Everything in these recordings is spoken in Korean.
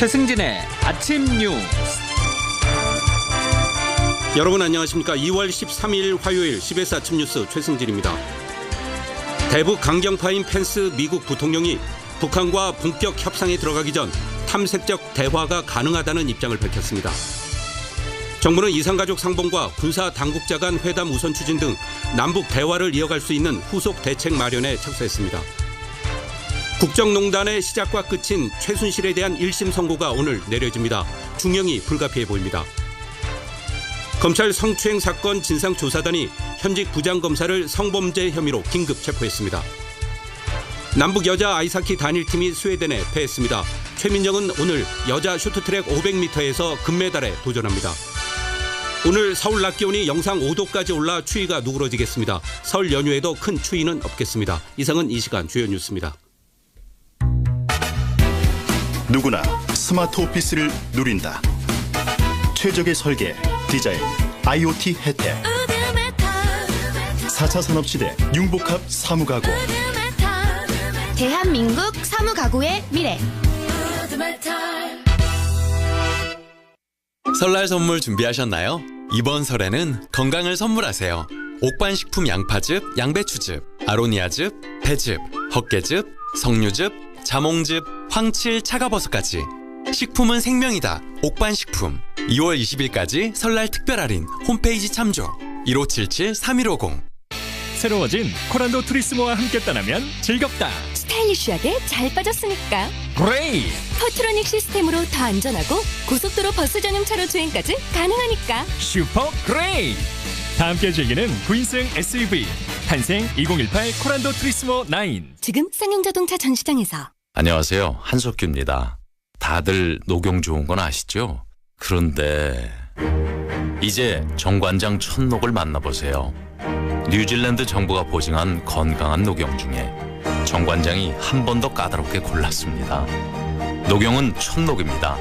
최승진의 아침 뉴스. 여러분 안녕하십니까. 2월 13일 화요일 CBS 아침 뉴스 최승진입니다. 대북 강경파인 펜스 미국 부통령이 북한과 본격 협상에 들어가기 전 탐색적 대화가 가능하다는 입장을 밝혔습니다. 정부는 이산가족 상봉과 군사 당국자 간 회담 우선 추진 등 남북 대화를 이어갈 수 있는 후속 대책 마련에 착수했습니다. 국정농단의 시작과 끝인 최순실에 대한 1심 선고가 오늘 내려집니다. 중형이 불가피해 보입니다. 검찰 성추행 사건 진상조사단이 현직 부장검사를 성범죄 혐의로 긴급 체포했습니다. 남북 여자 아이스하키 단일팀이 스웨덴에 패했습니다. 최민정은 오늘 여자 쇼트트랙 500m에서 금메달에 도전합니다. 오늘 서울 낮 기온이 영상 5도까지 올라 추위가 누그러지겠습니다. 설 연휴에도 큰 추위는 없겠습니다. 이상은 이 시간 주요 뉴스입니다. 누구나 스마트 오피스를 누린다. 최적의 설계, 디자인, IoT 혜택. 4차 산업시대 융복합 사무가구. 대한민국 사무가구의 미래. 설날 선물 준비하셨나요? 이번 설에는 건강을 선물하세요. 옥반식품 양파즙, 양배추즙, 아로니아즙, 배즙, 헛개즙, 석류즙, 자몽즙, 황칠, 차가버섯까지. 식품은 생명이다. 옥반식품. 2월 20일까지 설날 특별 할인 홈페이지 참조. 1577-3150. 새로워진 코란도 투리스모와 함께 떠나면 즐겁다. 스타일리쉬하게 잘 빠졌으니까. 그레이! 퍼트로닉 시스템으로 더 안전하고 고속도로 버스 전용차로 주행까지 가능하니까. 슈퍼 그레이! 다 함께 즐기는 9인승 SUV 탄생 2018 코란도 투리스모 9. 지금 쌍용자동차 전시장에서. 안녕하세요. 한석규입니다. 다들 녹용 좋은 건 아시죠? 그런데 이제 정관장 천녹을 만나보세요. 뉴질랜드 정부가 보증한 건강한 녹용 중에 정관장이 한 번 더 까다롭게 골랐습니다. 녹용은 천녹입니다.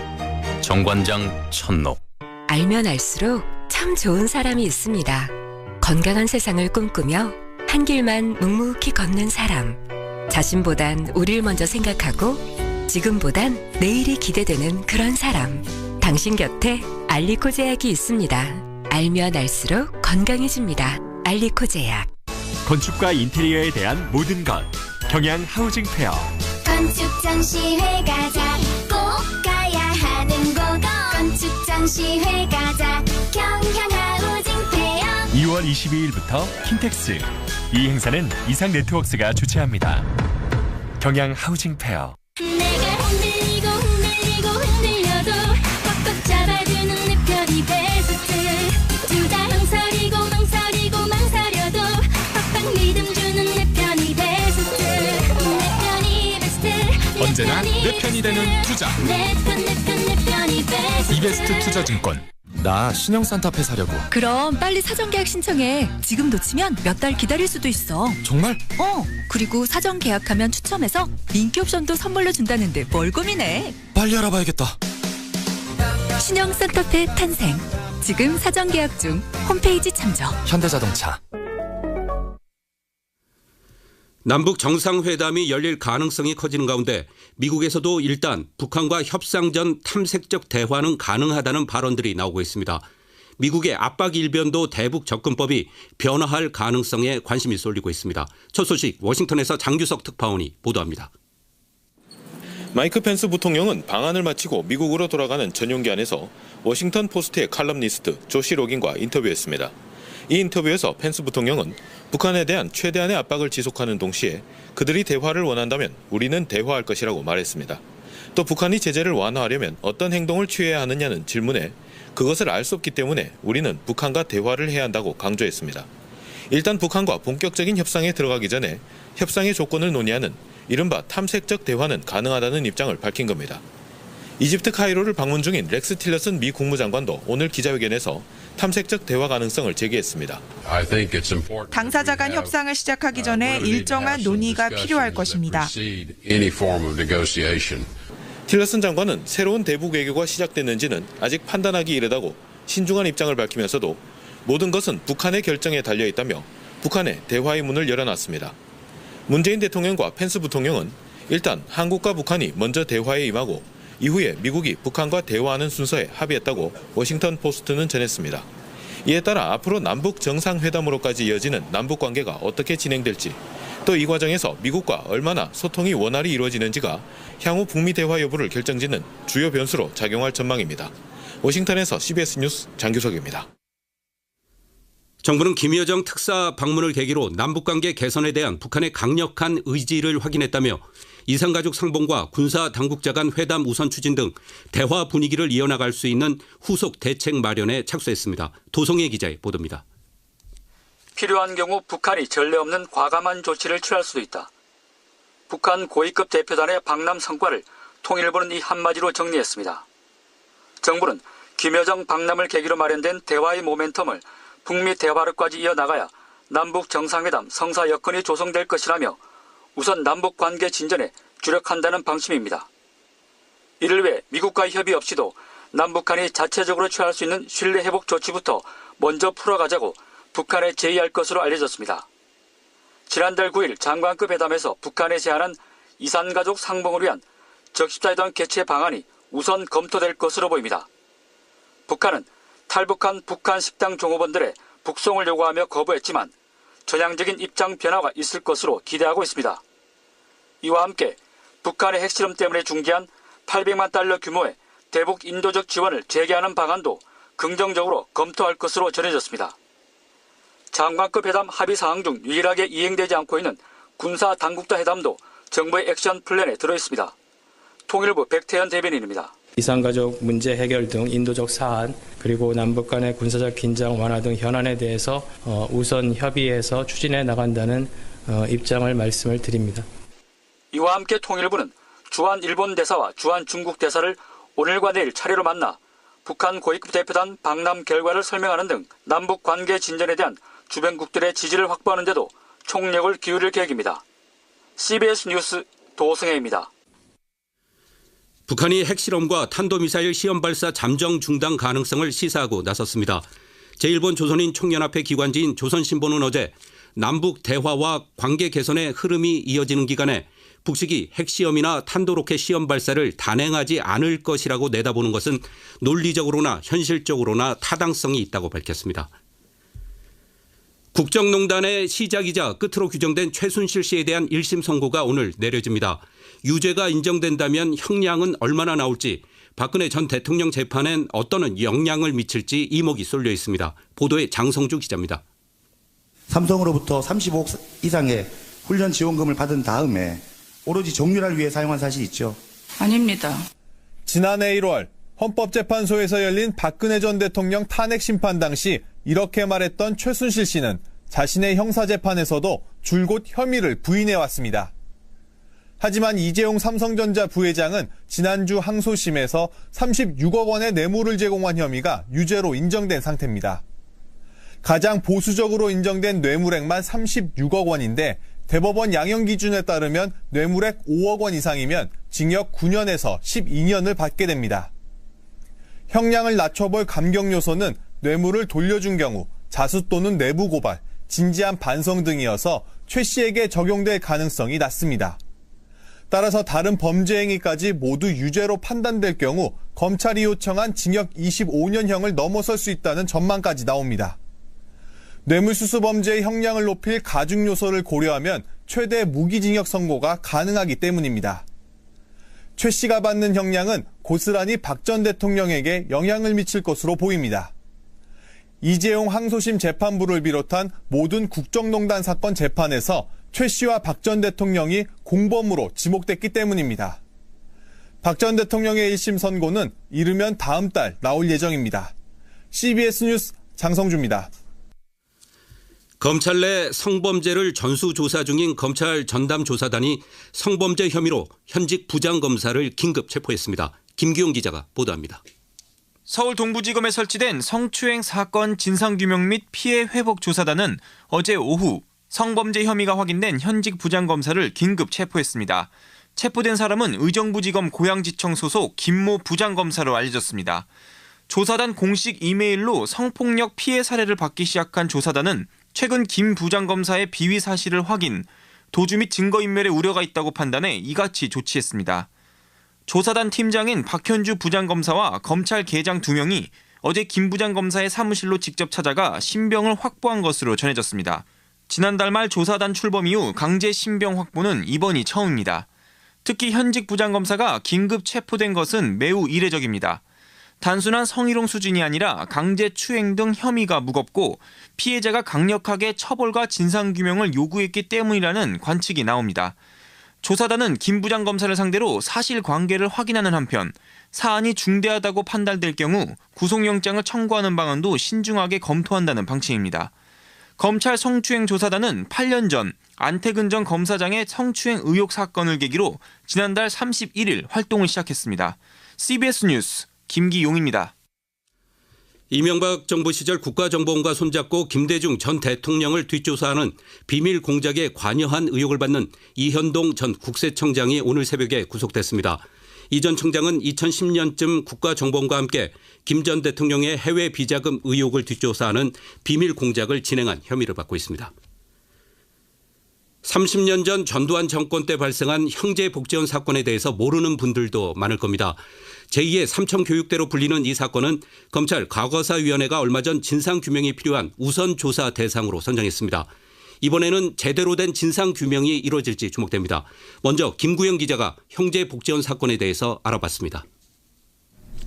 정관장 천녹. 알면 알수록 참 좋은 사람이 있습니다. 건강한 세상을 꿈꾸며 한 길만 묵묵히 걷는 사람. 자신보단 우리를 먼저 생각하고 지금보단 내일이 기대되는 그런 사람. 당신 곁에 알리코 제약이 있습니다. 알면 알수록 건강해집니다. 알리코 제약. 건축과 인테리어에 대한 모든 것. 경양 하우징 페어. 건축 전시회 가자. 꼭 가야 하는 곳. 건축 전시회 가자. 경양 하우징 페어. 2월 22일부터 킨텍스. 이 행사는 이상 네트워크스가 주최합니다. 경양 하우징 페어. 내가 흔들리고 흔들리고 흔들려도 꽉꽉 잡아주는 내 편이 베스트. 둘 다 망설이고 망설이고 망설여도 팍팍 믿음 주는 내 편이 베스트. 내 편이 베스트. 언제나 내 편이 되는 투자. 내 편이 베스트. 이베스트 투자증권. 나 신형 산타페 사려고. 그럼 빨리 사전 계약 신청해. 지금 놓치면 몇 달 기다릴 수도 있어. 정말? 그리고 사전 계약하면 추첨해서 인기 옵션도 선물로 준다는데 뭘 고민해. 빨리 알아봐야겠다. 신형 산타페 탄생. 지금 사전 계약 중. 홈페이지 참조. 현대자동차. 남북 정상회담이 열릴 가능성이 커지는 가운데 미국에서도 일단 북한과 협상 전 탐색적 대화는 가능하다는 발언들이 나오고 있습니다. 미국의 압박 일변도 대북 접근법이 변화할 가능성에 관심이 쏠리고 있습니다. 첫 소식 워싱턴에서 장규석 특파원이 보도합니다. 마이크 펜스 부통령은 방한을 마치고 미국으로 돌아가는 전용기 안에서 워싱턴 포스트의 칼럼니스트 조시 로긴과 인터뷰했습니다. 이 인터뷰에서 펜스 부통령은 북한에 대한 최대한의 압박을 지속하는 동시에 그들이 대화를 원한다면 우리는 대화할 것이라고 말했습니다. 또 북한이 제재를 완화하려면 어떤 행동을 취해야 하느냐는 질문에 그것을 알 수 없기 때문에 우리는 북한과 대화를 해야 한다고 강조했습니다. 일단 북한과 본격적인 협상에 들어가기 전에 협상의 조건을 논의하는 이른바 탐색적 대화는 가능하다는 입장을 밝힌 겁니다. 이집트 카이로를 방문 중인 렉스 틸러슨 미 국무장관도 오늘 기자회견에서 탐색적 대화 가능성을 제기했습니다. 당사자 간 협상을 시작하기 전에 일정한 논의가 필요할 것입니다. 틸러슨 장관은 새로운 대북 외교가 시작됐는지는 아직 판단하기 이르다고 신중한 입장을 밝히면서도 모든 것은 북한의 결정에 달려있다며 북한에 대화의 문을 열어놨습니다. 문재인 대통령과 펜스 부통령은 일단 한국과 북한이 먼저 대화에 임하고 이후에 미국이 북한과 대화하는 순서에 합의했다고 워싱턴 포스트는 전했습니다. 이에 따라 앞으로 남북 정상회담으로까지 이어지는 남북 관계가 어떻게 진행될지, 또 이 과정에서 미국과 얼마나 소통이 원활히 이루어지는지가 향후 북미 대화 여부를 결정짓는 주요 변수로 작용할 전망입니다. 워싱턴에서 CBS 뉴스 장규석입니다. 정부는 김여정 특사 방문을 계기로 남북관계 개선에 대한 북한의 강력한 의지를 확인했다며 이산가족 상봉과 군사 당국자 간 회담 우선 추진 등 대화 분위기를 이어나갈 수 있는 후속 대책 마련에 착수했습니다. 도성혜 기자의 보도입니다. 필요한 경우 북한이 전례 없는 과감한 조치를 취할 수도 있다. 북한 고위급 대표단의 방남 성과를 통일부는 이 한마디로 정리했습니다. 정부는 김여정 방남을 계기로 마련된 대화의 모멘텀을 북미 대화로까지 이어나가야 남북 정상회담 성사 여건이 조성될 것이라며 우선 남북 관계 진전에 주력한다는 방침입니다. 이를 위해 미국과의 협의 없이도 남북한이 자체적으로 취할 수 있는 신뢰 회복 조치부터 먼저 풀어가자고 북한에 제의할 것으로 알려졌습니다. 지난달 9일 장관급 회담에서 북한에 제안한 이산가족 상봉을 위한 적십자회담 개최 방안이 우선 검토될 것으로 보입니다. 북한은 탈북한 북한 식당 종업원들의 북송을 요구하며 거부했지만 전향적인 입장 변화가 있을 것으로 기대하고 있습니다. 이와 함께 북한의 핵실험 때문에 중지한 800만 달러 규모의 대북 인도적 지원을 재개하는 방안도 긍정적으로 검토할 것으로 전해졌습니다. 장관급 회담 합의 사항 중 유일하게 이행되지 않고 있는 군사 당국자 회담도 정부의 액션 플랜에 들어있습니다. 통일부 백태현 대변인입니다. 이산가족 문제 해결 등 인도적 사안, 그리고 남북 간의 군사적 긴장 완화 등 현안에 대해서 우선 협의해서 추진해 나간다는 입장을 말씀을 드립니다. 이와 함께 통일부는 주한 일본 대사와 주한 중국 대사를 오늘과 내일 차례로 만나 북한 고위급 대표단 방남 결과를 설명하는 등 남북 관계 진전에 대한 주변국들의 지지를 확보하는 데도 총력을 기울일 계획입니다. CBS 뉴스 도승혜입니다. 북한이 핵실험과 탄도미사일 시험 발사 잠정 중단 가능성을 시사하고 나섰습니다. 제1본 조선인 총연합회 기관지인 조선신보는 어제 남북 대화와 관계 개선의 흐름이 이어지는 기간에 북측이 핵시험이나 탄도로켓 시험 발사를 단행하지 않을 것이라고 내다보는 것은 논리적으로나 현실적으로나 타당성이 있다고 밝혔습니다. 국정농단의 시작이자 끝으로 규정된 최순실 씨에 대한 1심 선고가 오늘 내려집니다. 유죄가 인정된다면 형량은 얼마나 나올지, 박근혜 전 대통령 재판엔 어떤 영향을 미칠지 이목이 쏠려 있습니다. 보도에 장성주 기자입니다. 삼성으로부터 35억 이상의 훈련 지원금을 받은 다음에 오로지 정유라를 위해 사용한 사실이 있죠? 아닙니다. 지난해 1월 헌법재판소에서 열린 박근혜 전 대통령 탄핵 심판 당시 이렇게 말했던 최순실 씨는 자신의 형사재판에서도 줄곧 혐의를 부인해왔습니다. 하지만 이재용 삼성전자 부회장은 지난주 항소심에서 36억 원의 뇌물을 제공한 혐의가 유죄로 인정된 상태입니다. 가장 보수적으로 인정된 뇌물액만 36억 원인데 대법원 양형 기준에 따르면 뇌물액 5억 원 이상이면 징역 9년에서 12년을 받게 됩니다. 형량을 낮춰볼 감경 요소는 뇌물을 돌려준 경우, 자수 또는 내부 고발, 진지한 반성 등이어서 최 씨에게 적용될 가능성이 낮습니다. 따라서 다른 범죄 행위까지 모두 유죄로 판단될 경우 검찰이 요청한 징역 25년형을 넘어설 수 있다는 전망까지 나옵니다. 뇌물수수 범죄의 형량을 높일 가중 요소를 고려하면 최대 무기징역 선고가 가능하기 때문입니다. 최 씨가 받는 형량은 고스란히 박 전 대통령에게 영향을 미칠 것으로 보입니다. 이재용 항소심 재판부를 비롯한 모든 국정농단 사건 재판에서 최 씨와 박 전 대통령이 공범으로 지목됐기 때문입니다. 박 전 대통령의 1심 선고는 이르면 다음 달 나올 예정입니다. CBS 뉴스 장성주입니다. 검찰 내 성범죄를 전수조사 중인 검찰 전담조사단이 성범죄 혐의로 현직 부장검사를 긴급 체포했습니다. 김기용 기자가 보도합니다. 서울 동부지검에 설치된 성추행 사건 진상규명 및 피해 회복 조사단은 어제 오후 성범죄 혐의가 확인된 현직 부장검사를 긴급 체포했습니다. 체포된 사람은 의정부지검 고양지청 소속 김모 부장검사로 알려졌습니다. 조사단 공식 이메일로 성폭력 피해 사례를 받기 시작한 조사단은 최근 김 부장검사의 비위 사실을 확인, 도주 및 증거인멸의 우려가 있다고 판단해 이같이 조치했습니다. 조사단 팀장인 박현주 부장검사와 검찰계장 2명이 어제 김 부장검사의 사무실로 직접 찾아가 신병을 확보한 것으로 전해졌습니다. 지난달 말 조사단 출범 이후 강제 신병 확보는 이번이 처음입니다. 특히 현직 부장검사가 긴급 체포된 것은 매우 이례적입니다. 단순한 성희롱 수준이 아니라 강제 추행 등 혐의가 무겁고 피해자가 강력하게 처벌과 진상규명을 요구했기 때문이라는 관측이 나옵니다. 조사단은 김 부장검사를 상대로 사실관계를 확인하는 한편 사안이 중대하다고 판단될 경우 구속영장을 청구하는 방안도 신중하게 검토한다는 방침입니다. 검찰 성추행 조사단은 8년 전 안태근 전 검사장의 성추행 의혹 사건을 계기로 지난달 31일 활동을 시작했습니다. CBS 뉴스 김기용입니다. 이명박 정부 시절 국가정보원과 손잡고 김대중 전 대통령을 뒷조사하는 비밀 공작에 관여한 의혹을 받는 이현동 전 국세청장이 오늘 새벽에 구속됐습니다. 이 전 청장은 2010년쯤 국가정보원과 함께 김 전 대통령의 해외 비자금 의혹을 뒷조사하는 비밀 공작을 진행한 혐의를 받고 있습니다. 30년 전 전두환 정권 때 발생한 형제복지원 사건에 대해서 모르는 분들도 많을 겁니다. 제2의 삼청교육대로 불리는 이 사건은 검찰 과거사위원회가 얼마 전 진상규명이 필요한 우선 조사 대상으로 선정했습니다. 이번에는 제대로 된 진상규명이 이루어질지 주목됩니다. 먼저 김구영 기자가 형제복지원 사건에 대해서 알아봤습니다.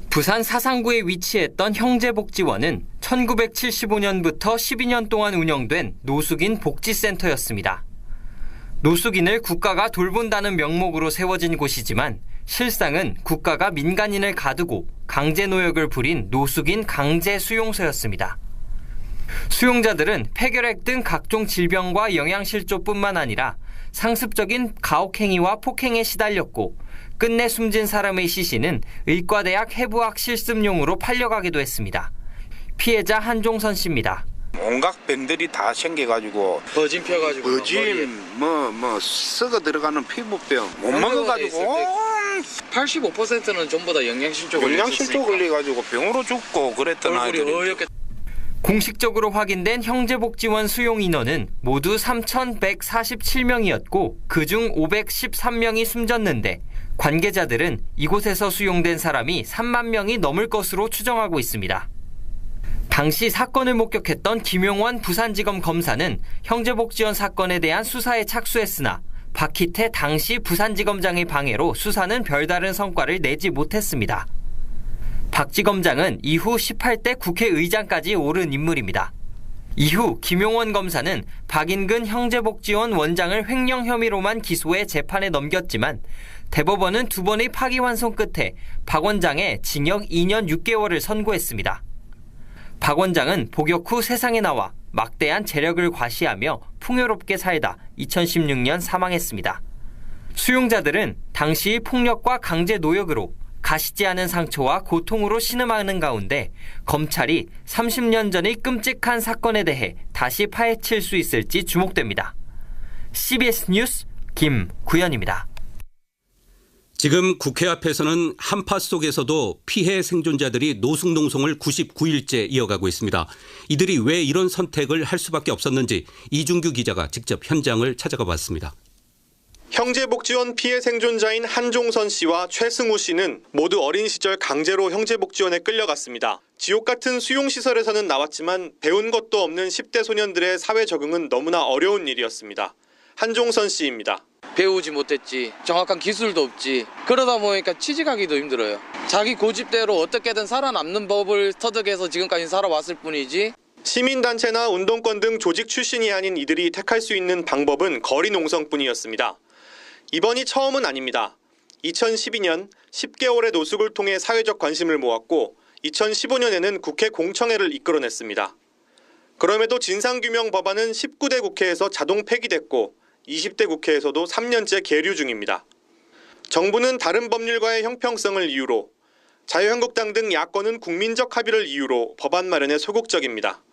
부산 사상구에 위치했던 형제복지원은 1975년부터 12년 동안 운영된 노숙인 복지센터였습니다. 노숙인을 국가가 돌본다는 명목으로 세워진 곳이지만 실상은 국가가 민간인을 가두고 강제노역을 부린 노숙인 강제 수용소였습니다. 수용자들은 폐결핵 등 각종 질병과 영양실조뿐만 아니라 상습적인 가혹행위와 폭행에 시달렸고 끝내 숨진 사람의 시신은 의과대학 해부학 실습용으로 팔려가기도 했습니다. 피해자 한종선 씨입니다. 온갖 병들이 다 생겨가지고 버진 펴가지고 뭐 썩어 들어가는 피부병 못 먹어가지고 85%는 전부 다 영양실조 걸려가지고 병으로 죽고 그랬던 아이들이. 공식적으로 확인된 형제복지원 수용 인원은 모두 3,147명이었고 그중 513명이 숨졌는데 관계자들은 이곳에서 수용된 사람이 3만 명이 넘을 것으로 추정하고 있습니다. 당시 사건을 목격했던 김용원 부산지검 검사는 형제복지원 사건에 대한 수사에 착수했으나 박희태 당시 부산지검장의 방해로 수사는 별다른 성과를 내지 못했습니다. 박 지검장은 이후 18대 국회의장까지 오른 인물입니다. 이후 김용원 검사는 박인근 형제복지원 원장을 횡령 혐의로만 기소해 재판에 넘겼지만 대법원은 2번의 파기환송 끝에 박 원장에 징역 2년 6개월을 선고했습니다. 박 원장은 복역 후 세상에 나와 막대한 재력을 과시하며 풍요롭게 살다 2016년 사망했습니다. 수용자들은 당시 폭력과 강제 노역으로 가시지 않은 상처와 고통으로 신음하는 가운데 검찰이 30년 전의 끔찍한 사건에 대해 다시 파헤칠 수 있을지 주목됩니다. CBS 뉴스 김구현입니다. 지금 국회 앞에서는 한파 속에서도 피해 생존자들이 노숙농성을 99일째 이어가고 있습니다. 이들이 왜 이런 선택을 할 수밖에 없었는지 이준규 기자가 직접 현장을 찾아가 봤습니다. 형제복지원 피해 생존자인 한종선 씨와 최승우 씨는 모두 어린 시절 강제로 형제복지원에 끌려갔습니다. 지옥 같은 수용시설에서는 나왔지만 배운 것도 없는 10대 소년들의 사회 적응은 너무나 어려운 일이었습니다. 한종선 씨입니다. 배우지 못했지, 정확한 기술도 없지. 그러다 보니까 취직하기도 힘들어요. 자기 고집대로 어떻게든 살아남는 법을 터득해서 지금까지 살아왔을 뿐이지. 시민단체나 운동권 등 조직 출신이 아닌 이들이 택할 수 있는 방법은 거리 농성뿐이었습니다. 이번이 처음은 아닙니다. 2012년 10개월의 노숙을 통해 사회적 관심을 모았고 2015년에는 국회 공청회를 이끌어냈습니다. 그럼에도 진상규명 법안은 19대 국회에서 자동 폐기됐고 20대 국회에서도 3년째 계류 중입니다. 정부는 다른 법률과의 형평성을 이유로, 자유한국당 등 야권은 국민적 합의를 이유로 법안 마련에 소극적입니다.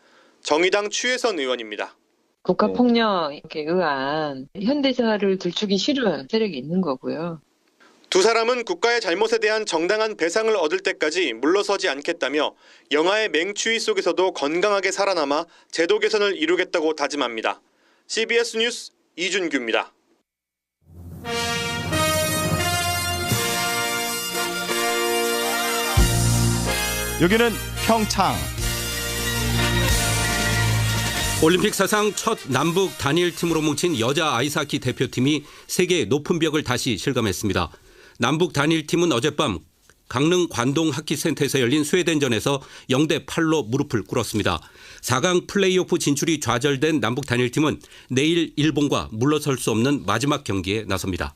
정의당 추혜선 의원입니다. 국가폭력에 의한 현대사를 들추기 싫은 세력이 있는 거고요. 두 사람은 국가의 잘못에 대한 정당한 배상을 얻을 때까지 물러서지 않겠다며 영아의 맹추위 속에서도 건강하게 살아남아 제도 개선을 이루겠다고 다짐합니다. CBS 뉴스 이준규입니다. 여기는 평창. 올림픽 사상 첫 남북 단일팀으로 뭉친 여자 아이스하키 대표팀이 세계의 높은 벽을 다시 실감했습니다. 남북 단일팀은 어젯밤 강릉 관동하키센터에서 열린 스웨덴전에서 0대8로 무릎을 꿇었습니다. 4강 플레이오프 진출이 좌절된 남북 단일팀은 내일 일본과 물러설 수 없는 마지막 경기에 나섭니다.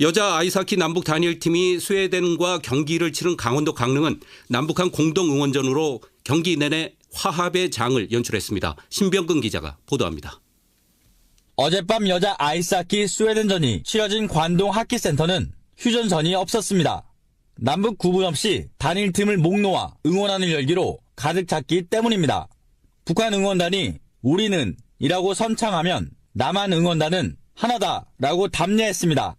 여자 아이스하키 남북 단일팀이 스웨덴과 경기를 치른 강원도 강릉은 남북한 공동 응원전으로 경기 내내 화합의 장을 연출했습니다. 신병근 기자가 보도합니다. 어젯밤 여자 아이스하키 스웨덴전이 치러진 관동 하키센터는 휴전선이 없었습니다. 남북 구분 없이 단일팀을 목 놓아 응원하는 열기로 가득 찼기 때문입니다. 북한 응원단이 우리는 이라고 선창하면 남한 응원단은 하나다라고 답례했습니다.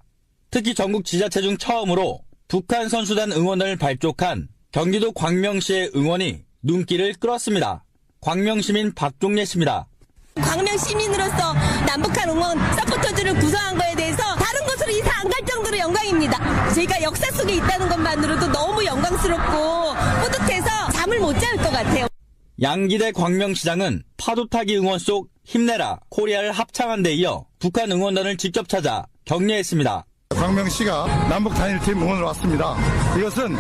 특히 전국 지자체 중 처음으로 북한 선수단 응원단을 발족한 경기도 광명시의 응원이 눈길을 끌었습니다. 광명시민 박종례 씨입니다. 광명 시민으로서 남북한 응원 서포터즈를 구성한 거에 대해서 다른 곳으로 이사 안 갈 정도로 영광입니다. 저희가 역사 속에 있다는 것만으로도 너무 영광스럽고 뿌듯해서 잠을 못 잘 것 같아요. 양기대 광명시장은 파도타기 응원 속 힘내라 코리아를 합창한 데 이어 북한 응원단을 직접 찾아 격려했습니다. 광명시가 남북 단일팀 응원을 왔습니다. 이것은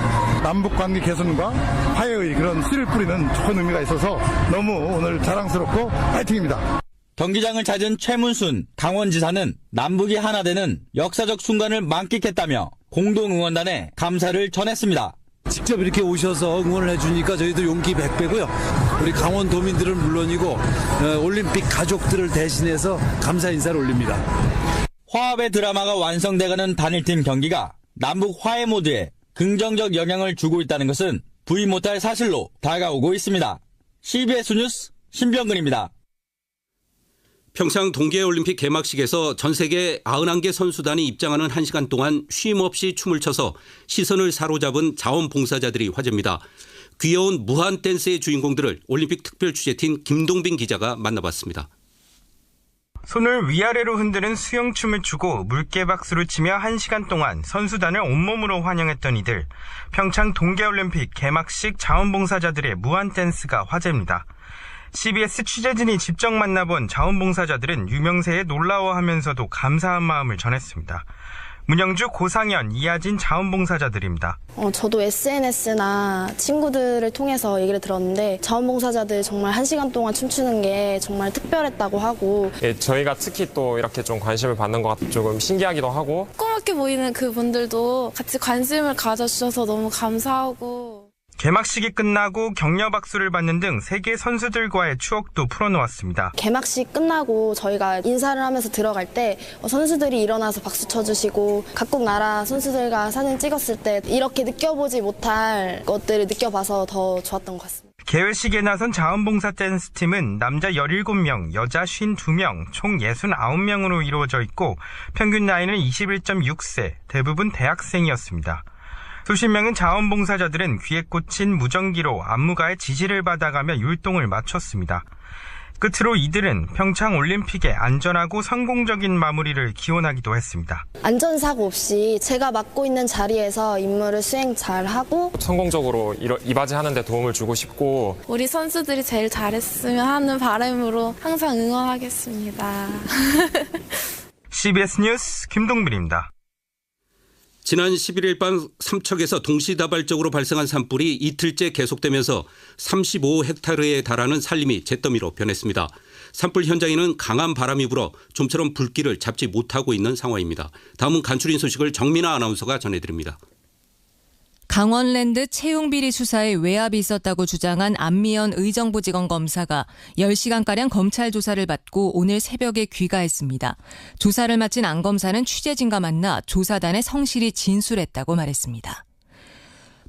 남북 관계 개선과 화해의 그런 씨를 뿌리는 좋은 의미가 있어서 너무 오늘 자랑스럽고 파이팅입니다. 경기장을 찾은 최문순 강원지사는 남북이 하나 되는 역사적 순간을 만끽했다며 공동응원단에 감사를 전했습니다. 직접 이렇게 오셔서 응원을 해주니까 저희도 용기 100배고요. 우리 강원도민들은 물론이고 올림픽 가족들을 대신해서 감사 인사를 올립니다. 화합의 드라마가 완성돼가는 단일팀 경기가 남북 화해 모드에 긍정적 영향을 주고 있다는 것은 부인 못할 사실로 다가오고 있습니다. CBS 뉴스 신병근입니다. 평창 동계올림픽 개막식에서 전 세계 91개 선수단이 입장하는 1시간 동안 쉼없이 춤을 춰서 시선을 사로잡은 자원봉사자들이 화제입니다. 귀여운 무한 댄스의 주인공들을 올림픽 특별 취재팀 김동빈 기자가 만나봤습니다. 손을 위아래로 흔드는 수영춤을 추고 물개박수를 치며 1시간 동안 선수단을 온몸으로 환영했던 이들. 평창 동계올림픽 개막식 자원봉사자들의 무한 댄스가 화제입니다. CBS 취재진이 직접 만나본 자원봉사자들은 유명세에 놀라워하면서도 감사한 마음을 전했습니다. 문영주, 고상현, 이하진 자원봉사자들입니다. 저도 SNS나 친구들을 통해서 얘기를 들었는데 자원봉사자들 정말 1시간 동안 춤추는 게 정말 특별했다고 하고 저희가 특히 또 이렇게 좀 관심을 받는 것 같아 조금 신기하기도 하고 조그맣게 보이는 그분들도 같이 관심을 가져주셔서 너무 감사하고 개막식이 끝나고 격려 박수를 받는 등 세계 선수들과의 추억도 풀어놓았습니다. 개막식 끝나고 저희가 인사를 하면서 들어갈 때 선수들이 일어나서 박수 쳐주시고 각국 나라 선수들과 사진 찍었을 때 이렇게 느껴보지 못할 것들을 느껴봐서 더 좋았던 것 같습니다. 개회식에 나선 자원봉사 댄스팀은 남자 17명, 여자 52명, 총 69명으로 이루어져 있고 평균 나이는 21.6세, 대부분 대학생이었습니다. 수십 명의 자원봉사자들은 귀에 꽂힌 무전기로 안무가의 지시를 받아가며 율동을 마쳤습니다. 끝으로 이들은 평창 올림픽의 안전하고 성공적인 마무리를 기원하기도 했습니다. 안전사고 없이 제가 맡고 있는 자리에서 임무를 수행 잘하고 성공적으로 이바지하는 데 도움을 주고 싶고 우리 선수들이 제일 잘했으면 하는 바람으로 항상 응원하겠습니다. CBS 뉴스 김동빈입니다. 지난 11일 밤 삼척에서 동시다발적으로 발생한 산불이 이틀째 계속되면서 35헥타르에 달하는 산림이 잿더미로 변했습니다. 산불 현장에는 강한 바람이 불어 좀처럼 불길을 잡지 못하고 있는 상황입니다. 다음은 간추린 소식을 정민아 아나운서가 전해드립니다. 강원랜드 채용비리 수사에 외압이 있었다고 주장한 안미연 의정부지검 검사가 10시간가량 검찰 조사를 받고 오늘 새벽에 귀가했습니다. 조사를 마친 안 검사는 취재진과 만나 조사단에 성실히 진술했다고 말했습니다.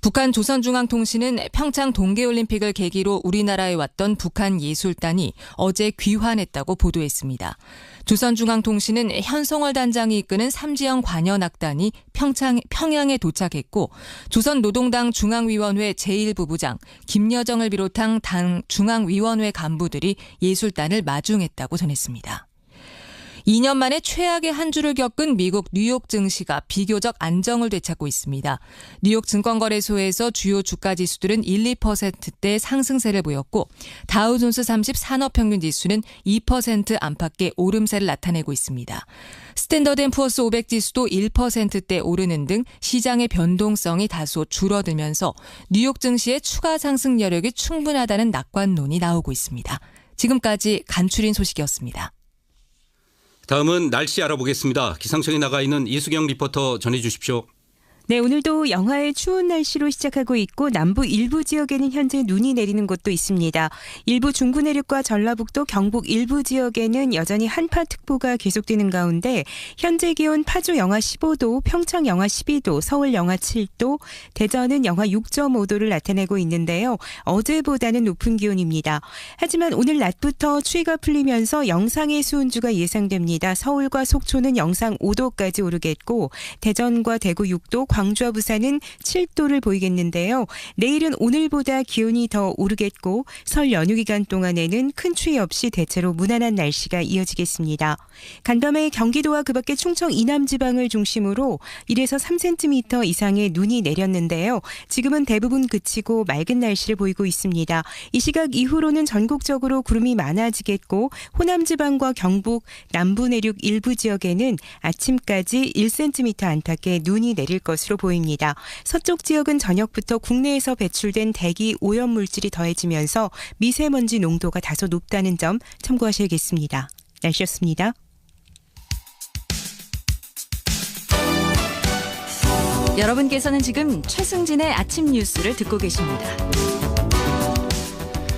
북한 조선중앙통신은 평창 동계올림픽을 계기로 우리나라에 왔던 북한 예술단이 어제 귀환했다고 보도했습니다. 조선중앙통신은 현송월 단장이 이끄는 삼지영 관현악단이 평양에 도착했고 조선노동당 중앙위원회 제1부부장 김여정을 비롯한 당 중앙위원회 간부들이 예술단을 마중했다고 전했습니다. 2년 만에 최악의 한 주를 겪은 미국 뉴욕 증시가 비교적 안정을 되찾고 있습니다. 뉴욕 증권거래소에서 주요 주가 지수들은 1, 2%대 상승세를 보였고 다우존스 30 산업평균지수는 2% 안팎의 오름세를 나타내고 있습니다. 스탠더드앤푸어스 500 지수도 1%대 오르는 등 시장의 변동성이 다소 줄어들면서 뉴욕 증시의 추가 상승 여력이 충분하다는 낙관론이 나오고 있습니다. 지금까지 간추린 소식이었습니다. 다음은 날씨 알아보겠습니다. 기상청에 나가 있는 이수경 리포터 전해주십시오. 네, 오늘도 영하의 추운 날씨로 시작하고 있고 남부 일부 지역에는 현재 눈이 내리는 곳도 있습니다. 일부 중부 내륙과 전라북도, 경북 일부 지역에는 여전히 한파특보가 계속되는 가운데 현재 기온 파주 영하 15도, 평창 영하 12도, 서울 영하 7도, 대전은 영하 6.5도를 나타내고 있는데요. 어제보다는 높은 기온입니다. 하지만 오늘 낮부터 추위가 풀리면서 영상의 수온주가 예상됩니다. 서울과 속초는 영상 5도까지 오르겠고 대전과 대구 6도, 광주와 부산은 7도를 보이겠는데요. 내일은 오늘보다 기온이 더 오르겠고 설 연휴 기간 동안에는 큰 추위 없이 대체로 무난한 날씨가 이어지겠습니다. 간밤에 경기도와 그 밖에 충청 이남 지방을 중심으로 1에서 3cm 이상의 눈이 내렸는데요. 지금은 대부분 그치고 맑은 날씨를 보이고 있습니다. 이 시각 이후로는 전국적으로 구름이 많아지겠고 호남 지방과 경북, 남부 내륙 일부 지역에는 아침까지 1cm 안팎의 눈이 내릴 것으로 보입니다. 서쪽 지역은 저녁부터 국내에서 배출된 대기 오염 물질이 더해지면서 미세먼지 농도가 다소 높다는 점 참고하셔야겠습니다. 날씨였습니다. 여러분께서는 지금 최승진의 아침 뉴스를 듣고 계십니다.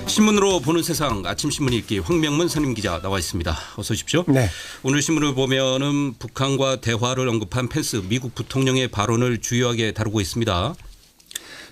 신문으로 보는 세상 아침 신문 읽기 황명문 선임 기자 나와 있습니다. 어서 오십시오. 네. 오늘 신문을 보면은 북한과 대화를 언급한 펜스 미국 부통령의 발언을 주요하게 다루고 있습니다.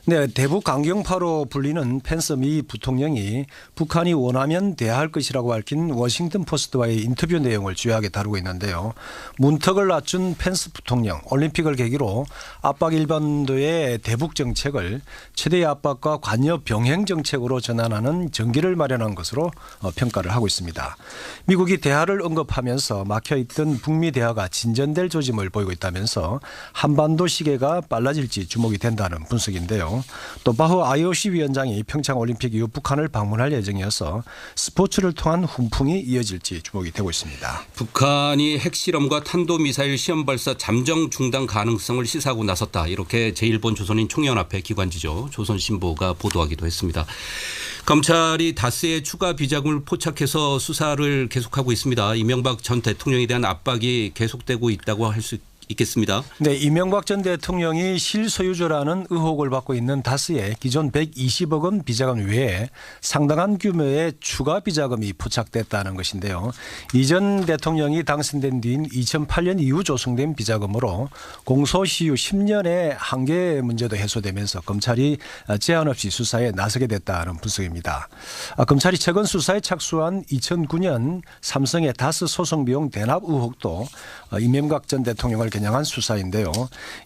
네, 대북 강경파로 불리는 펜스 미 부통령이 북한이 원하면 대화할 것이라고 밝힌 워싱턴 포스트와의 인터뷰 내용을 주요하게 다루고 있는데요. 문턱을 낮춘 펜스 부통령, 올림픽을 계기로 압박 일반도의 대북 정책을 최대의 압박과 관여 병행 정책으로 전환하는 전기를 마련한 것으로 평가를 하고 있습니다. 미국이 대화를 언급하면서 막혀있던 북미 대화가 진전될 조짐을 보이고 있다면서 한반도 시계가 빨라질지 주목이 된다는 분석인데요. 또 바흐 IOC 위원장이 평창 올림픽 이후 북한을 방문할 예정이어서 스포츠를 통한 훈풍이 이어질지 주목이 되고 있습니다. 북한이 핵실험과 탄도미사일 시험 발사 잠정 중단 가능성을 시사하고 나섰다. 이렇게 제1본 조선인 총연합회 기관지죠. 조선신보가 보도하기도 했습니다. 검찰이 다스의 추가 비자금을 포착해서 수사를 계속하고 있습니다. 이명박 전 대통령에 대한 압박이 계속되고 있다고 할 수 있겠습니다. 네, 이명박 전 대통령이 실소유주라는 의혹을 받고 있는 다스의 기존 120억 원 비자금 외에 상당한 규모의 추가 비자금이 포착됐다는 것인데요. 이 전 대통령이 당선된 뒤인 2008년 이후 조성된 비자금으로 공소시효 10년의 한계 문제도 해소되면서 검찰이 제한 없이 수사에 나서게 됐다는 분석입니다. 검찰이 최근 수사에 착수한 2009년 삼성의 다스 소송 비용 대납 의혹도 이명박 전 대통령을 겨냥한 수사인데요.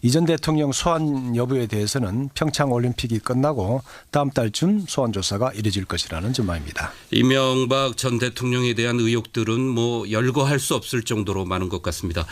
이 전 대통령 소환 여부에 대해서는 평창 올림픽이 끝나고 다음 달쯤 소환 조사가 이뤄질 것이라는 전망입니다. 이명박 전 대통령에 대한 의혹들은 뭐 열거할 수 없을 정도로 많은 것 같습니다.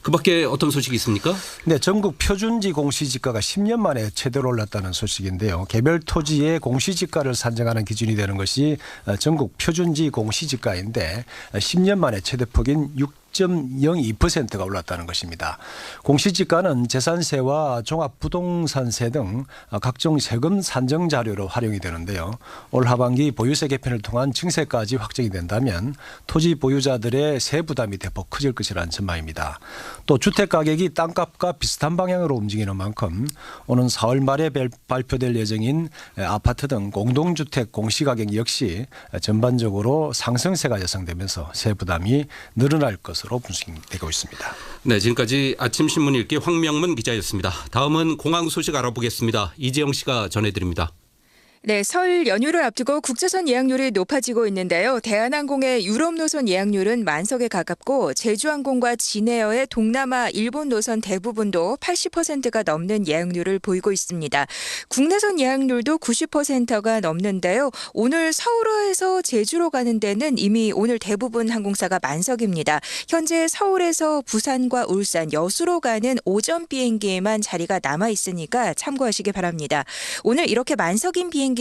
그밖에 어떤 소식이 있습니까? 네, 전국 표준지 공시지가가 10년 만에 최대로 올랐다는 소식인데요. 개별 토지의 공시지가를 산정하는 기준이 되는 것이 전국 표준지 공시지가인데 10년 만에 최대폭인 6.02%가 올랐다는 것입니다. 공시지가는 재산세와 종합부동산세 등 각종 세금 산정 자료로 활용이 되는데요. 올 하반기 보유세 개편을 통한 증세까지 확정이 된다면 토지 보유자들의 세 부담이 대폭 커질 것이라는 전망입니다. 또 주택가격이 땅값과 비슷한 방향으로 움직이는 만큼 오는 4월 말에 발표될 예정인 아파트 등 공동주택 공시가격 역시 전반적으로 상승세가 예상되면서 세 부담이 늘어날 것으로 분석되고 있습니다. 네, 지금까지 아침 신문 읽기 황명문 기자였습니다. 다음은 공항 소식 알아보겠습니다. 이재영 씨가 전해드립니다. 네, 설 연휴를 앞두고 국제선 예약률이 높아지고 있는데요. 대한항공의 유럽 노선 예약률은 만석에 가깝고 제주항공과 진에어의 동남아, 일본 노선 대부분도 80%가 넘는 예약률을 보이고 있습니다. 국내선 예약률도 90%가 넘는데요. 오늘 서울에서 제주로 가는 데는 이미 오늘 대부분 항공사가 만석입니다. 현재 서울에서 부산과 울산, 여수로 가는 오전 비행기에만 자리가 남아 있으니까 참고하시기 바랍니다. 오늘 이렇게 만석인 비행기들이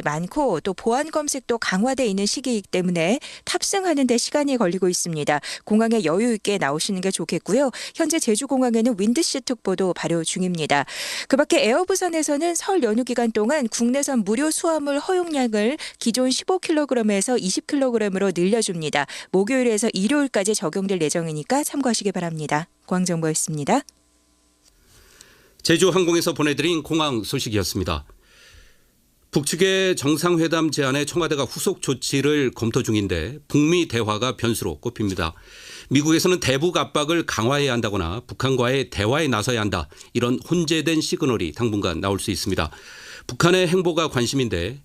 많고 또 보안 검색도 강화돼 있는 시기이기 때문에 탑승하는 데 시간이 걸리고 있습니다. 공항에 여유 있게 나오시는 게 좋겠고요. 현재 제주공항에는 윈드시 특보도 발효 중입니다. 그밖에 에어부산에서는 설 연휴 기간 동안 국내선 무료 수화물 허용량을 기존 15kg에서 20kg으로 늘려줍니다. 목요일에서 일요일까지 적용될 예정이니까 참고하시기 바랍니다. 공항정보였습니다. 제주항공에서 보내드린 공항 소식이었습니다. 북측의 정상회담 제안에 청와대가 후속 조치를 검토 중인데 북미 대화가 변수로 꼽힙니다. 미국에서는 대북 압박을 강화해야 한다거나 북한과의 대화에 나서야 한다. 이런 혼재된 시그널이 당분간 나올 수 있습니다. 북한의 행보가 관심인데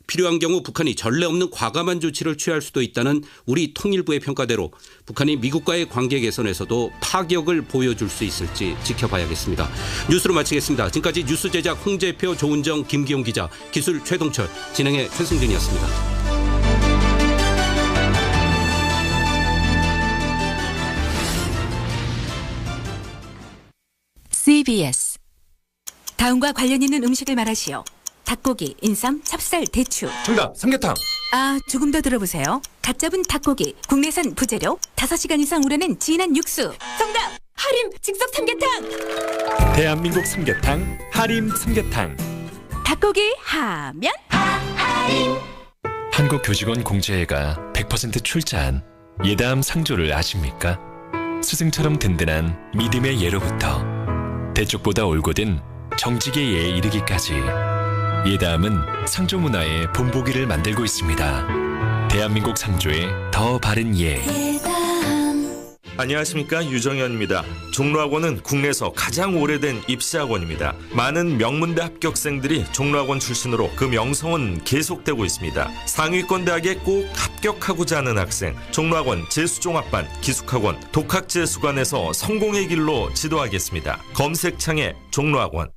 필요한 경우 북한이 전례 없는 과감한 조치를 취할 수도 있다는 우리 통일부의 평가대로 북한이 미국과의 관계 개선에서도 파격을 보여줄 수 있을지 지켜봐야겠습니다. 뉴스로 마치겠습니다. 지금까지 뉴스 제작 홍재표, 조은정, 김기용 기자, 기술 최동철, 진행의 최승준이었습니다. CBS 다음과 관련 있는 음식을 말하시오. 닭고기, 인삼, 찹쌀, 대추. 정답, 삼계탕. 조금 더 들어보세요. 갓 잡은 닭고기, 국내산 부재료, 5시간 이상 우려낸 진한 육수. 정답! 하림 즉석 삼계탕. 대한민국 삼계탕, 하림 삼계탕. 닭고기 하면 하림. 한국교직원 공제회가 100% 출자한 예담 상조를 아십니까? 스승처럼 든든한 믿음의 예로부터 대쪽보다 올곧은 정직의 예에 이르기까지 예담은 상조 문화의 본보기를 만들고 있습니다. 대한민국 상조의 더 바른 예. 안녕하십니까, 유정현입니다. 종로학원은 국내에서 가장 오래된 입시학원입니다. 많은 명문대 합격생들이 종로학원 출신으로 그 명성은 계속되고 있습니다. 상위권 대학에 꼭 합격하고자 하는 학생, 종로학원 재수종합반, 기숙학원, 독학재수관에서 성공의 길로 지도하겠습니다. 검색창에 종로학원.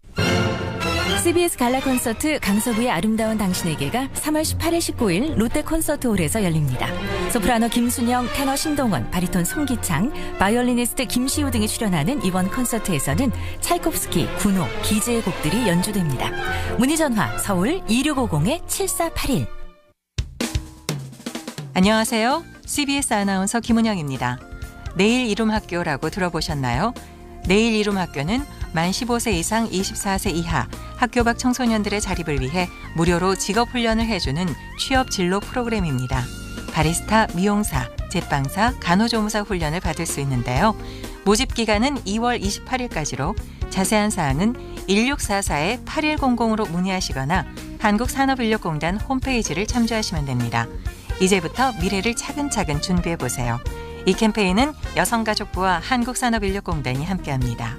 CBS 갈라 콘서트 강서구의 아름다운 당신에게가 3월 18일 19일 롯데 콘서트홀에서 열립니다. 소프라노 김순영, 테너 신동원, 바리톤 송기창, 바이올리니스트 김시우 등이 출연하는 이번 콘서트에서는 차이콥스키, 군호, 기즈의 곡들이 연주됩니다. 문의 전화 서울 2650-7481. 안녕하세요. CBS 아나운서 김은영입니다. 내일 이름 학교라고 들어보셨나요? 내일 이름 학교는 만 15세 이상 24세 이하 학교 밖 청소년들의 자립을 위해 무료로 직업훈련을 해주는 취업 진로 프로그램입니다. 바리스타, 미용사, 제빵사, 간호조무사 훈련을 받을 수 있는데요. 모집 기간은 2월 28일까지로 자세한 사항은 1644-8100으로 문의하시거나 한국산업인력공단 홈페이지를 참조하시면 됩니다. 이제부터 미래를 차근차근 준비해보세요. 이 캠페인은 여성가족부와 한국산업인력공단이 함께합니다.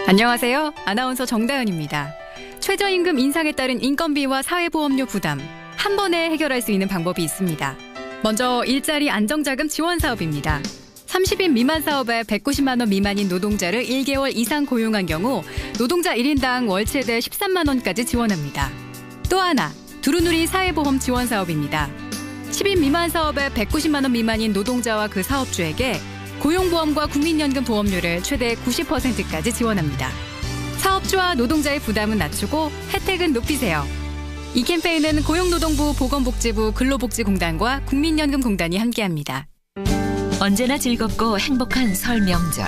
안녕하세요. 아나운서 정다은입니다. 최저임금 인상에 따른 인건비와 사회보험료 부담, 한 번에 해결할 수 있는 방법이 있습니다. 먼저 일자리 안정자금 지원 사업입니다. 30인 미만 사업에 190만 원 미만인 노동자를 1개월 이상 고용한 경우 노동자 1인당 월 최대 13만 원까지 지원합니다. 또 하나, 두루누리 사회보험 지원 사업입니다. 10인 미만 사업에 190만 원 미만인 노동자와 그 사업주에게 고용보험과 국민연금 보험료를 최대 90%까지 지원합니다. 사업주와 노동자의 부담은 낮추고 혜택은 높이세요. 이 캠페인은 고용노동부, 보건복지부, 근로복지공단과 국민연금공단이 함께합니다. 언제나 즐겁고 행복한 설 명절.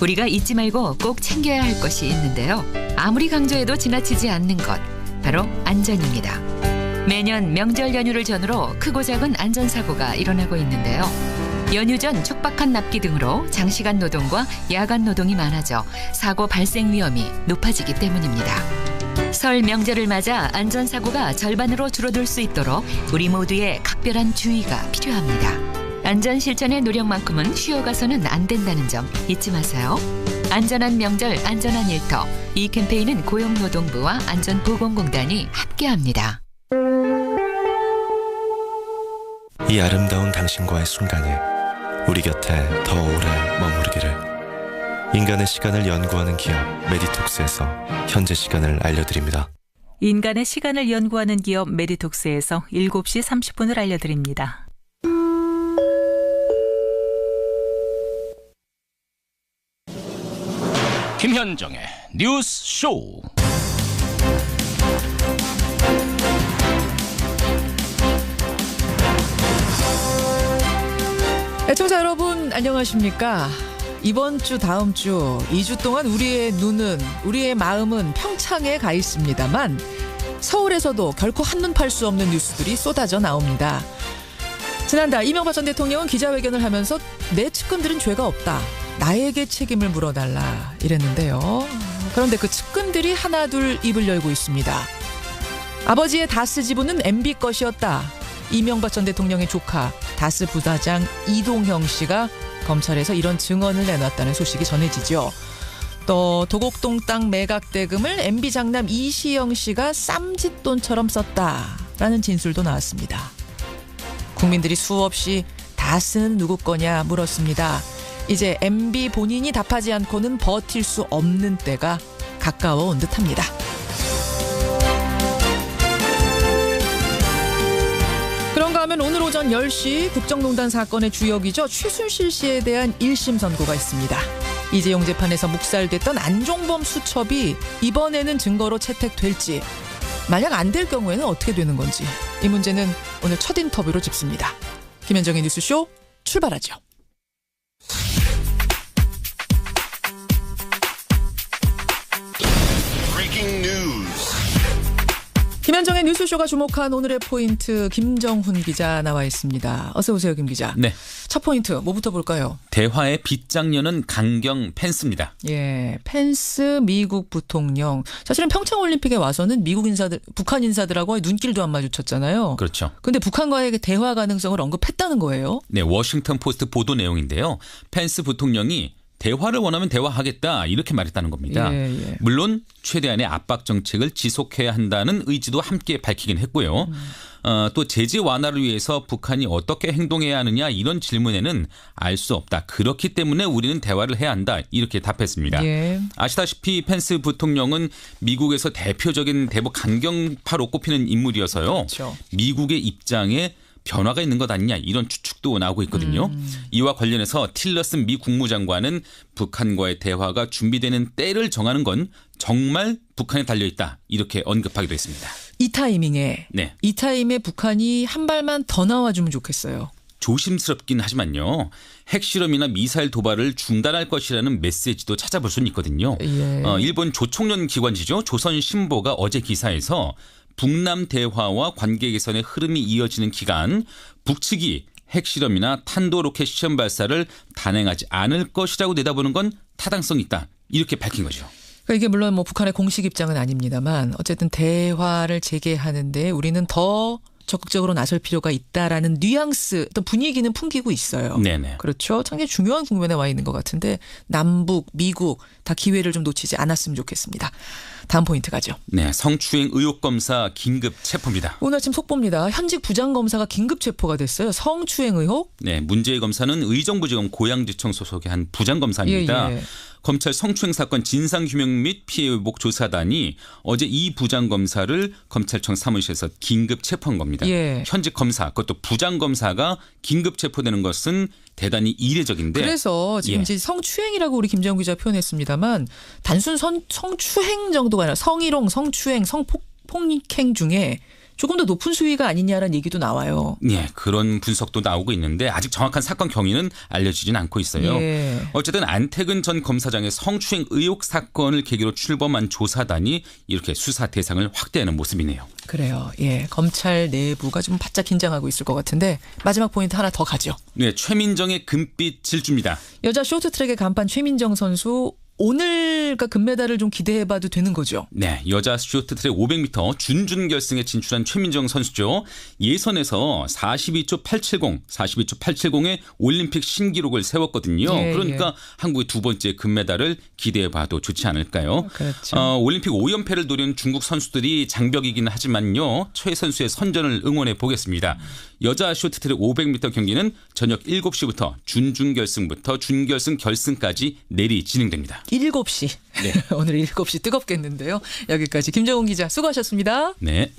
우리가 잊지 말고 꼭 챙겨야 할 것이 있는데요. 아무리 강조해도 지나치지 않는 것, 바로 안전입니다. 매년 명절 연휴를 전후로 크고 작은 안전사고가 일어나고 있는데요. 연휴 전 촉박한 납기 등으로 장시간 노동과 야간 노동이 많아져 사고 발생 위험이 높아지기 때문입니다. 설 명절을 맞아 안전사고가 절반으로 줄어들 수 있도록 우리 모두의 각별한 주의가 필요합니다. 안전 실천의 노력만큼은 쉬어가서는 안 된다는 점 잊지 마세요. 안전한 명절, 안전한 일터. 이 캠페인은 고용노동부와 안전보건공단이 함께합니다. 이 아름다운 당신과의 순간이 우리 곁에 더 오래 머무르기를. 인간의 시간을 연구하는 기업 메디톡스에서 현재 시간을 알려드립니다. 인간의 시간을 연구하는 기업 메디톡스에서 7시 30분을 알려드립니다. 김현정의 뉴스 쇼. 애청자 여러분 안녕하십니까? 이번 주 다음 주 2주 동안 우리의 눈은 우리의 마음은 평창에 가 있습니다만 서울에서도 결코 한눈 팔 수 없는 뉴스들이 쏟아져 나옵니다. 지난달 이명박 전 대통령은 기자회견을 하면서 내 측근들은 죄가 없다. 나에게 책임을 물어달라 이랬는데요. 그런데 그 측근들이 하나둘 입을 열고 있습니다. 아버지의 다스 지분은 MB 것이었다. 이명박 전 대통령의 조카 다스 부사장 이동형 씨가 검찰에서 이런 증언을 내놨다는 소식이 전해지죠. 또 도곡동 땅 매각 대금을 MB 장남 이시영 씨가 쌈짓돈처럼 썼다라는 진술도 나왔습니다. 국민들이 수없이 다스는 누구 거냐 물었습니다. 이제 MB 본인이 답하지 않고는 버틸 수 없는 때가 가까워 온 듯합니다. 그런가 하면 오늘 오전 10시 국정농단 사건의 주역이죠. 최순실 씨에 대한 1심 선고가 있습니다. 이재용 재판에서 묵살됐던 안종범 수첩이 이번에는 증거로 채택될지, 만약 안 될 경우에는 어떻게 되는 건지, 이 문제는 오늘 첫 인터뷰로 짚습니다. 김현정의 뉴스쇼 출발하죠. 김현정의 뉴스쇼가 주목한 오늘의 포인트, 김정훈 기자 나와 있습니다. 어서 오세요, 김 기자. 네. 첫 포인트 뭐부터 볼까요? 대화의 빗장녀는 강경 펜스입니다. 예, 펜스 미국 부통령. 사실은 평창올림픽에 와서는 미국 인사들, 북한 인사들하고 눈길도 안 마주쳤잖아요. 그렇죠. 근데 북한과의 대화 가능성을 언급했다는 거예요. 네, 워싱턴 포스트 보도 내용인데요. 펜스 부통령이 대화를 원하면 대화하겠다 이렇게 말했다는 겁니다. 예. 물론 최대한의 압박 정책을 지속해야 한다는 의지도 함께 밝히긴 했고요. 또 제재 완화를 위해서 북한이 어떻게 행동해야 하느냐 이런 질문에는 알 수 없다. 그렇기 때문에 우리는 대화를 해야 한다. 이렇게 답했습니다. 예. 아시다시피 펜스 부통령은 미국에서 대표적인 대북 강경파로 꼽히는 인물이어서요. 그렇죠. 미국의 입장에 변화가 있는 것 아니냐 이런 추측도 나오고 있거든요. 이와 관련해서 틸러슨 미 국무장관은 북한과의 대화가 준비되는 때를 정하는 건 정말 북한에 달려있다 이렇게 언급하기도 했습니다. 이 타이밍에 네. 이 타임에 북한이 한 발만 더 나와주면 좋겠어요. 조심스럽긴 하지만요. 핵실험이나 미사일 도발을 중단할 것이라는 메시지도 찾아볼 수는 있거든요. 예. 일본 조총련 기관지죠. 조선신보가 어제 기사에서 북남 대화와 관계 개선의 흐름이 이어지는 기간 북측이 핵실험이나 탄도로켓 시험 발사를 단행하지 않을 것이라고 내다보는 건 타당성이 있다. 이렇게 밝힌 거죠. 그러니까 이게 물론 뭐 북한의 공식 입장은 아닙니다만 어쨌든 대화를 재개하는데 우리는 더 적극적으로 나설 필요가 있다라는 뉘앙스, 또 분위기는 풍기고 있어요. 네네. 그렇죠. 상당히 중요한 국면에 와 있는 것 같은데 남북, 미국 다 기회를 좀 놓치지 않았으면 좋겠습니다. 다음 포인트 가죠. 네, 성추행 의혹 검사 긴급 체포입니다. 오늘 아침 속보입니다. 현직 부장검사가 긴급 체포가 됐어요. 성추행 의혹. 네, 문제의 검사는 의정부지검 고양지청 소속의 한 부장검사입니다. 예. 검찰 성추행 사건 진상규명 및 피해회복 조사단이 어제 이 부장검사를 검찰청 사무실에서 긴급 체포한 겁니다. 예. 현직 검사, 그것도 부장검사가 긴급 체포되는 것은 대단히 이례적인데. 그래서 지금 이제 성추행이라고 우리 김정은 기자 표현했습니다만 단순 성추행 정도가 아니라 성희롱, 성추행, 성폭행 중에 조금 더 높은 수위가 아니냐라는 얘기도 나와요. 네, 그런 분석도 나오고 있는데 아직 정확한 사건 경위는 알려지진 않고 있어요. 예. 어쨌든 안태근 전 검사장의 성추행 의혹 사건을 계기로 출범한 조사단이 이렇게 수사 대상을 확대하는 모습이네요. 그래요. 예, 검찰 내부가 좀 바짝 긴장하고 있을 것 같은데 마지막 포인트 하나 더 가죠. 네, 최민정의 금빛 질주입니다. 여자 쇼트트랙의 간판 최민정 선수 오늘 금메달을 좀 기대해봐도 되는 거죠? 네, 여자 쇼트트랙 500m 준결승에 진출한 최민정 선수죠. 예선에서 42초 870의 올림픽 신기록을 세웠거든요. 예, 그러니까 예. 한국의 두 번째 금메달을 기대해봐도 좋지 않을까요? 그렇죠. 올림픽 5연패를 노린 중국 선수들이 장벽이긴 하지만요. 최 선수의 선전을 응원해 보겠습니다. 여자 쇼트트랙 500m 경기는 저녁 7시부터 준결승부터 준결승 결승까지 내리 진행됩니다. 7시. 네. 오늘 7시 뜨겁겠는데요. 여기까지 김정훈 기자 수고하셨습니다. 네.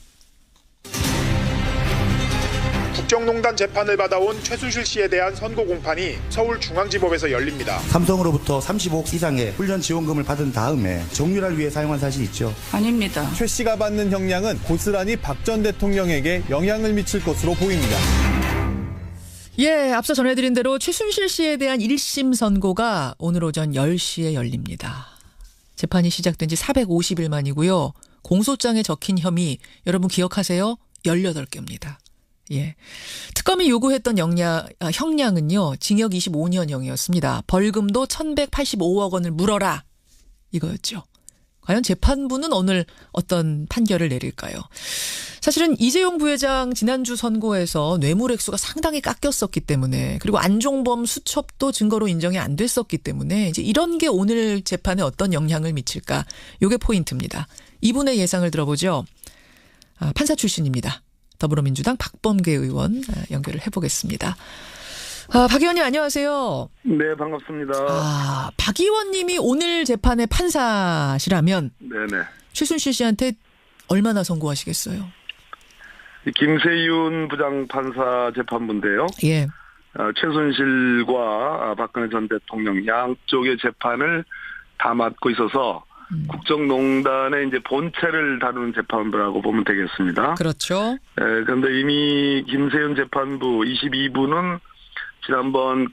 국정농단 재판을 받아온 최순실 씨에 대한 선고 공판이 서울중앙지법에서 열립니다. 삼성으로부터 35억 이상의 훈련 지원금을 받은 다음에 정유라를 위해 사용한 사실이 있죠. 아닙니다. 최 씨가 받는 형량은 고스란히 박 전 대통령에게 영향을 미칠 것으로 보입니다. 예, 앞서 전해드린 대로 최순실 씨에 대한 1심 선고가 오늘 오전 10시에 열립니다. 재판이 시작된 지 450일 만이고요. 공소장에 적힌 혐의 여러분 기억하세요? 18개입니다. 예. 특검이 요구했던 형량은요. 징역 25년형이었습니다. 벌금도 1,185억 원을 물어라. 이거였죠. 과연 재판부는 오늘 어떤 판결을 내릴까요? 사실은 이재용 부회장 지난주 선고에서 뇌물 액수가 상당히 깎였었기 때문에 그리고 안종범 수첩도 증거로 인정이 안 됐었기 때문에 이제 이런 게 오늘 재판에 어떤 영향을 미칠까? 이게 포인트입니다. 이분의 예상을 들어보죠. 판사 출신입니다. 더불어민주당 박범계 의원 연결을 해보겠습니다. 박 의원님 안녕하세요. 네, 반갑습니다. 박 의원님이 오늘 재판의 판사시라면 네네. 최순실 씨한테 얼마나 선고하시겠어요? 김세윤 부장판사 재판부인데요. 예. 최순실과 박근혜 전 대통령 양쪽의 재판을 다 맡고 있어서 국정농단의 이제 본체를 다루는 재판부라고 보면 되겠습니다. 그렇죠. 그런데 이미 김세윤 재판부 22부는 지난번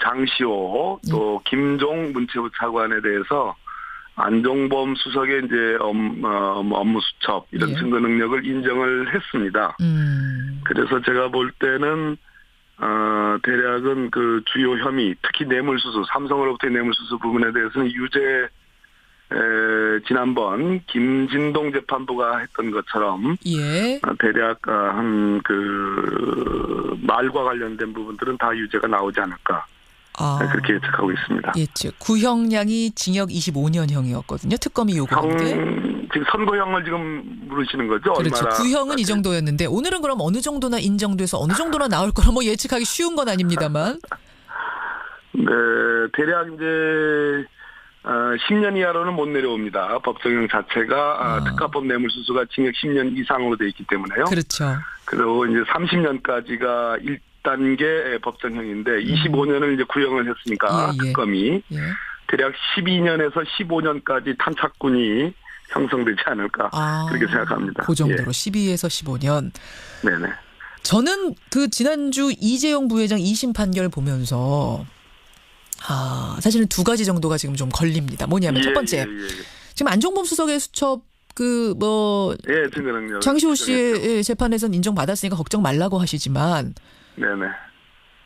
장시호 또 김종 문체부 차관에 대해서 안종범 수석의 이제 업무 수첩 이런 증거 능력을 인정을 했습니다. 그래서 제가 볼 때는 대략은 주요 혐의 특히 뇌물수수 삼성으로부터의 뇌물수수 부분에 대해서는 유죄 지난번 김진동 재판부가 했던 것처럼 대략 말과 관련된 부분들은 다 유죄가 나오지 않을까 그렇게 예측하고 있습니다. 예측. 구형량이 징역 25년형이었거든요. 특검이 요구한 게. 지금 선고형을 지금 물으시는 거죠? 그렇죠. 얼마나 구형은 이 정도였는데 오늘은 그럼 어느 정도나 인정돼서 어느 정도나 나올 거라 뭐 예측하기 쉬운 건 아닙니다만. 네, 대략 이제 10년 이하로는 못 내려옵니다. 법정형 자체가 특가법 뇌물수수가 징역 10년 이상으로 돼 있기 때문에요. 그렇죠. 그리고 이제 30년까지가 1단계 법정형인데 25년을 이제 구형을 했으니까 특검이 대략 12년에서 15년까지 탄착군이 형성되지 않을까 그렇게 생각합니다. 그 정도로 12에서 15년. 네네. 저는 지난주 이재용 부회장 2심 판결 보면서 사실은 두 가지 정도가 지금 좀 걸립니다. 뭐냐면 첫 번째, 지금 안종범 수석의 수첩 장시호 씨의 재판에서는 인정받았으니까 걱정 말라고 하시지만, 네네.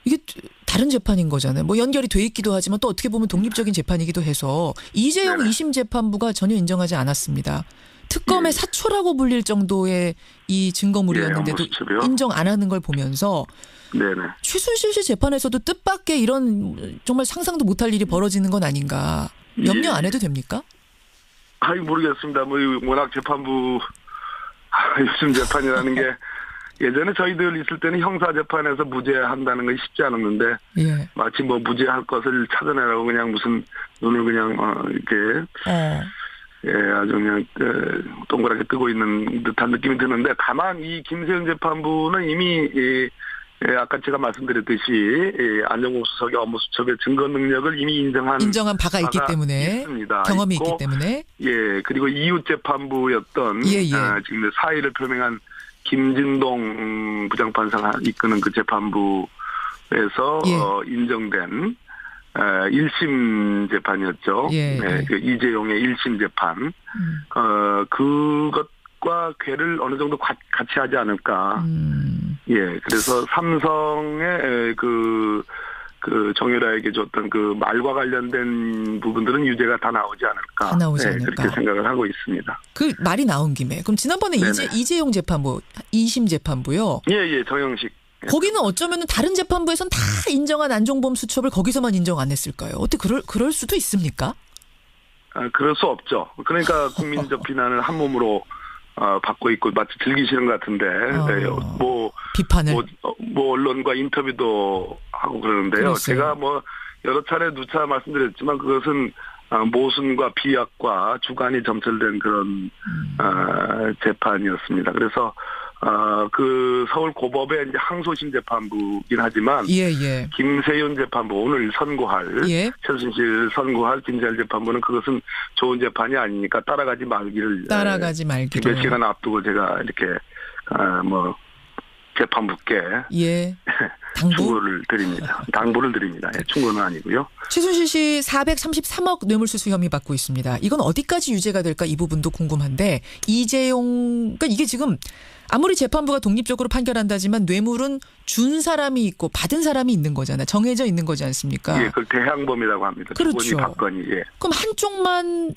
이게 다른 재판인 거잖아요. 뭐 연결이 돼 있기도 하지만 또 어떻게 보면 독립적인 재판이기도 해서 이재용 2심 재판부가 전혀 인정하지 않았습니다. 특검의 사초라고 불릴 정도의 이 증거물이었는데도 인정 안 하는 걸 보면서 최순실 씨 재판에서도 뜻밖의 이런 정말 상상도 못할 일이 벌어지는 건 아닌가. 염려 안 해도 됩니까? 모르겠습니다. 뭐 워낙 재판부 요즘 재판이라는 게 예전에 저희들 있을 때는 형사 재판에서 무죄한다는 건 쉽지 않았는데 마치 뭐 무죄할 것을 찾아내라고 그냥 무슨 눈을 그냥 이렇게 아주 그냥 동그랗게 뜨고 있는 듯한 느낌이 드는데 다만 이 김세윤 재판부는 이미 아까 제가 말씀드렸듯이 안종범 수석의 업무 수첩의 증거 능력을 이미 인정한 바가 있기 때문에 있습니다. 경험이 있기 때문에 그리고 이웃 재판부였던 지금 사의를 표명한 김진동 부장판사가 이끄는 그 재판부에서 인정된 1심 재판이었죠. 그 이재용의 1심 재판. 그것과 궤를 어느 정도 같이 하지 않을까. 그래서 삼성의 그 정유라에게 줬던 그 말과 관련된 부분들은 유죄가 다 나오지 않을까. 다 나오지 않을까. 그렇게 생각을 하고 있습니다. 그 말이 나온 김에 그럼 지난번에 이재용 재판부 2심 재판부요. 예, 정영식. 거기는 어쩌면 다른 재판부에선 다 인정한 안종범 수첩을 거기서만 인정 안 했을까요? 어떻게 그럴 수도 있습니까? 그럴 수 없죠. 그러니까 국민적 비난을 한 몸으로 받고 있고 마치 즐기시는 것 같은데 비판을 뭐 언론과 인터뷰도 하고 그러는데요. 그랬어요. 제가 뭐 여러 차례 누차 말씀드렸지만 그것은 모순과 비약과 주관이 점철된 그런 재판이었습니다. 그래서 그 서울 고법의 이제 항소심 재판부긴 하지만 김세윤 재판부 오늘 선고할 최순실 선고할 김세윤 재판부는 그것은 좋은 재판이 아니니까 따라가지 말기를 몇 시간 앞두고 제가 이렇게 재판부께 충고를 드립니다. 당부를 드립니다. 충고는 아니고요. 최순실 씨 433억 뇌물수수 혐의 받고 있습니다. 이건 어디까지 유죄가 될까 이 부분도 궁금한데 그러니까 이게 지금 아무리 재판부가 독립적으로 판결한다지만 뇌물은 준 사람이 있고 받은 사람이 있는 거잖아요. 정해져 있는 거지 않습니까? 예, 그걸 대항범이라고 합니다. 그렇죠. 주거니 받거니. 예. 그럼 한쪽만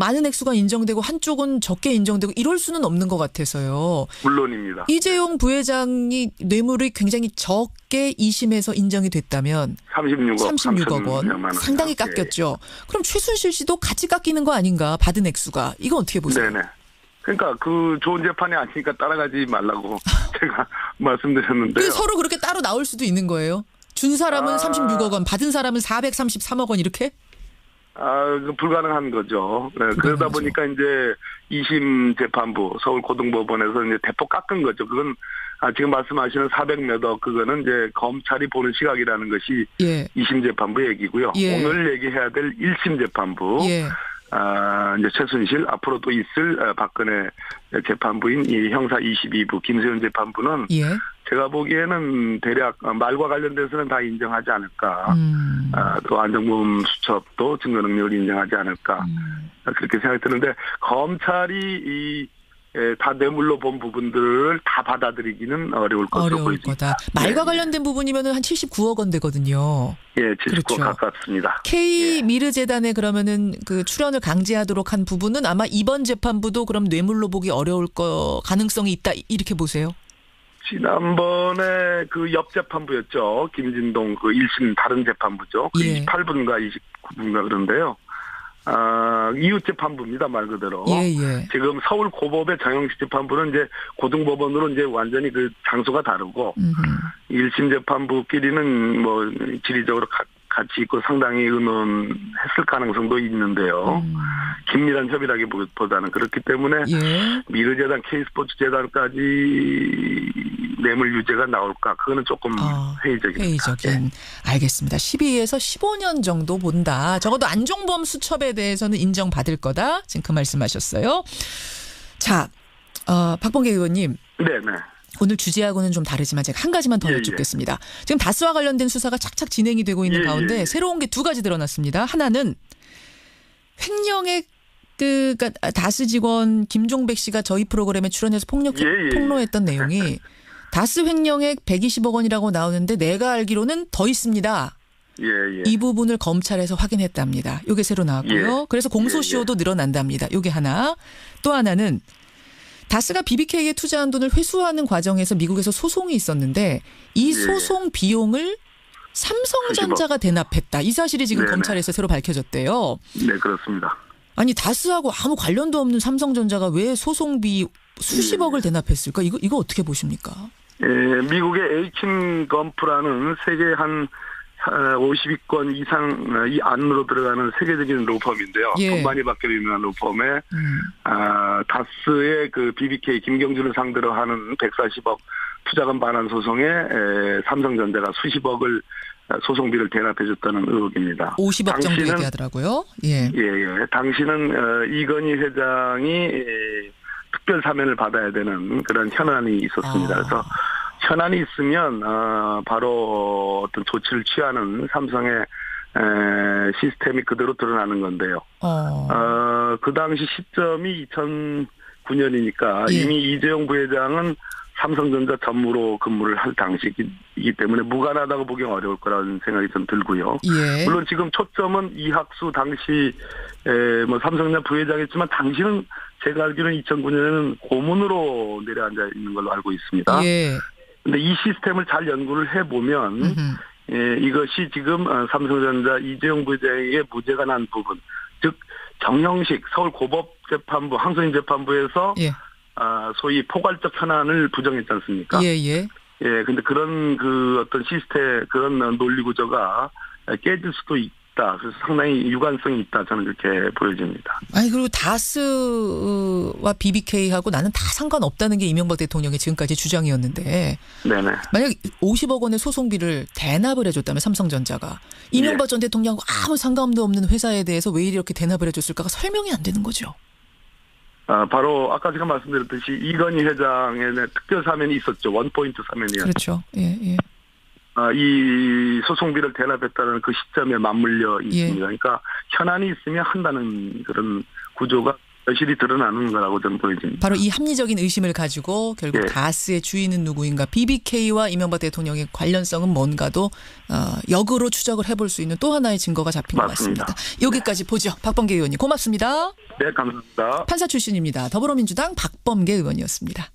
많은 액수가 인정되고 한쪽은 적게 인정되고 이럴 수는 없는 것 같아서요. 물론입니다. 이재용 부회장이 뇌물이 굉장히 적게 2심에서 인정이 됐다면 36억 원 상당히 깎였죠. 그럼 최순실 씨도 같이 깎이는 거 아닌가 받은 액수가. 이거 어떻게 보세요? 네네. 그러니까 그 좋은 재판이 아니니까 따라가지 말라고 제가 말씀드렸는데요. 서로 그렇게 따로 나올 수도 있는 거예요? 준 사람은 36억 원, 받은 사람은 433억 원 이렇게? 불가능한 거죠. 네, 그러다 보니까 이제 2심 재판부 서울고등법원에서 이제 대폭 깎은 거죠. 그건 지금 말씀하시는 400몇억 그거는 이제 검찰이 보는 시각이라는 것이 2심 재판부 얘기고요. 오늘 얘기해야 될 1심 재판부. 이제 최순실 앞으로 또 있을 박근혜 재판부인 이 형사 22부 김세윤 재판부는 제가 보기에는 대략 말과 관련돼서는 다 인정하지 않을까. 또 안종범 수첩도 증거 능력을 인정하지 않을까. 그렇게 생각이 드는데 검찰이 다 뇌물로 본 부분들을 다 받아들이기는 어려울 것으로 보입니다. 말과 관련된 부분이면 한 79억 원 되거든요. 예, 79억 가깝습니다. K 미르 재단에 그러면은 그 출연을 강제하도록 한 부분은 아마 이번 재판부도 그럼 뇌물로 보기 어려울 가능성이 있다 이렇게 보세요. 지난번에 그 옆 재판부였죠. 김진동 그 1심 다른 재판부죠. 그 28분과 29분과 그런데요. 이웃 재판부입니다, 말 그대로. 지금 서울 고법의 정영식 재판부는 이제 고등법원으로 이제 완전히 그 장소가 다르고, 1심 재판부끼리는 뭐 지리적으로 같이 있고 상당히 의논했을 가능성도 있는데요. 긴밀한 협의라기보다는 그렇기 때문에 미르재단, K스포츠재단까지 뇌물 유죄가 나올까? 그거는 조금 회의적입니다. 알겠습니다. 12에서 15년 정도 본다. 적어도 안종범 수첩에 대해서는 인정받을 거다. 지금 그 말씀하셨어요. 자, 박범계 의원님. 네네. 오늘 주제하고는 좀 다르지만 제가 한 가지만 더 여쭙겠습니다. 지금 다스와 관련된 수사가 착착 진행이 되고 있는 가운데 새로운 게 두 가지 드러났습니다. 하나는 횡령액 그러니까 다스 직원 김종백 씨가 저희 프로그램에 출연해서 폭로했던 내용이 다스 횡령액 120억 원이라고 나오는데 내가 알기로는 더 있습니다. 이 부분을 검찰에서 확인했답니다. 이게 새로 나왔고요. 그래서 공소시효도 늘어난답니다. 이게 하나. 또 하나는 다스가 BBK에 투자한 돈을 회수하는 과정에서 미국에서 소송이 있었는데 이 소송 비용을 삼성전자가 대납했다. 이 사실이 지금 검찰에서 새로 밝혀졌대요. 네, 그렇습니다. 아니 다스하고 아무 관련도 없는 삼성전자가 왜 소송비 수십억을 대납했을까? 이거 어떻게 보십니까? 미국의 에이킨 건프라는 세계 한 50위권 이상 이 안으로 들어가는 세계적인 로펌인데요. 돈 많이 받게 유명한 로펌에 다스의 그 BBK 김경준을 상대로 하는 140억 투자금 반환 소송에 삼성전자가 수십억을 소송비를 대납해줬다는 의혹입니다. 50억 정도 얘기하더라고요. 당시는 이건희 회장이 특별 사면을 받아야 되는 그런 현안이 있었습니다. 그래서 현안이 있으면 바로 어떤 조치를 취하는 삼성의 시스템이 그대로 드러나는 건데요. 그 당시 시점이 2009년이니까 이미 이재용 부회장은 삼성전자 전무로 근무를 할 당시이기 때문에 무관하다고 보기 어려울 거라는 생각이 좀 들고요. 예. 물론 지금 초점은 이학수 당시 뭐 삼성전자 부회장이었지만 당시는 제가 알기로는 2009년에는 고문으로 내려앉아 있는 걸로 알고 있습니다. 예. 근데 이 시스템을 잘 연구를 해보면 이것이 지금 삼성전자 이재용 부회장에게 무죄가 난 부분, 즉 정형식 서울고법재판부 항소인 재판부에서 예. 소위 포괄적 현안을 부정했지 않습니까? 예예. 예, 근데 그런 그 어떤 시스템 그런 논리 구조가 깨질 수도 있다. 그래서 상당히 유관성이 있다. 저는 그렇게 보여집니다. 아니 그리고 다스와 BBK하고 나는 다 상관없다는 게 이명박 대통령의 지금까지 주장이었는데 네네. 만약 50억 원의 소송비를 대납을 해줬다면 삼성전자가 이명박 전 대통령하고 아무 상관도 없는 회사에 대해서 왜 이렇게 대납을 해줬을까가 설명이 안 되는 거죠. 바로 아까 제가 말씀드렸듯이 이건희 회장의 특별 사면이 있었죠. 원포인트 사면이요. 그렇죠. 예, 예. 이 소송비를 대납했다는 그 시점에 맞물려 있습니다. 그러니까 현안이 있으면 한다는 그런 구조가 여실히 드러나는 거라고 저는 보여집니다. 바로 이 합리적인 의심을 가지고 결국 다스의 주인은 누구인가, BBK와 이명박 대통령의 관련성은 뭔가도 역으로 추적을 해볼 수 있는 또 하나의 증거가 잡힌 맞습니다. 것 같습니다. 여기까지 보죠. 박범계 의원님 고맙습니다. 네, 감사합니다. 판사 출신입니다. 더불어민주당 박범계 의원이었습니다.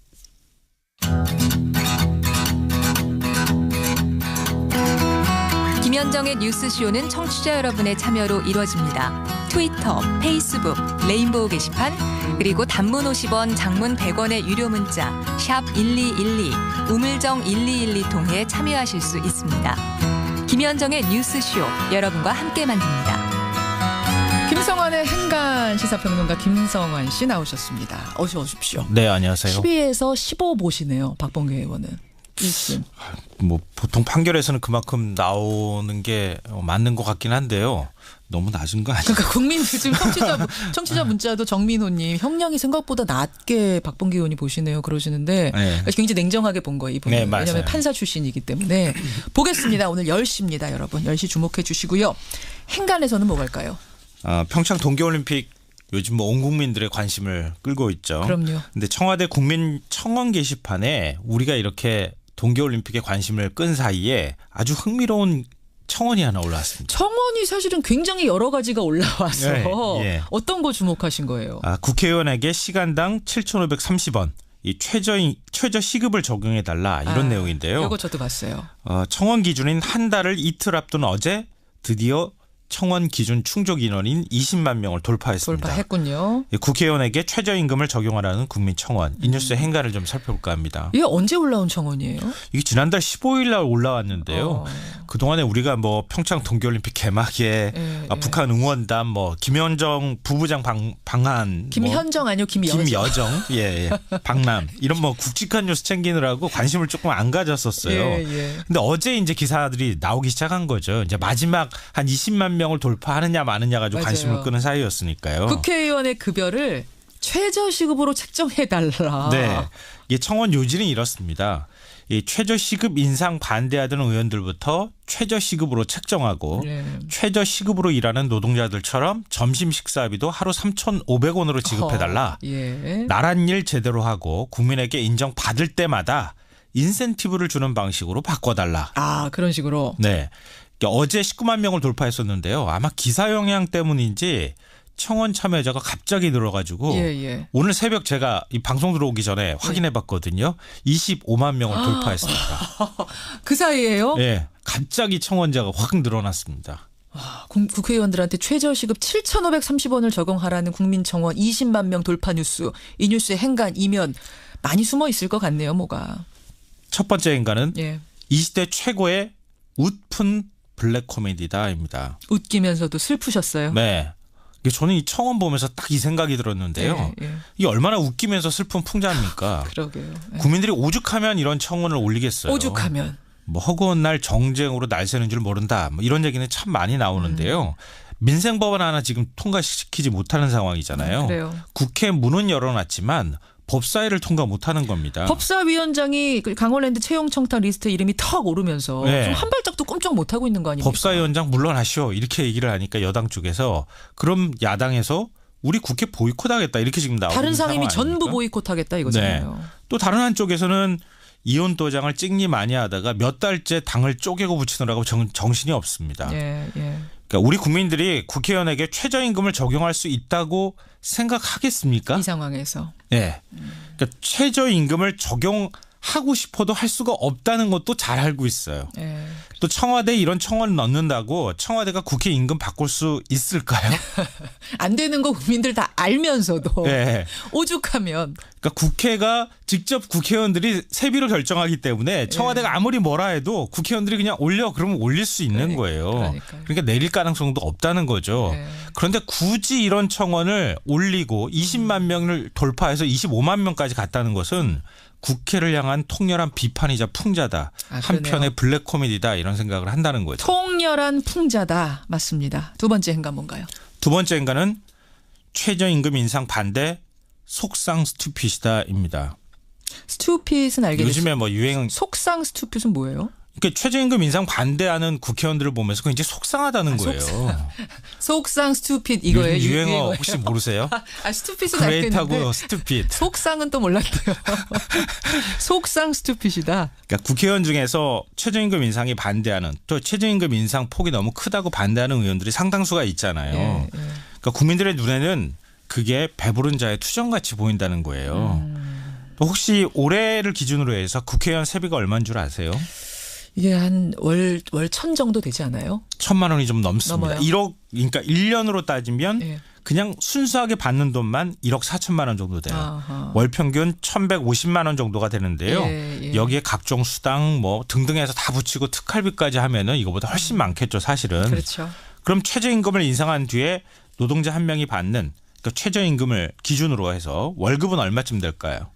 김현정의 뉴스쇼는 청취자 여러분의 참여로 이루어집니다. 트위터, 페이스북, 레인보우 게시판, 그리고 단문 50원, 장문 100원의 유료 문자 샵 1212, 우물정 1212 통해 참여하실 수 있습니다. 김현정의 뉴스쇼, 여러분과 함께 만듭니다. 김성환의 행간 시사평론가 김성환 씨 나오셨습니다. 어서 오십시오. 네, 안녕하세요. 12에서 15 보시네요. 박범계 의원은. 1심. 뭐 보통 판결에서는 그만큼 나오는 게 맞는 것 같긴 한데요. 너무 낮은 거 아니에요? 그러니까 국민들 지금 청취자 문자도 정민호님 형량이 생각보다 낮게 박범계 의원이 보시네요. 그러시는데 네. 굉장히 냉정하게 본 거예요. 이분은. 네, 왜냐하면 맞아요. 판사 출신이기 때문에. 보겠습니다. 오늘 10시입니다. 여러분. 10시 주목해 주시고요. 행간에서는 뭐 갈까요? 평창 동계올림픽 요즘 뭐 온 국민들의 관심을 끌고 있죠. 그럼요. 근데 청와대 국민청원 게시판에 우리가 이렇게 동계올림픽에 관심을 끈 사이에 아주 흥미로운 청원이 하나 올라왔습니다. 청원이 사실은 굉장히 여러 가지가 올라와서 네. 어떤 거 주목하신 거예요? 국회의원에게 시간당 7,530원 이 최저 시급을 적용해달라 이런 내용인데요. 이거 저도 봤어요. 청원 기준인 한 달을 이틀 앞둔 어제 드디어 청원 기준 충족 인원인 20만 명을 돌파했습니다. 돌파했군요. 국회의원에게 최저임금을 적용하라는 국민청원. 이 뉴스의 행간을 좀 살펴볼까 합니다. 이게 언제 올라온 청원이에요? 이게 지난달 15일 날 올라왔는데요. 그동안에 우리가 뭐 평창 동계올림픽 개막에 북한 응원단 뭐 김현정 부부장 방한 김현정 아니요 김여정 예. 방남 이런 뭐 굵직한 뉴스 챙기느라고 관심을 조금 안 가졌었어요. 근데 어제 이제 기사들이 나오기 시작한 거죠. 이제 마지막 한 20만 명을 돌파하느냐 마느냐 가지고 맞아요. 관심을 끄는 사이였으니까요. 국회의원의 급여를 최저시급으로 책정해달라. 네, 이 청원 요지는 이렇습니다. 이 최저시급 인상 반대하던 의원들부터 최저시급으로 책정하고 최저시급으로 일하는 노동자들처럼 점심 식사비도 하루 3,500원으로 지급해달라. 나란 일 제대로 하고 국민에게 인정받을 때마다 인센티브를 주는 방식으로 바꿔달라. 그런 식으로. 네. 어제 19만 명을 돌파했었는데요. 아마 기사 영향 때문인지 청원 참여자가 갑자기 늘어가지고 오늘 새벽 제가 이 방송 들어오기 전에 확인해봤거든요. 25만 명을 돌파했습니다. 그 사이에요? 네. 갑자기 청원자가 확 늘어났습니다. 국회의원들한테 최저시급 7,530원을 적용하라는 국민청원 20만 명 돌파 뉴스. 이 뉴스의 행간 이면 많이 숨어 있을 것 같네요. 뭐가. 첫 번째 행간은 이 시대 최고의 웃픈 블랙 코미디다입니다. 웃기면서도 슬프셨어요? 네. 저는 이 청원 보면서 딱 이 생각이 들었는데요. 이게 얼마나 웃기면서 슬픈 풍자입니까? 그러게요. 국민들이 오죽하면 이런 청원을 올리겠어요. 오죽하면. 뭐 허구한 날 정쟁으로 날 새는 줄 모른다. 뭐 이런 얘기는 참 많이 나오는데요. 민생법안 하나 지금 통과시키지 못하는 상황이잖아요. 그래요. 국회 문은 열어놨지만 법사위를 통과 못하는 겁니다. 법사위원장이 강원랜드 채용 청탁 리스트에 이름이 턱 오르면서 좀 한 발짝도 꿈쩍 못하고 있는 거 아닙니까? 법사위원장 물러나시오 이렇게 얘기를 하니까 여당 쪽에서 그럼 야당에서 우리 국회 보이콧하겠다 이렇게 지금 나오고 다른 있는 상임위 상황 전부 아닙니까? 보이콧하겠다 이거잖아요. 또 다른 한쪽에서는 이혼 도장을 찍니 많이 하다가 몇 달째 당을 쪼개고 붙이느라고 정신이 없습니다. 예. 그러니까 우리 국민들이 국회의원에게 최저임금을 적용할 수 있다고 생각하겠습니까? 이 상황에서. 네. 그러니까 최저임금을 적용하고 싶어도 할 수가 없다는 것도 잘 알고 있어요. 예. 또 청와대에 이런 청원을 넣는다고 청와대가 국회 임금 바꿀 수 있을까요? 안 되는 거 국민들 다 알면서도 네. 오죽하면. 그러니까 국회가 직접 국회의원들이 세비로 결정하기 때문에 청와대가 아무리 뭐라 해도 국회의원들이 그냥 올려 그러면 올릴 수 있는 거예요. 그러니까 내릴 가능성도 없다는 거죠. 그런데 굳이 이런 청원을 올리고 20만 명을 돌파해서 25만 명까지 갔다는 것은 국회를 향한 통렬한 비판이자 풍자다. 한편의 블랙 코미디다 이런 생각을 한다는 거죠. 통렬한 풍자다. 맞습니다. 두 번째 행간 뭔가요? 두 번째 행간은 최저임금 인상 반대 속상 스튜핏이다입니다. 스튜핏은 알겠어요. 요즘에 뭐 유행 속상 스튜핏은 뭐예요? 그러니까 최저임금 인상 반대하는 국회의원들을 보면서 굉장히 속상하다는 거예요. 속상 스튜핏 이거예요. 유행어 혹시 모르세요? 스튜핏은 알겠는데. 그레이트하고 스튜핏. 속상은 또 몰랐어요. 속상 스튜핏이다. 그러니까 국회의원 중에서 최저임금 인상이 반대하는 또 최저임금 인상 폭이 너무 크다고 반대하는 의원들이 상당수가 있잖아요. 그러니까 국민들의 눈에는 그게 배부른 자의 투정같이 보인다는 거예요. 또 혹시 올해를 기준으로 해서 국회의원 세비가 얼마인 줄 아세요? 이게 한 월 1,000 정도 되지 않아요? 1,000만 원이 좀 넘습니다. 넘어요? 1억 그러니까 1년으로 따지면 그냥 순수하게 받는 돈만 1억 4천만 원 정도 돼요. 아하. 월 평균 1,150만 원 정도가 되는데요. 여기에 각종 수당 뭐 등등해서 다 붙이고 특활비까지 하면은 이거보다 훨씬 많겠죠, 사실은. 그렇죠. 그럼 최저임금을 인상한 뒤에 노동자 한 명이 받는 그러니까 최저임금을 기준으로 해서 월급은 얼마쯤 될까요?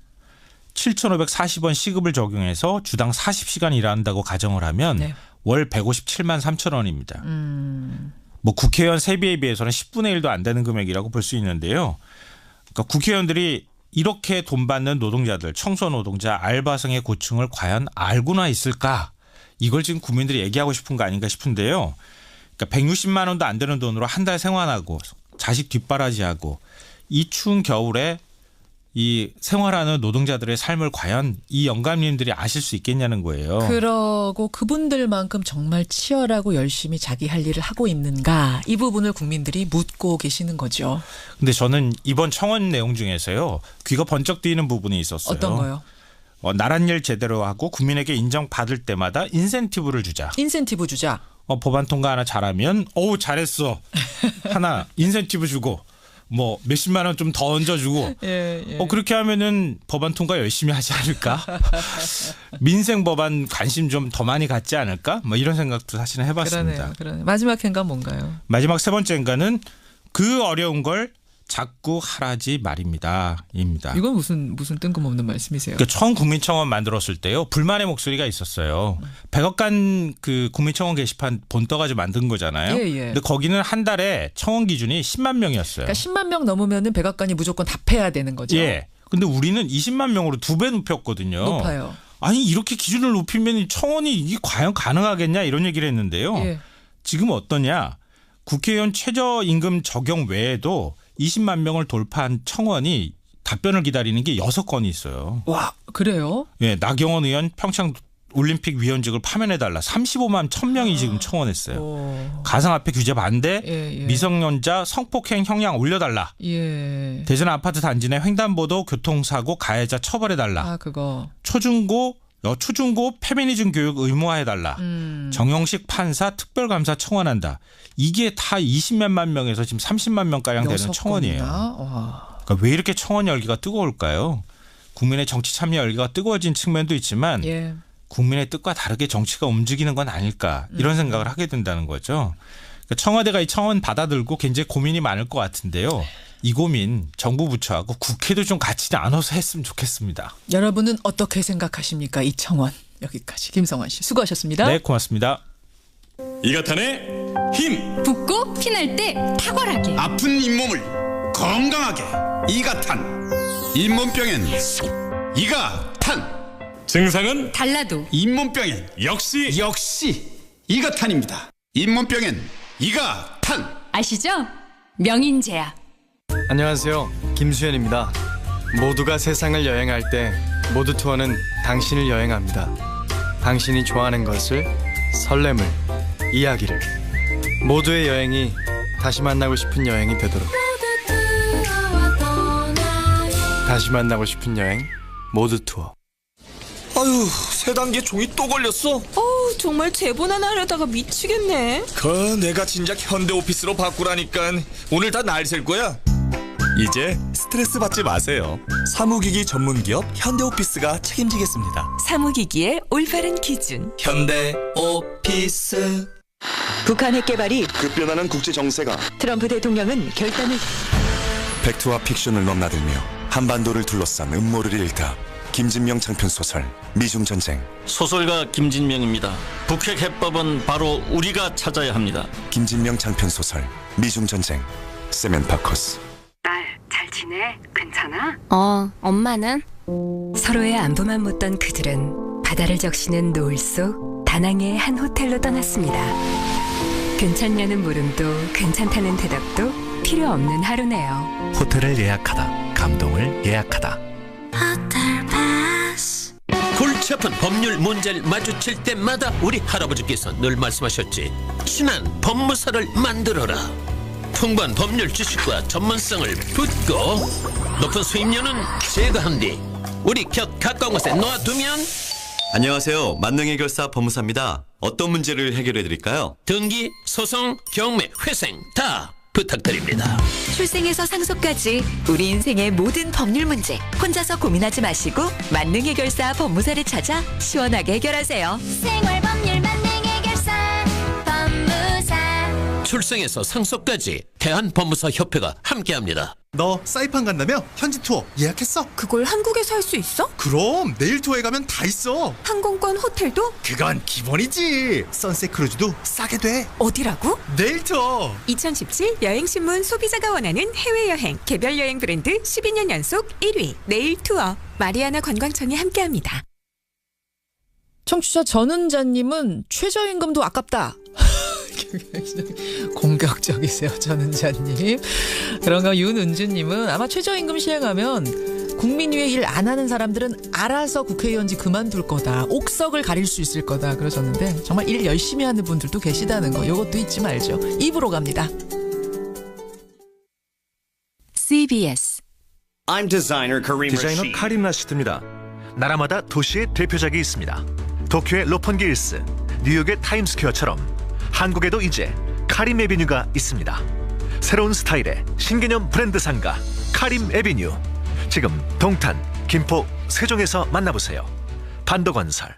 7,540원 시급을 적용해서 주당 40시간 일한다고 가정을 하면 월 157만 3천 원입니다. 뭐 국회의원 세비에 비해서는 10분의 1도 안 되는 금액이라고 볼 수 있는데요. 그러니까 국회의원들이 이렇게 돈 받는 노동자들, 청소 노동자, 알바생의 고충을 과연 알고나 있을까? 이걸 지금 국민들이 얘기하고 싶은 거 아닌가 싶은데요. 그러니까 160만 원도 안 되는 돈으로 한 달 생활하고 자식 뒷바라지하고 이 추운 겨울에 이 생활하는 노동자들의 삶을 과연 이 영감님들이 아실 수 있겠냐는 거예요. 그러고 그분들만큼 정말 치열하고 열심히 자기 할 일을 하고 있는가 이 부분을 국민들이 묻고 계시는 거죠. 근데 저는 이번 청원 내용 중에서요. 귀가 번쩍 뜨이는 부분이 있었어요. 어떤 거요? 나란 일 제대로 하고 국민에게 인정받을 때마다 인센티브를 주자. 인센티브 주자. 법안 통과 하나 잘하면 잘했어. 하나 인센티브 주고. 뭐 몇십만 원 좀 더 얹어주고 그렇게 하면은 법안 통과 열심히 하지 않을까? 민생 법안 관심 좀 더 많이 갖지 않을까? 뭐 이런 생각도 사실은 해봤습니다. 그러네요. 마지막 행간 뭔가요? 마지막 세 번째 행간은 그 어려운 걸 자꾸 하라지 말입니다.입니다. 이건 무슨 뜬금없는 말씀이세요? 그러니까 처음 국민청원 만들었을 때요 불만의 목소리가 있었어요. 백악관 그 국민청원 게시판 본떠가지고 만든 거잖아요. 근데 거기는 한 달에 청원 기준이 10만 명이었어요. 그러니까 10만 명 넘으면은 백악관이 무조건 답해야 되는 거죠. 근데 우리는 20만 명으로 2배 높였거든요. 높아요. 아니 이렇게 기준을 높이면 청원이 이게 과연 가능하겠냐 이런 얘기를 했는데요. 지금 어떠냐? 국회의원 최저임금 적용 외에도 20만 명을 돌파한 청원이 답변을 기다리는 게 6건이 있어요. 와, 그래요? 나경원 의원 평창 올림픽 위원직을 파면해달라. 35만 1,000명이 지금 청원했어요. 가상화폐 규제 반대, 미성년자 성폭행 형량 올려달라. 대전 아파트 단지 내 횡단보도 교통사고 가해자 처벌해달라. 그거. 초중고 페미니즘 교육 의무화해달라. 정영식 판사 특별감사 청원한다. 이게 다 20몇만 명에서 지금 30만 명가량 되는 청원이에요. 그러니까 왜 이렇게 청원 열기가 뜨거울까요? 국민의 정치 참여 열기가 뜨거워진 측면도 있지만 국민의 뜻과 다르게 정치가 움직이는 건 아닐까 이런 생각을 하게 된다는 거죠. 그러니까 청와대가 이 청원 받아들고 굉장히 고민이 많을 것 같은데요. 이 고민 정부 부처하고 국회도 좀 같이 나눠서 했으면 좋겠습니다. 여러분은 어떻게 생각하십니까? 이 청원. 여기까지 김성환 씨 수고하셨습니다. 네, 고맙습니다. 이가탄의 힘. 붓고 피날 때 탁월하게. 아픈 잇몸을 건강하게. 이가탄. 잇몸병엔 이가탄. 증상은 달라도 잇몸병엔 역시 이가탄입니다. 잇몸병엔 이가탄. 아시죠? 명인제약. 안녕하세요. 김수현입니다. 모두가 세상을 여행할 때 모두 투어는 당신을 여행합니다. 당신이 좋아하는 것을, 설렘을, 이야기를. 모두의 여행이 다시 만나고 싶은 여행이 되도록. 다시 만나고 싶은 여행, 모두 투어. 아유, 세 단계 종이 또 걸렸어. 정말 제본 하나 하려다가 미치겠네. 내가 진작 현대오피스로 바꾸라니까. 오늘 다 날 셀 거야. 이제 스트레스 받지 마세요. 사무기기 전문기업 현대오피스가 책임지겠습니다. 사무기기의 올바른 기준. 현대오피스. 북한 핵 개발이 급변하는 국제 정세가 트럼프 대통령은 결단을. 팩트와 픽션을 넘나들며 한반도를 둘러싼 음모를 읽다. 김진명 장편 소설 미중전쟁. 소설가 김진명입니다. 북핵 해법은 바로 우리가 찾아야 합니다. 김진명 장편 소설 미중전쟁. 세멘파커스. 딸, 잘 지내? 괜찮아? 엄마는? 서로의 안부만 묻던 그들은 바다를 적시는 노을 속 다낭의 한 호텔로 떠났습니다. 괜찮냐는 물음도 괜찮다는 대답도 필요 없는 하루네요. 호텔을 예약하다. 감동을 예약하다. 골치 아픈 법률 문제를 마주칠 때마다 우리 할아버지께서 늘 말씀하셨지. 순한 법무사를 만들어라. 풍부한 법률 지식과 전문성을 붙고 높은 수임료는 제거한 뒤 우리 곁 가까운 곳에 놓아두면. 안녕하세요. 만능해결사 법무사입니다. 어떤 문제를 해결해드릴까요? 등기, 소송, 경매, 회생 다 부탁드립니다. 출생에서 상속까지 우리 인생의 모든 법률 문제 혼자서 고민하지 마시고 만능해결사 법무사를 찾아 시원하게 해결하세요. 생활법률 만능해결사 법무사. 출생에서 상속까지 대한법무사협회가 함께합니다. 너 사이판 간다며? 현지 투어 예약했어? 그걸 한국에서 할 수 있어? 그럼 내일 투어에 가면 다 있어. 항공권, 호텔도? 그건 기본이지. 선셋 크루즈도 싸게 돼. 어디라고? 내일 투어. 2017 여행신문 소비자가 원하는 해외여행 개별여행 브랜드 12년 연속 1위 내일 투어. 마리아나 관광청이 함께합니다. 청취자 전은자님은 최저임금도 아깝다. 공격적이세요, 전은자님. 그런가 윤은주님은 아마 최저임금 시행하면 국민 위해 일 안 하는 사람들은 알아서 국회의원직 그만둘 거다. 옥석을 가릴 수 있을 거다 그러셨는데 정말 일 열심히 하는 분들도 계시다는 거 이것도 잊지 말죠. 입으로 갑니다. CBS 디자이너 카림 라시드입니다. 나라마다 도시의 대표작이 있습니다. 도쿄의 로펀기 힐스, 뉴욕의 타임스퀘어처럼 한국에도 이제 카림 에비뉴가 있습니다. 새로운 스타일의 신개념 브랜드 상가 카림 에비뉴. 지금 동탄, 김포, 세종에서 만나보세요. 반도건설.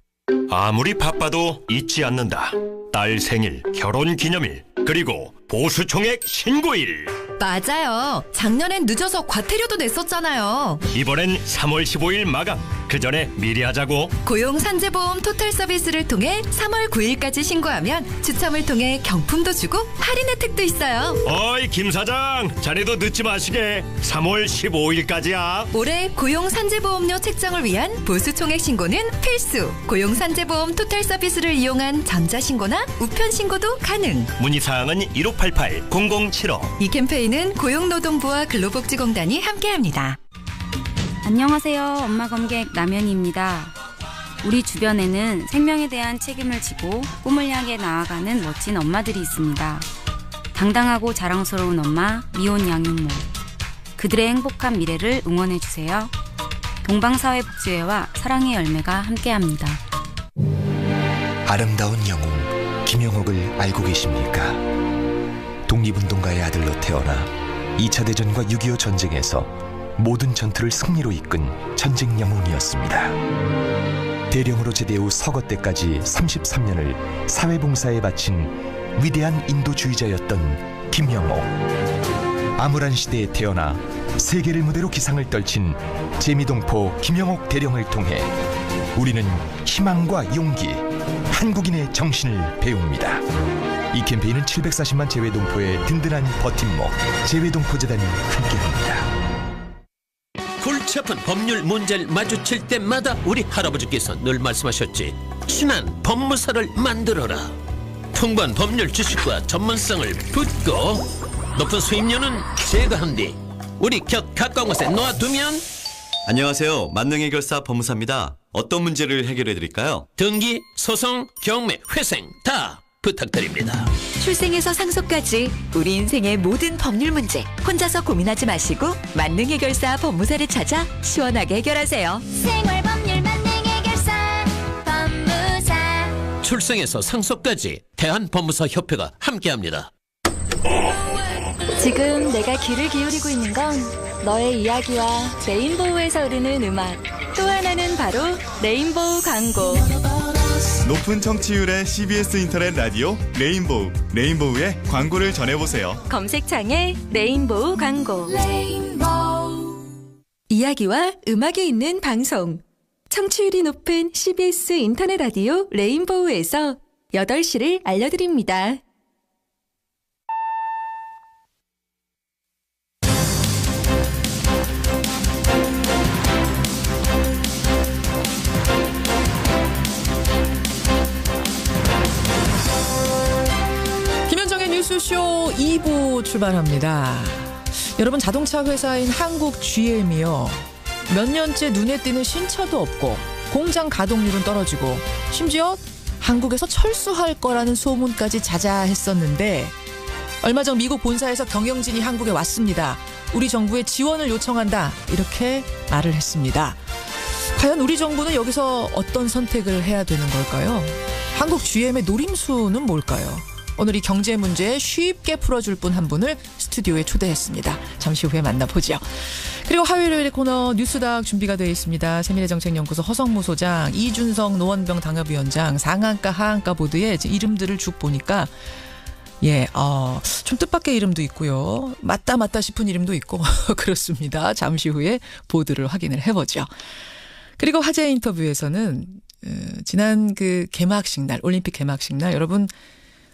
아무리 바빠도 잊지 않는다. 딸 생일, 결혼 기념일, 그리고 보수총액 신고일. 맞아요. 작년엔 늦어서 과태료도 냈었잖아요. 이번엔 3월 15일 마감. 그 전에 미리 하자고. 고용산재보험 토탈 서비스를 통해 3월 9일까지 신고하면 추첨을 통해 경품도 주고 할인 혜택도 있어요. 어이 김 사장, 자네도 늦지 마시게. 3월 15일까지야. 올해 고용산재보험료 책정을 위한 보수총액 신고는 필수. 고용산재보험 토탈 서비스를 이용한 전자신고나 우편신고도 가능. 문의사항은 1588-0075. 이 캠페인은 고용노동부와 근로복지공단이 함께합니다. 안녕하세요. 엄마 검객 남현희입니다. 우리 주변에는 생명에 대한 책임을 지고 꿈을 향해 나아가는 멋진 엄마들이 있습니다. 당당하고 자랑스러운 엄마 미혼 양육모. 그들의 행복한 미래를 응원해주세요. 동방사회복지회와 사랑의 열매가 함께합니다. 아름다운 영웅 김영옥을 알고 계십니까? 독립운동가의 아들로 태어나 2차 대전과 6.25 전쟁에서 모든 전투를 승리로 이끈 전쟁 영웅이었습니다. 대령으로 제대 후 서거 때까지 33년을 사회봉사에 바친 위대한 인도주의자였던 김영옥. 암울한 시대에 태어나 세계를 무대로 기상을 떨친 재미동포 김영옥 대령을 통해 우리는 희망과 용기, 한국인의 정신을 배웁니다. 이 캠페인은 740만 재외동포의 든든한 버팀목 재외동포재단이 함께합니다. 골치 아픈 법률 문제를 마주칠 때마다 우리 할아버지께서 늘 말씀하셨지. 순한 법무사를 만들어라. 풍부한 법률 지식과 전문성을 붙고 높은 수임료는 제거한 뒤 우리 곁 가까운 곳에 놓아두면. 안녕하세요. 만능해결사 법무사입니다. 어떤 문제를 해결해 드릴까요? 등기, 소송, 경매, 회생 다 부탁드립니다. 출생에서 상속까지 우리 인생의 모든 법률 문제 혼자서 고민하지 마시고 만능해결사 법무사를 찾아 시원하게 해결하세요. 생활법률 만능해결사 법무사. 출생에서 상속까지 대한법무사협회가 함께합니다. 지금 내가 귀를 기울이고 있는 건 너의 이야기와 레인보우에서 흐르는 음악, 또 하나는 바로 레인보우 광고. 높은 청취율의 CBS 인터넷 라디오 레인보우, 레인보우의 광고를 전해보세요. 검색창에 레인보우 광고. 이야기와 음악이 있는 방송, 청취율이 높은 CBS 인터넷 라디오 레인보우에서 8시를 알려드립니다. 뉴스쇼 2부 출발합니다. 여러분, 자동차 회사인 한국 GM이요. 몇 년째 눈에 띄는 신차도 없고 공장 가동률은 떨어지고 심지어 한국에서 철수할 거라는 소문까지 자자했었는데 얼마 전 미국 본사에서 경영진이 한국에 왔습니다. 우리 정부에 지원을 요청한다, 이렇게 말을 했습니다. 과연 우리 정부는 여기서 어떤 선택을 해야 되는 걸까요? 한국 GM의 노림수는 뭘까요? 오늘 이 경제 문제 쉽게 풀어줄 분 한 분을 스튜디오에 초대했습니다. 잠시 후에 만나보죠. 그리고 화요일의 코너 뉴스닥 준비가 되어 있습니다. 세미래정책연구소 허성무 소장, 이준성 노원병 당협위원장, 상한가 하한가 보드의 이름들을 쭉 보니까 좀 뜻밖의 이름도 있고요. 맞다 싶은 이름도 있고 그렇습니다. 잠시 후에 보드를 확인을 해보죠. 그리고 화제 인터뷰에서는 지난 그 개막식 날, 올림픽 개막식 날, 여러분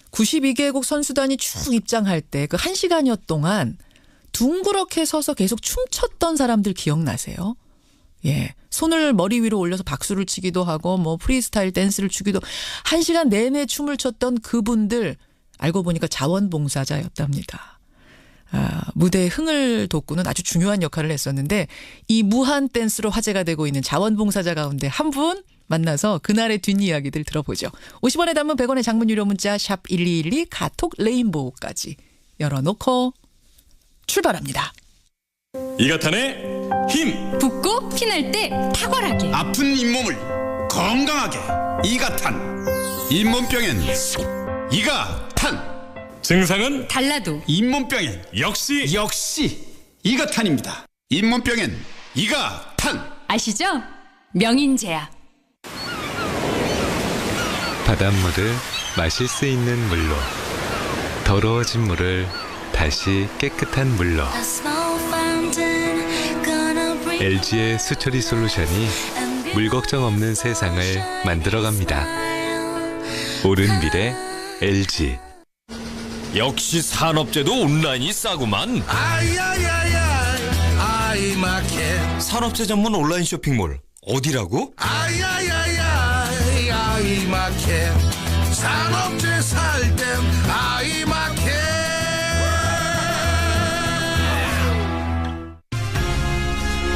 92개국 선수단이 쭉 입장할 때 그 1시간여 동안 둥그렇게 서서 계속 춤췄던 사람들 기억나세요? 예. 손을 머리 위로 올려서 박수를 치기도 하고 뭐 프리스타일 댄스를 추기도, 1시간 내내 춤을 췄던 그분들 알고 보니까 자원봉사자였답니다. 무대의 흥을 돋구는 아주 중요한 역할을 했었는데 이 무한 댄스로 화제가 되고 있는 자원봉사자 가운데 한 분 만나서 그날의 뒷이야기들 들어보죠. 50원의 단문 100원의 장문 유료 문자 샵 1212 카톡 레인보우까지 열어놓고 출발합니다. 이가탄의 힘. 붓고 피날 때 탁월하게. 아픈 잇몸을 건강하게. 이가탄. 잇몸병엔 이가탄. 증상은 달라도 잇몸병엔 역시 이가탄입니다. 잇몸병엔 이가탄. 아시죠? 명인제약. 바닷물을 마실 수 있는 물로, 더러워진 물을 다시 깨끗한 물로. LG의 수처리 솔루션이 물 걱정 없는 세상을 만들어갑니다. 옳은 미래 LG. 역시 산업재도 온라인이 싸구만. 산업재 전문 온라인 쇼핑몰 어디라고? 아이마켓. 산업재 살 땐 아이마켓.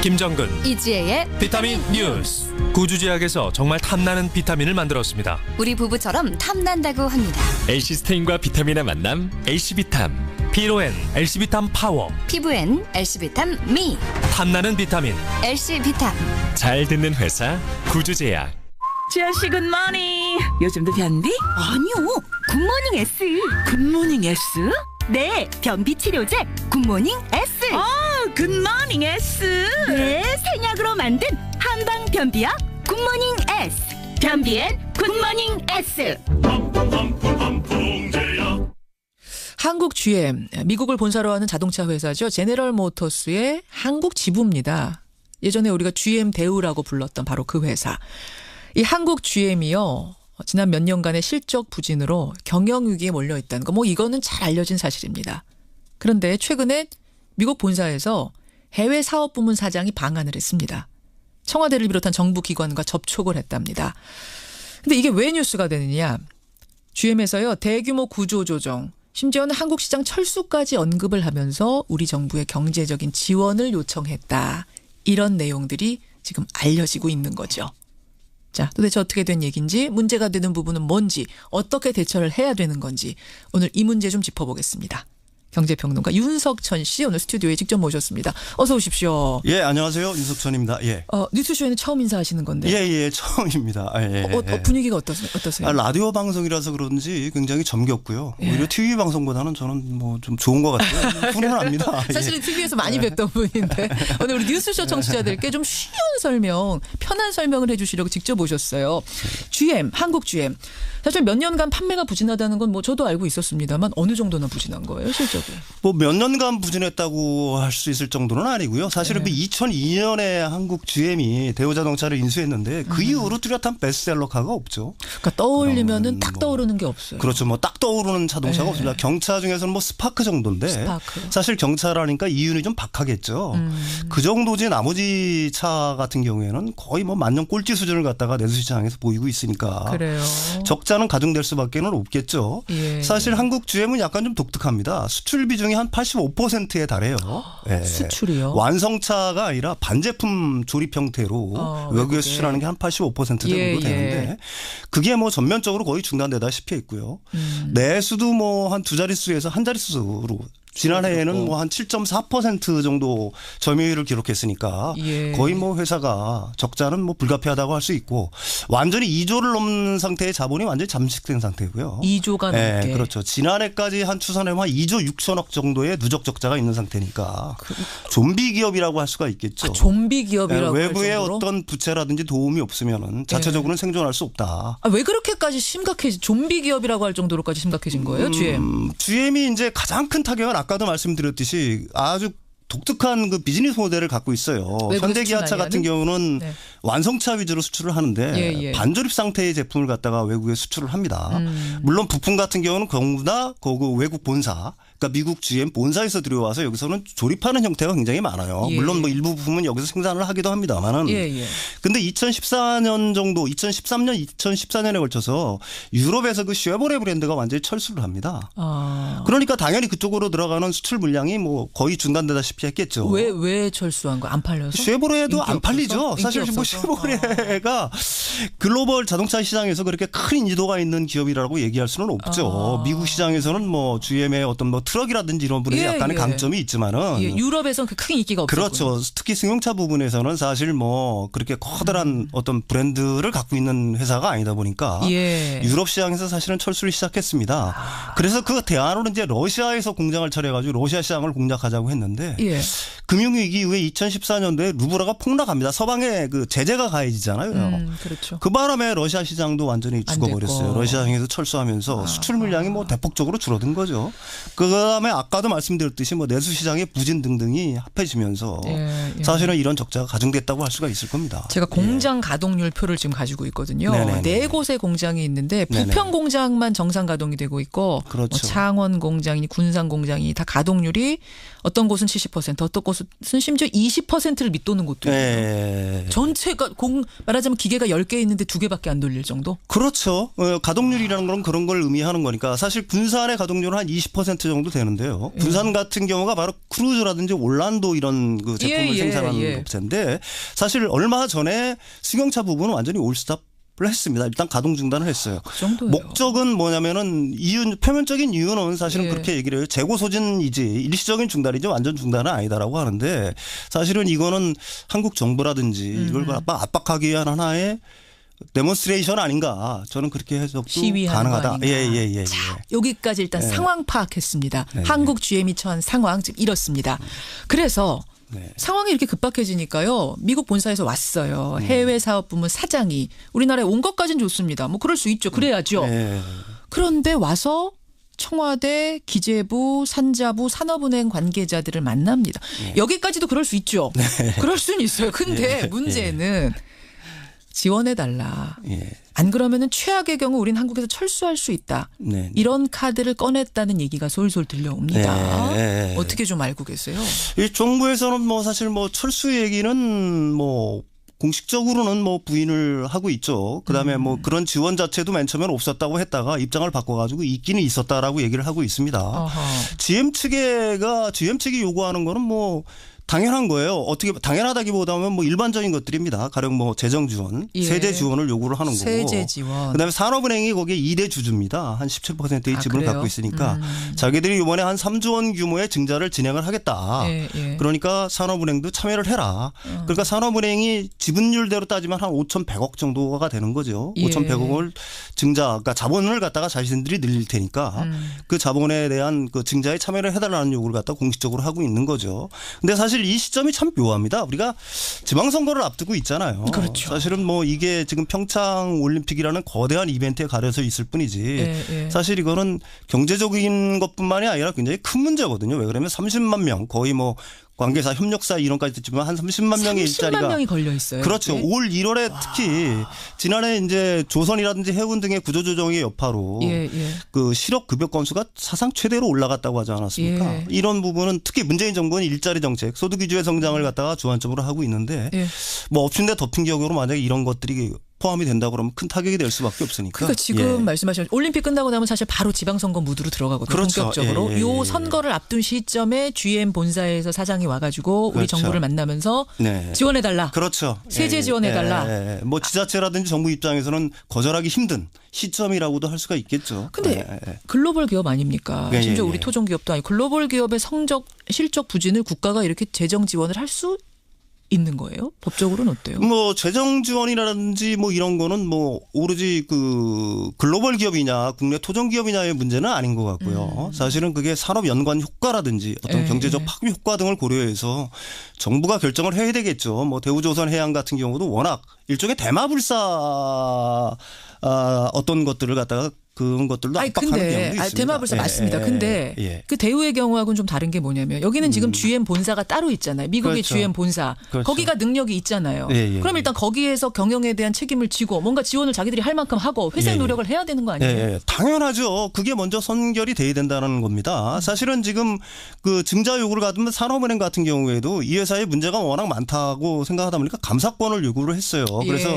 김정근, 이지혜의 비타민 뉴스. 구주제약에서 정말 탐나는 비타민을 만들었습니다. 우리 부부처럼 탐난다고 합니다. 엘시스테인과 비타민의 만남, 엘시비탐. 피로엔 엘시비탐 파워, 피부엔 엘시비탐 미. 탐나는 비타민 엘시비탐. 잘 듣는 회사 구주제약. 지아씨 굿모닝. 요즘도 변비? 아니요, 굿모닝 S. 굿모닝 S? 네, 변비 치료제 굿모닝 S. 굿모닝 S. 네, 생약으로 만든 한방 변비약 굿모닝 S. 변비엔 굿모닝 S. 한국 GM, 미국을 본사로 하는 자동차 회사죠. 제네럴 모터스의 한국 지부입니다. 예전에 우리가 GM 대우라고 불렀던 바로 그 회사. 이 한국 GM이요, 지난 몇 년간의 실적 부진으로 경영위기에 몰려있다는 거, 이거는 잘 알려진 사실입니다. 그런데 최근에 미국 본사에서 해외 사업부문 사장이 방한을 했습니다. 청와대를 비롯한 정부 기관과 접촉을 했답니다. 근데 이게 왜 뉴스가 되느냐? GM에서요, 대규모 구조조정, 심지어는 한국 시장 철수까지 언급을 하면서 우리 정부의 경제적인 지원을 요청했다, 이런 내용들이 지금 알려지고 있는 거죠. 자, 도대체 어떻게 된 얘기인지, 문제가 되는 부분은 뭔지, 어떻게 대처를 해야 되는 건지 오늘 이 문제 좀 짚어보겠습니다. 경제평론가 윤석천 씨 오늘 스튜디오에 직접 모셨습니다. 어서 오십시오. 예, 안녕하세요. 윤석천입니다. 예. 뉴스쇼에는 처음 인사하시는 건데. 예, 처음입니다. 예. 분위기가 어떠세요? 라디오 방송이라서 그런지 굉장히 정겹고요. 예. 오히려 TV 방송보다는 저는 뭐 좀 좋은 것 같아요. 훈훈합니다. 사실은 TV에서 많이 뵙던 분인데 오늘 우리 뉴스쇼 청취자들께 좀 쉬운 설명, 편한 설명을 해주시려고 직접 오셨어요. GM, 한국 GM. 사실 몇 년간 판매가 부진하다는 건 뭐 저도 알고 있었습니다만 어느 정도나 부진한 거예요, 실적이? 뭐 몇 년간 부진했다고 할 수 있을 정도는 아니고요. 사실은 2002년에 한국 GM이 대우자동차를 인수했는데 그 이후로 뚜렷한 베스트셀러카가 없죠. 그러니까 떠올리면은 딱 떠오르는 게 없어요. 그렇죠. 뭐 딱 떠오르는 자동차가 없습니다. 경차 중에서는 뭐 스파크 정도인데 사실 경차라니까 이윤이 좀 박하겠죠. 그 정도지 나머지 차 같은 경우에는 거의 뭐 만년 꼴찌 수준을 갖다가 내수시장에서 보이고 있으니까. 그래요. 적자는 가중될 수밖에 는 없겠죠. 예. 사실 한국 GM은 약간 좀 독특합니다. 수출 비중이 한 85%에 달해요. 예. 수출이요? 완성차가 아니라 반제품 조립 형태로 외국에 수출하는 게 한 85% 정도 되는데 그게 뭐 전면적으로 거의 중단되다시피 했고요. 내수도 뭐 한 두 자릿수에서 한 자릿수로 지난해에는 뭐 한 7.4% 정도 점유율을 기록했으니까 거의 뭐 회사가 적자는 뭐 불가피하다고 할 수 있고 완전히 2조를 넘는 상태의 자본이 완전히 잠식된 상태고요. 2조가 넘게. 그렇죠. 지난해까지 한 추산해보면 2조 6천억 정도의 누적 적자가 있는 상태니까 좀비 기업이라고 할 수가 있겠죠. 좀비 기업이라고 외부의 어떤 부채라든지 도움이 없으면은 자체적으로는 생존할 수 없다. 왜 그렇게까지 좀비 기업이라고 할 정도로까지 심각해진 거예요, GM? GM이 이제 가장 큰 타격은 아까도 말씀드렸듯이 아주 독특한 그 비즈니스 모델을 갖고 있어요. 현대기아차 같은 경우는 완성차 위주로 수출을 하는데 반조립 상태의 제품을 갖다가 외국에 수출을 합니다. 물론 부품 같은 경우는 전부다 외국 본사, 그러니까 미국 GM 본사에서 들여와서 여기서는 조립하는 형태가 굉장히 많아요. 물론 뭐 일부 부품은 여기서 생산을 하기도 합니다만은. 근데 2014년 정도, 2013년, 2014년에 걸쳐서 유럽에서 그 쉐보레 브랜드가 완전히 철수를 합니다. 그러니까 당연히 그쪽으로 들어가는 수출 물량이 뭐 거의 중단되다시피 했겠죠. 왜 철수한 거? 안 팔려서? 쉐보레도 안 팔리죠. 사실 뭐 쉐보레가 글로벌 자동차 시장에서 그렇게 큰 인지도가 있는 기업이라고 얘기할 수는 없죠. 미국 시장에서는 뭐 GM의 어떤 뭐 트럭이라든지 이런 분의 약간의 강점이 있지만은 유럽에서는 큰 인기가 없었군요. 그렇죠. 특히 승용차 부분에서는 사실 뭐 그렇게 커다란 어떤 브랜드를 갖고 있는 회사가 아니다 보니까 유럽 시장에서 사실은 철수를 시작했습니다. 그래서 그 대안으로 이제 러시아에서 공장을 차려가지고 러시아 시장을 공략하자고 했는데 금융위기 이후에 2014년도에 루블화가 폭락합니다. 서방에 그 제재가 가해지잖아요. 그렇죠. 그 바람에 러시아 시장도 완전히 죽어버렸어요. 러시아 시장에서 철수하면서 수출 물량이 뭐 대폭적으로 줄어든 거죠. 그다음에 아까도 말씀드렸듯이 뭐 내수 시장의 부진 등등이 합해지면서 사실은 이런 적자가 가중됐다고 할 수가 있을 겁니다. 제가 공장 가동률 표를 지금 가지고 있거든요. 네 곳의 공장이 있는데 부평 공장만 정상 가동이 되고 있고 뭐 창원 공장이니 군산 공장이 다 가동률이 어떤 곳은 70%, 어떤 곳은 심지어 20%를 밑도는 곳도 있어요. 전체가 말하자면 기계가 10개 있는데 2개밖에 안 돌릴 정도? 그렇죠. 가동률이라는 건 그런 걸 의미하는 거니까 사실 군산의 가동률은 한 20% 정도 되는데요. 군산 같은 경우가 바로 크루즈라든지 올란도 이런 그 제품을 생산하는 업체인데 사실 얼마 전에 승용차 부분은 완전히 올스탑 했습니다. 일단 가동 중단을 했어요. 그 정도예요. 목적은 뭐냐면은 표면적인 이유는 사실은 그렇게 얘기를 해요. 재고 소진이지 일시적인 중단이지 완전 중단은 아니다라고 하는데 사실은 이거는 한국 정부라든지 이걸 압박하기 위한 하나의 데몬스트레이션 아닌가. 저는 그렇게 해석도 가능하다. 자, 여기까지 일단 상황 파악했습니다. 한국 GM이 처한 상황 지금 이렇습니다. 그래서 상황이 이렇게 급박해지니까요. 미국 본사에서 왔어요. 해외 사업부문 사장이 우리나라에 온 것까지는 좋습니다. 뭐 그럴 수 있죠. 그래야죠. 그런데 와서 청와대, 기재부, 산자부, 산업은행 관계자들을 만납니다. 여기까지도 그럴 수 있죠. 그럴 수는 있어요. 근데 문제는 지원해달라. 안 그러면은 최악의 경우 우린 한국에서 철수할 수 있다. 이런 카드를 꺼냈다는 얘기가 솔솔 들려옵니다. 어떻게 좀 알고 계세요? 이 정부에서는 뭐 사실 뭐 철수 얘기는 뭐 공식적으로는 뭐 부인을 하고 있죠. 그다음에 뭐 그런 지원 자체도 맨 처음에는 없었다고 했다가 입장을 바꿔가지고 있기는 있었다라고 얘기를 하고 있습니다. GM 측이 요구하는 거는 뭐 당연한 거예요. 어떻게 당연하다기보다는 뭐 일반적인 것들입니다. 가령 뭐 재정 지원, 예. 세제 지원을 요구를 하는 거고. 세제 지원. 그다음에 산업은행이 거기에 2대 주주입니다. 한 17%의 지분을 그래요? 갖고 있으니까 자기들이 이번에 한 3조 원 규모의 증자를 진행을 하겠다. 예, 예. 그러니까 산업은행도 참여를 해라. 그러니까 산업은행이 지분율대로 따지면 한 5,100억 정도가 되는 거죠. 예. 5,100억을 증자, 그러니까 자본을 갖다가 자신들이 늘릴 테니까 그 자본에 대한 그 증자에 참여를 해달라는 요구를 갖다 공식적으로 하고 있는 거죠. 근데 사실 이 시점이 참 묘합니다. 우리가 지방선거를 앞두고 있잖아요. 그렇죠. 사실은 뭐 이게 지금 평창 올림픽이라는 거대한 이벤트에 가려져 있을 뿐이지 예. 사실 이거는 경제적인 것뿐만이 아니라 굉장히 큰 문제거든요. 왜 그러면 30만 명 거의 뭐 관계사, 협력사 이런까지 듣지만 한 30만 명의 30만 일자리가 명이 걸려 있어요. 그렇죠. 네? 올 1월에 특히 지난해 이제 조선이라든지 해운 등의 구조조정의 여파로 그 실업 급여 건수가 사상 최대로 올라갔다고 하지 않았습니까? 예. 이런 부분은 특히 문재인 정부는 일자리 정책, 소득 위주의 성장을 갖다가 주안점으로 하고 있는데 뭐 엎친 데 덮인 격으로 만약에 이런 것들이 포함이 된다 그러면 큰 타격이 될 수밖에 없으니까. 그러니까 지금 말씀하신 올림픽 끝나고 나면 사실 바로 지방선거 무드로 들어가거든요. 그렇죠. 본격적으로. 요 선거를 앞둔 시점에 GM 본사에서 사장이 와가지고 우리 그렇죠. 정부를 만나면서 지원해달라. 그렇죠. 세제 지원해달라. 뭐 지자체라든지 정부 입장에서는 거절하기 힘든 시점이라고도 할 수가 있겠죠. 근데 글로벌 기업 아닙니까? 심지어 우리 토종 기업도 아니고 글로벌 기업의 실적 부진을 국가가 이렇게 재정 지원을 할 수 있는 거예요? 법적으로는 어때요? 뭐 재정 지원이라든지 뭐 이런 거는 뭐 오로지 그 글로벌 기업이냐 국내 토종 기업이냐의 문제는 아닌 것 같고요. 사실은 그게 산업 연관 효과라든지 어떤 경제적 파급 효과 등을 고려해서 정부가 결정을 해야 되겠죠. 뭐 대우조선해양 같은 경우도 워낙 일종의 대마불사 어떤 것들을 갖다가 그런 것들도 압박하는 경우도 있습니다. 대마불사 맞습니다. 근데 그 대우의 경우하고는 좀 다른 게 뭐냐면 여기는 지금 GM 본사가 따로 있잖아요. 미국의 그렇죠. GM 본사. 그렇죠. 거기가 능력이 있잖아요. 그럼 일단 거기에서 경영에 대한 책임을 지고 뭔가 지원을 자기들이 할 만큼 하고 회생 노력을 해야 되는 거 아니에요? 당연하죠. 그게 먼저 선결이 돼야 된다는 겁니다. 사실은 지금 그 증자 요구를 받으면 산업은행 같은 경우에도 이 회사의 문제가 워낙 많다고 생각하다 보니까 감사권을 요구를 했어요. 그래서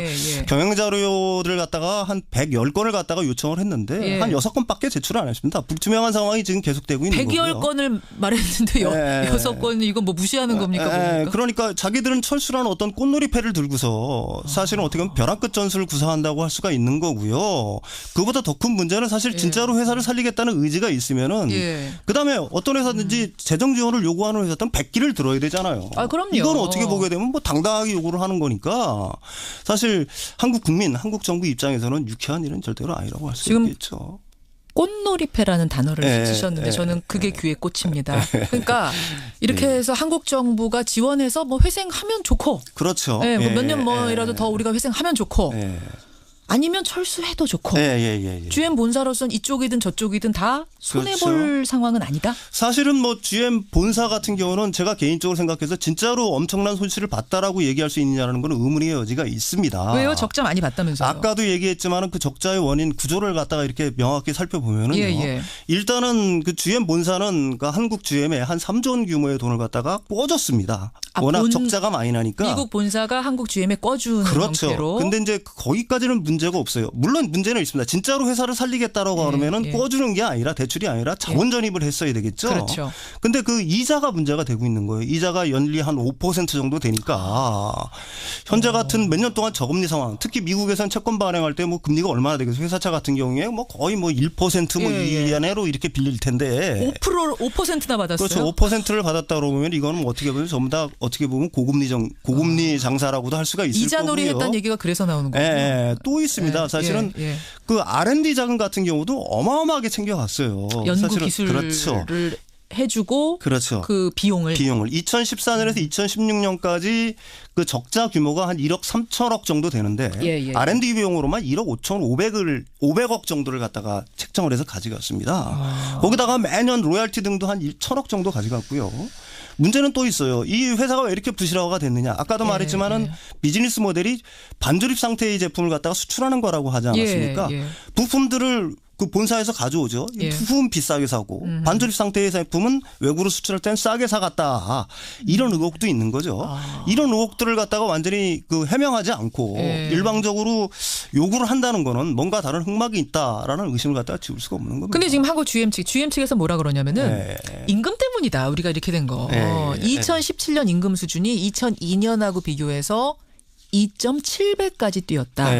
경영자료를 갖다가 한 110건을 갖다가 요청을 했는데 한 6건밖에 제출을 안 했습니다. 불투명한 상황이 지금 계속되고 있는 거고요. 110건을 말했는데 6건 이건 뭐 무시하는 겁니까? 뭡니까? 그러니까 자기들은 철수라는 어떤 꽃놀이패를 들고서 사실은 어떻게 보면 벼랑 끝 전술을 구사한다고 할 수가 있는 거고요. 그보다 더 큰 문제는 사실 진짜로 회사를 살리겠다는 의지가 있으면은 그다음에 어떤 회사든지 재정 지원을 요구하는 회사들은 백기를 들어야 되잖아요. 그럼요. 이건 어떻게 보게 되면 뭐 당당하게 요구를 하는 거니까 사실 한국 국민, 한국 정부 입장에서는 유쾌한 일은 절대로 아니라고 할 수 있겠죠. 꽃놀이패라는 단어를 쓰셨는데 저는 그게 귀에 꽂힙니다. 그러니까 이렇게 해서 한국 정부가 지원해서 뭐 회생하면 좋고, 그렇죠. 뭐 몇 년 뭐라도 더 우리가 회생하면 좋고, 아니면 철수해도 좋고, GM 본사로서는 이쪽이든 저쪽이든 다 손해볼 상황은 아니다? 사실은 뭐 GM 본사 같은 경우는 제가 개인적으로 생각해서 진짜로 엄청난 손실을 봤다라고 얘기할 수 있느냐는 건 의문의 여지가 있습니다. 왜요? 적자 많이 봤다면서요? 아까도 얘기했지만 그 적자의 원인 구조를 갖다가 이렇게 명확히 살펴보면은요. 일단은 그 GM 본사는 그 한국 GM에 한 3조 원 규모의 돈을 갖다가 꿔줬습니다. 워낙 적자가 많이 나니까. 미국 본사가 한국 GM에 꿔준 형태로. 근데 이제 거기까지는 문제가 없어요. 물론 문제는 있습니다. 진짜로 회사를 살리겠다라고 하면은 꿔주는 게 아니라 대출이 아니라 자본 전입을 했어야 되겠죠. 그렇죠. 근데 그 이자가 문제가 되고 있는 거예요. 이자가 연리 한 5% 정도 되니까 현재 같은 몇 년 동안 저금리 상황, 특히 미국에서는 채권 발행할 때 뭐 금리가 얼마나 되겠어요. 회사차 같은 경우에 뭐 거의 뭐 1% 뭐 이하내로 이렇게 빌릴 텐데 5%나 받았어요. 그렇죠. 5%를 받았다 그러면 이거는 뭐 어떻게 보면 전부 다 어떻게 보면 고금리 장사라고도 할 수가 있을 거고요. 이자 놀이했다는 얘기가 그래서 나오는 거예요. 또 있습니다. 사실은 그 R&D 자금 같은 경우도 어마어마하게 챙겨갔어요. 연구 사실은 기술을 해주고 그 비용을 2014년에서 2016년까지 그 적자 규모가 한 1억 3천억 정도 되는데 R&D 비용으로만 1억 500억 정도를 갖다가 책정을 해서 가져갔습니다. 거기다가 매년 로열티 등도 한 1천억 정도 가져갔고요. 문제는 또 있어요. 이 회사가 왜 이렇게 부실화가 됐느냐. 아까도 말했지만은 비즈니스 모델이 반조립 상태의 제품을 갖다가 수출하는 거라고 하지 않았습니까? 부품들을 그 본사에서 가져오죠. 예. 부품 비싸게 사고 반조립 상태의 제품은 외국으로 수출할 때는 싸게 사갔다. 이런 의혹도 있는 거죠. 이런 의혹들을 갖다가 완전히 그 해명하지 않고 예. 일방적으로 요구를 한다는 거는 뭔가 다른 흑막이 있다라는 의심을 갖다가 지울 수가 없는 겁니다. 근데 지금 한국 GM 측에서 뭐라 그러냐면은 임금 때문이다. 우리가 이렇게 된 거. 2017년 임금 수준이 2002년하고 비교해서 2.7배까지 뛰었다.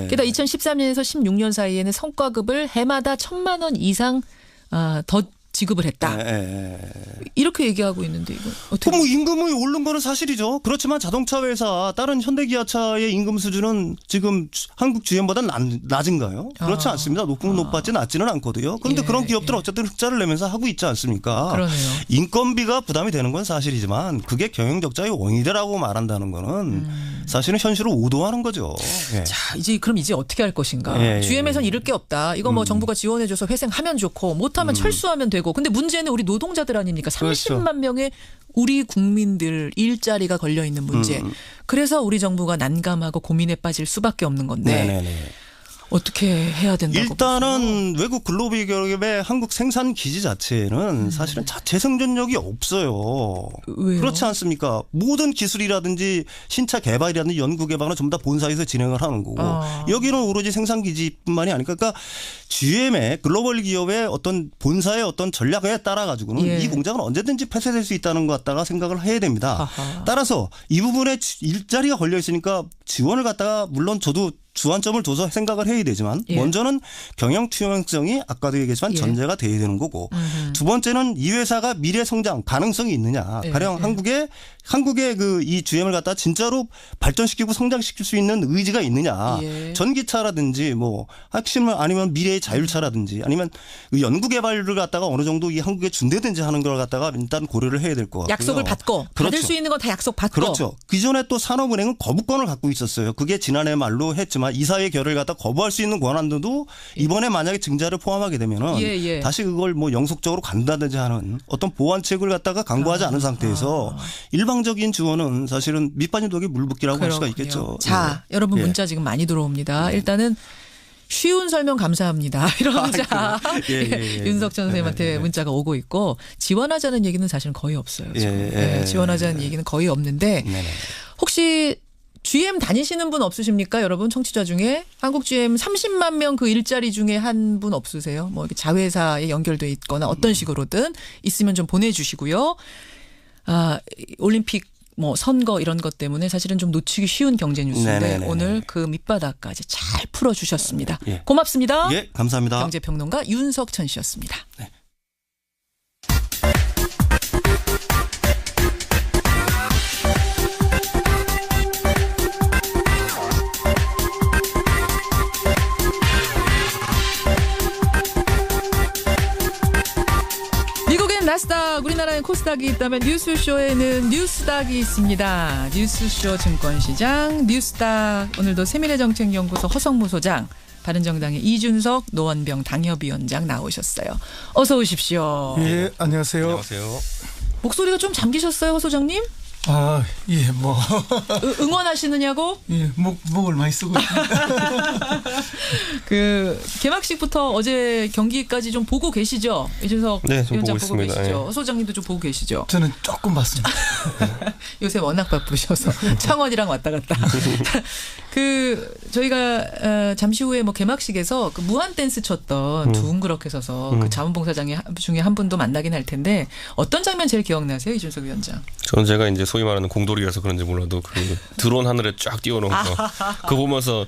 게다가 2013년에서 16년 사이에는 성과급을 해마다 1,000만 원 이상 더 지급을 했다. 이렇게 얘기하고 있는데 이거 어떻게? 뭐 임금이 오른 거는 사실이죠. 그렇지만 자동차 회사 다른 현대기아차의 임금 수준은 지금 한국 GM보다 낮은가요? 그렇지 않습니다. 높았지 낮지는 않거든요. 그런데 그런 기업들은 어쨌든 흑자를 내면서 하고 있지 않습니까? 그러네요. 인건비가 부담이 되는 건 사실이지만 그게 경영적자의 원인이라고 말한다는 거는 사실은 현실을 오도하는 거죠. 자, 이제 어떻게 할 것인가? GM에선 잃을 게 없다. 이거 뭐 정부가 지원해줘서 회생하면 좋고 못하면 철수하면 되고. 근데 문제는 우리 노동자들 아닙니까? 30만 명의 우리 국민들 일자리가 걸려 있는 문제. 그래서 우리 정부가 난감하고 고민에 빠질 수밖에 없는 건데. 어떻게 해야 된다고 일단은 보세요? 외국 글로벌 기업의 한국 생산 기지 자체는 사실은 자체 생존력이 없어요. 왜요? 그렇지 않습니까? 모든 기술이라든지 신차 개발이라든지 연구 개발은 전부 다 본사에서 진행을 하는 거고 여기는 오로지 생산 기지뿐만이 아니니까 그러니까 GM의 글로벌 기업의 어떤 본사의 어떤 전략에 따라 가지고는 이 공장은 언제든지 폐쇄될 수 있다는 것 갖다가 생각을 해야 됩니다. 따라서 이 부분에 일자리가 걸려 있으니까 지원을 갖다가 물론 저도 주안점을 둬서 생각을 해야 되지만 먼저는 경영 투명성이 아까도 얘기했지만 전제가 돼야 되는 거고 두 번째는 이 회사가 미래 성장 가능성이 있느냐. 가령 한국의 그 이 GM을 갖다 진짜로 발전시키고 성장시킬 수 있는 의지가 있느냐. 전기차라든지 뭐 핵심을 아니면 미래의 자율차라든지 아니면 연구 개발을 갖다가 어느 정도 이 한국에 준대든지 하는 걸 갖다가 일단 고려를 해야 될 것 같고요. 약속을 받고 그렇죠. 받을 수 있는 건 다 약속 받고. 그렇죠. 기존에 또 산업은행은 거부권을 갖고 있었어요. 그게 지난해 말로 했지만 이사의 결을 갖다 거부할 수 있는 권한도 이번에 만약에 증자를 포함하게 되면은 다시 그걸 뭐 영속적으로 간다든지 하는 어떤 보완책을 갖다가 강구하지 않은 상태에서 일방적인 지원은 사실은 밑빠진 독에 물 붓기라고 할 수가 있겠죠. 자, 여러분 문자 지금 많이 들어옵니다. 일단은 쉬운 설명 감사합니다. 이런 문자 윤석천 선생님한테 문자가 오고 있고 지원하자는 얘기는 사실은 거의 없어요. 지원하자는 얘기는 거의 없는데 혹시 GM 다니시는 분 없으십니까? 여러분 청취자 중에 한국 GM 30만 명 그 일자리 중에 한 분 없으세요? 뭐 이렇게 자회사에 연결돼 있거나 어떤 식으로든 있으면 좀 보내주시고요. 올림픽 뭐 선거 이런 것 때문에 사실은 좀 놓치기 쉬운 경제 뉴스인데 오늘 그 밑바닥까지 잘 풀어주셨습니다. 고맙습니다. 감사합니다. 경제평론가 윤석천 씨였습니다. 나스닥 우리나라엔 코스닥이 있다면 뉴스쇼에는 뉴스닥이 있습니다. 뉴스쇼 증권시장 뉴스닥 오늘도 세미래정책연구소 허성무 소장 바른정당의 이준석 노원병 당협위원장 나오셨어요. 어서 오십시오. 예, 안녕하세요. 안녕하세요. 목소리가 좀 잠기셨어요, 허 소장님? 뭐. 응원하시느냐고? 예, 목을 많이 쓰고 있습니다. 그, 개막식부터 어제 경기까지 좀 보고 계시죠? 이준석 위원장 보고 계시죠? 허 소장님도 좀 보고 계시죠? 저는 조금 봤습니다. 요새 워낙 바쁘셔서 창원이랑 왔다 갔다. 저희가 잠시 후에 뭐 개막식에서 그 무한 댄스 췄던 둥그렇게 서서 그 자원봉사장 중에 한 분도 만나긴 할 텐데 어떤 장면 제일 기억나세요, 이준석 위원장? 저는 제가 이제 소위 말하는 공돌이라서 그런지 몰라도 그 드론 하늘에 쫙 띄워놓은 거 그거 보면서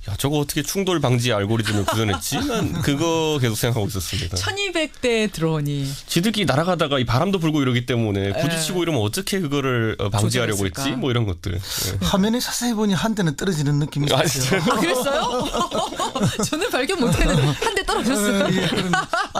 야 저거 어떻게 충돌 방지 알고리즘을 구현했지? 난 그거 계속 생각하고 있었습니다. 1200대 드론이 지들끼리 날아가다가 이 바람도 불고 이러기 때문에 부딪히고 이러면 어떻게 그거를 방지하려고 했지? 뭐 이런 것들. 화면에 자세히 보니 한 대는 떨어지는 느낌이 있었어요. 그랬어요? 저는 발견 못했는데 한 대 떨어졌어요.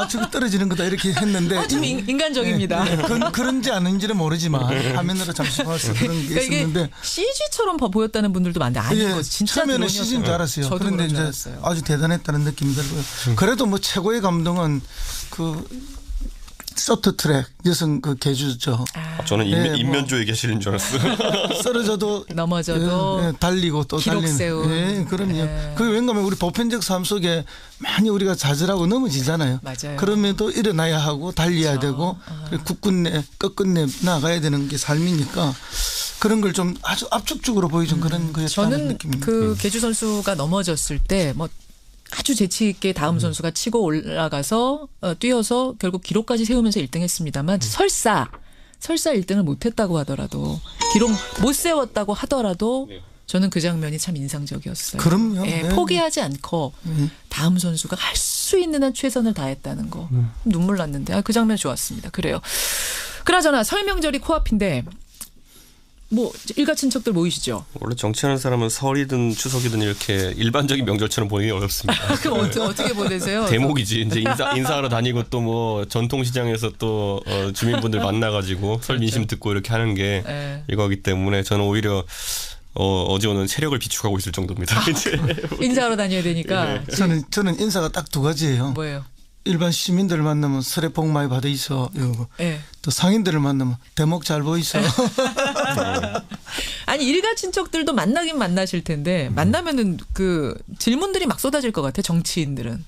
저거 떨어지는 거다 이렇게 했는데 좀 인간적입니다. 그런지 아닌지는 모르지만 화면으로 잠시 봐서 그런 게 그러니까 있었는데 이게 CG처럼 보였다는 분들도 많은데 아니고 진짜 처음에는 CG인 줄 알았어요. 그런데 이제 알았어요. 아주 대단했다는 느낌이 들고요. 그래도 뭐 최고의 감동은 그 쇼트트랙 여성 그 개주죠. 저는 인면조 얘기하시는 줄 알았어요. 쓰러져도 넘어져도 달리고 또 기록 달리는. 세운. 그럼요. 그게 왠가면 우리 보편적 삶 속에 많이 우리가 좌절하고 넘어지잖아요. 맞아요. 그럼에도 일어나야 하고 달려야 되고 굳건내 끝끝내 나가야 되는 게 삶이니까 그런 걸 좀 아주 압축적으로 보여준 그런 거였다는 저는 느낌입니다. 그 개주 선수가 넘어졌을 때 뭐 아주 재치 있게 다음 선수가 치고 올라가서 뛰어서 결국 기록까지 세우면서 1등했습니다만 설사 1등을 못했다고 하더라도 기록 못 세웠다고 하더라도 저는 그 장면이 참 인상적이었어요. 그럼요. 예, 포기하지 않고 다음 선수가 할 수 있는 한 최선을 다했다는 거 눈물 났는데 그 장면 좋았습니다. 그래요. 그나저나 설 명절이 코앞인데 뭐 일가 친척들 모이시죠? 원래 정치하는 사람은 설이든 추석이든 이렇게 일반적인 명절처럼 보이기 어렵습니다. 그럼 어떻게 보내세요? 대목이지. 이제 인사하러 다니고 또 뭐 전통시장에서 또 주민분들 만나가지고 설 민심 듣고 이렇게 하는 게 이거기 때문에 저는 오히려 어제 오늘 체력을 비축하고 있을 정도입니다. 인사하러 다녀야 되니까. 저는 인사가 딱 두 가지예요. 뭐예요? 일반 시민들을 만나면 설에 복 많이 받으이소 이러고 또 상인들을 만나면 대목 잘 보이소. 아니 일가 친척들도 만나긴 만나실 텐데 만나면은 그 질문들이 막 쏟아질 것 같아. 정치인들은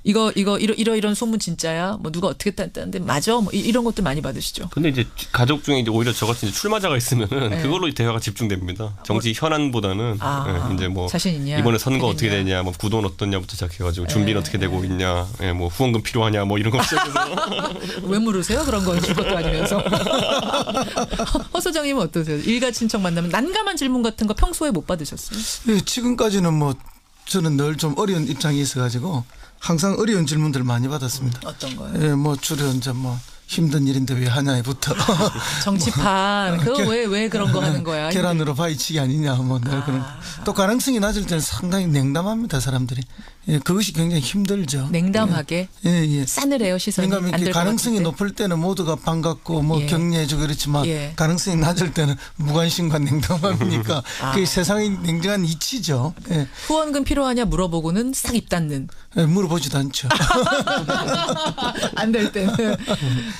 이런 소문 진짜야? 뭐 누가 어떻게 딴데 맞아? 뭐 이런 것들 많이 받으시죠. 근데 이제 가족 중에 이제 오히려 저같이 출마자가 있으면은 그걸로 대화가 집중됩니다. 정치 현안보다는 이제 뭐 자신 있냐? 이번에 선거 어떻게 되냐, 뭐 구도는 어떻냐부터 시작해가지고 준비는 어떻게 되고 있냐, 뭐 후원금 필요하냐, 뭐 이런 거 시작해서. 왜 물으세요? 그런 건 줄 것도 아니면서. 허 소장님은 어떠세요? 일가 친척 만나면 난감한 질문 같은 거 평소에 못 받으셨어요? 네, 지금까지는 뭐 저는 늘 좀 어려운 입장에 있어가지고 항상 어려운 질문들을 많이 받았습니다. 어떤 거요? 예, 뭐 주로 이제 뭐 힘든 일인데 왜 하냐부터. 정치판 그거 왜 그런 거 하는 거야? 계란으로 바위치기 아니냐 뭐 늘 그런. 또 가능성이 낮을 때는 상당히 냉담합니다 사람들이. 예, 그것이 굉장히 힘들죠. 냉담하게. 예. 싸늘해요 시선이. 그러니까 이렇게 가능성이 높을 때는 모두가 반갑고 뭐 격려해주고 그렇지만 가능성이 낮을 때는 무관심과 냉담함이니까 그게 세상의 냉정한 이치죠. 예. 후원금 필요하냐 물어보고는 싹 입 닫는. 물어보지도 않죠. 안 될 때는.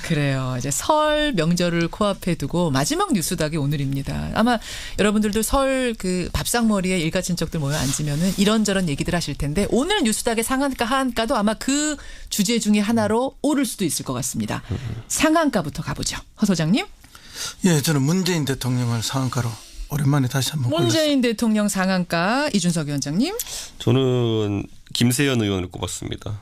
그래요. 이제 설 명절을 코앞에 두고 마지막 뉴스닥이 오늘입니다. 아마 여러분들도 설 그 밥상머리에 일가 친척들 모여 앉으면은 이런저런 얘기들 하실 텐데 오늘 뉴스닥의 상한가 하한가도 아마 그 주제 중에 하나로 오를 수도 있을 것 같습니다. 상한가부터 가보죠. 허 소장님. 예, 저는 문재인 대통령을 상한가로 오랜만에 다시 한번 문재인 대통령 상한가 이준석 위원장님. 저는 김세연 의원을 꼽았습니다.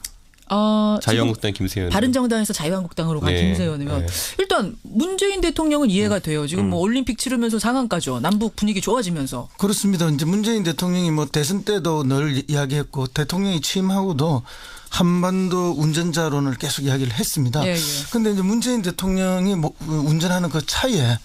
자유한국당 김세연. 바른정당에서 자유한국당으로 간 김세연 의원. 일단 문재인 대통령은 이해가 돼요. 지금 뭐 올림픽 치르면서 상한가죠. 남북 분위기 좋아지면서. 그렇습니다. 이제 문재인 대통령이 뭐 대선 때도 늘 이야기했고 대통령이 취임하고도 한반도 운전자론을 계속 이야기를 했습니다. 그런데 이제 문재인 대통령이 뭐 운전하는 그 차에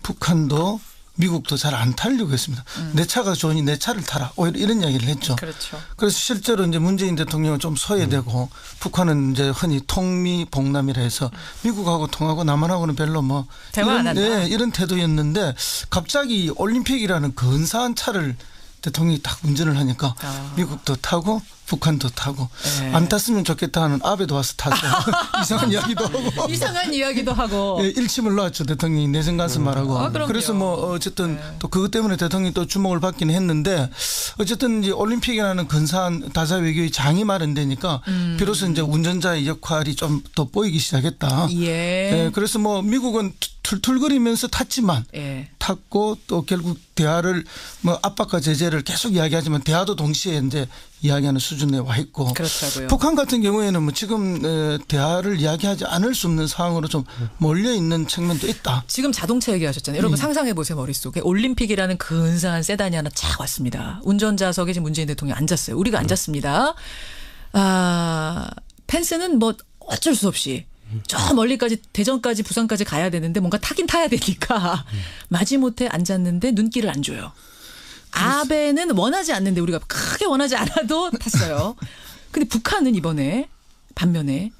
북한도 미국도 잘 안 타려고 했습니다. 내 차가 좋으니 내 차를 타라. 오히려 이런 이야기를 했죠. 그렇죠. 그래서 실제로 이제 문재인 대통령은 좀 소외되고 북한은 이제 흔히 통미 복남이라 해서 미국하고 통하고 남한하고는 별로 뭐 대화 안 한다. 이런 태도였는데 갑자기 올림픽이라는 근사한 차를 대통령이 딱 운전을 하니까 미국도 타고 북한도 타고 안 탔으면 좋겠다 하는 아베도 와서 타서 이상한 이야기도 하고 이상한 이야기도 하고 일침을 놓았죠. 대통령이 내생 가서 말하고. 그래서 뭐 어쨌든 또 그것 때문에 대통령이 또 주목을 받긴 했는데 어쨌든 이제 올림픽이라는 근사한 다자 외교의 장이 마련되니까 비로소 이제 운전자의 역할이 좀 더 보이기 시작했다. 그래서 뭐 미국은 툴툴거리면서 탔지만 탔고 또 결국 대화를 뭐 압박과 제재를 계속 이야기하지만 대화도 동시에 이제 이야기하는 수준에 와 있고. 그렇다고요. 북한 같은 경우에는 뭐 지금 대화를 이야기하지 않을 수 없는 상황으로 좀 몰려 있는 측면도 있다. 지금 자동차 얘기하셨잖아요. 여러분 상상해 보세요. 머릿속에 올림픽이라는 근사한 세단이 하나 쫙 왔습니다. 운전자석에 지금 문재인 대통령이 앉았어요. 우리가 앉았습니다. 펜스는 뭐 어쩔 수 없이 저 멀리까지 대전까지 부산까지 가야 되는데 뭔가 타긴 타야 되니까 마지못해 앉았는데 눈길을 안 줘요. 아베는 원하지 않는데 우리가 크게 원하지 않아도 탔어요. 근데 북한은 이번에 반면에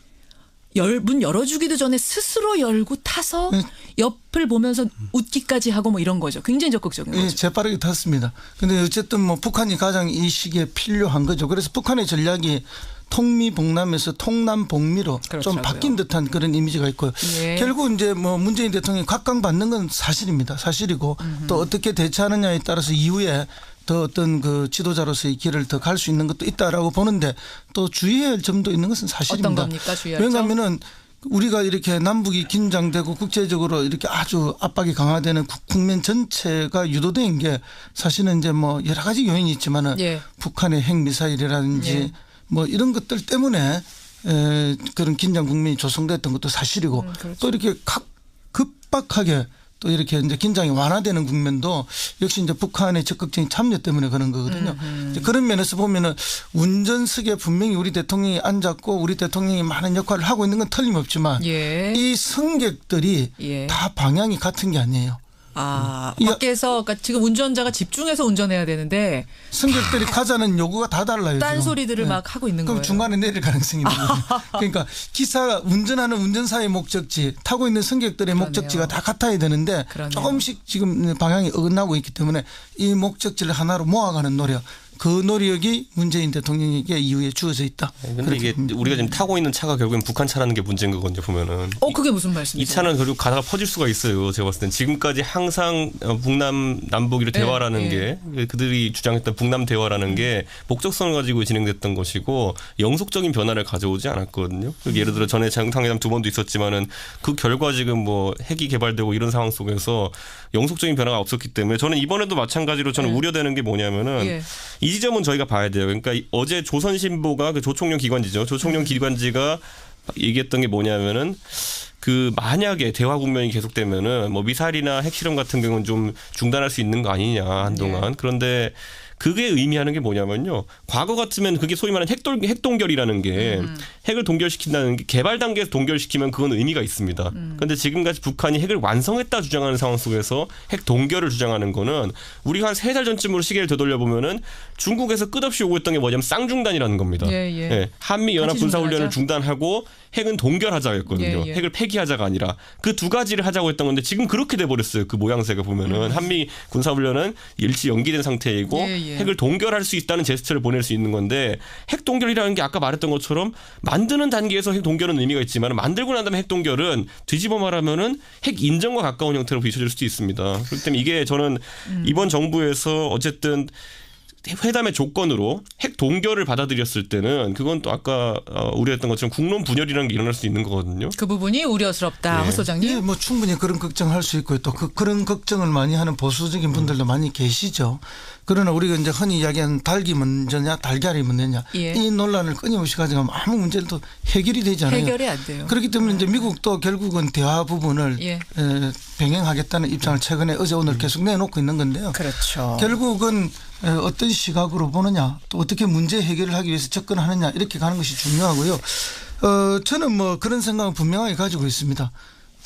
문 열어주기도 전에 스스로 열고 타서 옆을 보면서 웃기까지 하고 뭐 이런 거죠. 굉장히 적극적인 거죠. 재빠르게 탔습니다. 근데 어쨌든 뭐 북한이 가장 이 시기에 필요한 거죠. 그래서 북한의 전략이 통미봉남에서 통남봉미로 그렇죠. 좀 바뀐 듯한 그런 이미지가 있고요. 예. 결국 이제 뭐 문재인 대통령이 각광받는 건 사실입니다. 사실이고 또 어떻게 대처하느냐에 따라서 이후에 더 어떤 그 지도자로서의 길을 더 갈 수 있는 것도 있다라고 보는데 또 주의해야 할 점도 있는 것은 사실입니다. 어떤 겁니까? 주의할 점? 왜냐하면은 우리가 이렇게 남북이 긴장되고 국제적으로 이렇게 아주 압박이 강화되는 국면 전체가 유도된 게 사실은 이제 뭐 여러 가지 요인이 있지만은 예. 북한의 핵미사일이라든지 예. 뭐 이런 것들 때문에 그런 긴장 국면이 조성됐던 것도 사실이고 그렇죠. 또 이렇게 급박하게 또 이렇게 이제 긴장이 완화되는 국면도 역시 이제 북한의 적극적인 참여 때문에 그런 거거든요. 이제 그런 면에서 보면은 운전석에 분명히 우리 대통령이 앉았고 우리 대통령이 많은 역할을 하고 있는 건 틀림없지만 예. 이 승객들이 예. 다 방향이 같은 게 아니에요. 밖에서 그러니까 지금 운전자가 집중해서 운전해야 되는데 승객들이 가자는 요구가 다 달라요. 딴 지금. 소리들을 막 하고 있는 그럼 거예요. 중간에 내릴 가능성이 있는 거예요. 그러니까 기사 운전하는 운전사의 목적지 타고 있는 승객들의 목적지가 다 같아야 되는데 조금씩 지금 방향이 어긋나고 있기 때문에 이 목적지를 하나로 모아가는 노력 그 노력이 문재인 대통령에게 이후에 주어져 있다. 근데 이게 우리가 지금 타고 있는 차가 결국엔 북한 차라는 게 문제인 거거든요. 보면은. 그게 무슨 말씀이세요? 이 차는 결국 가다가 퍼질 수가 있어요. 제가 봤을 땐 지금까지 항상 북남 남북이를 대화라는 게 그들이 주장했던 북남 대화라는 게 목적성을 가지고 진행됐던 것이고 영속적인 변화를 가져오지 않았거든요. 예를 들어 전에 정상회담 2번도 있었지만은 그 결과 지금 뭐 핵이 개발되고 이런 상황 속에서 영속적인 변화가 없었기 때문에 저는 이번에도 마찬가지로 저는 우려되는 게 뭐냐면은 이 지점은 저희가 봐야 돼요. 그러니까 어제 조선신보가 그 조총련 기관지죠. 조총련 기관지가 얘기했던 게 뭐냐면은 그 만약에 대화 국면이 계속되면은 뭐 미사일이나 핵실험 같은 경우는 좀 중단할 수 있는 거 아니냐 한동안. 그런데 그게 의미하는 게 뭐냐면요. 과거 같으면 그게 소위 말하는 핵동결이라는 게 핵을 동결시킨다는 게 개발 단계에서 동결시키면 그건 의미가 있습니다. 그런데 지금까지 북한이 핵을 완성했다 주장하는 상황 속에서 핵 동결을 주장하는 거는 우리가 한 3달 전쯤으로 시계를 되돌려 보면은 중국에서 끝없이 요구했던 게 뭐냐면 쌍중단이라는 겁니다. 한미 연합 군사 훈련을 중단하고 핵은 동결하자였거든요. 핵을 폐기하자가 아니라 그 두 가지를 하자고 했던 건데 지금 그렇게 돼 버렸어요. 그 모양새가 보면은 한미 군사 훈련은 일시 연기된 상태이고 핵을 동결할 수 있다는 제스처를 보낼 수 있는 건데 핵 동결이라는 게 아까 말했던 것처럼 만드는 단계에서 핵 동결은 의미가 있지만 만들고 난 다음에 핵 동결은 뒤집어 말하면은 핵 인정과 가까운 형태로 비춰질 수도 있습니다. 그렇기 때문에 이게 저는 이번 정부에서 어쨌든 회담의 조건으로 핵 동결을 받아들였을 때는 그건 또 아까 우려했던 것처럼 국론 분열이라는 게 일어날 수 있는 거거든요. 그 부분이 우려스럽다. 허 소장님. 뭐 충분히 그런 걱정할 수 있고요. 또 그런 걱정을 많이 하는 보수적인 분들도 많이 계시죠. 그러나 우리가 이제 흔히 이야기하는 닭이 먼저냐 달걀이 먼저냐 이 논란을 끊임없이 가져가면 아무 문제도 해결이 되지 않아요. 해결이 안 돼요. 그렇기 때문에 이제 미국도 결국은 대화 부분을 병행하겠다는 입장을 최근에 어제 오늘 계속 내놓고 있는 건데요. 그렇죠. 결국은 어떤 시각으로 보느냐 또 어떻게 문제 해결을 하기 위해서 접근하느냐 이렇게 가는 것이 중요하고요. 저는 뭐 그런 생각을 분명하게 가지고 있습니다.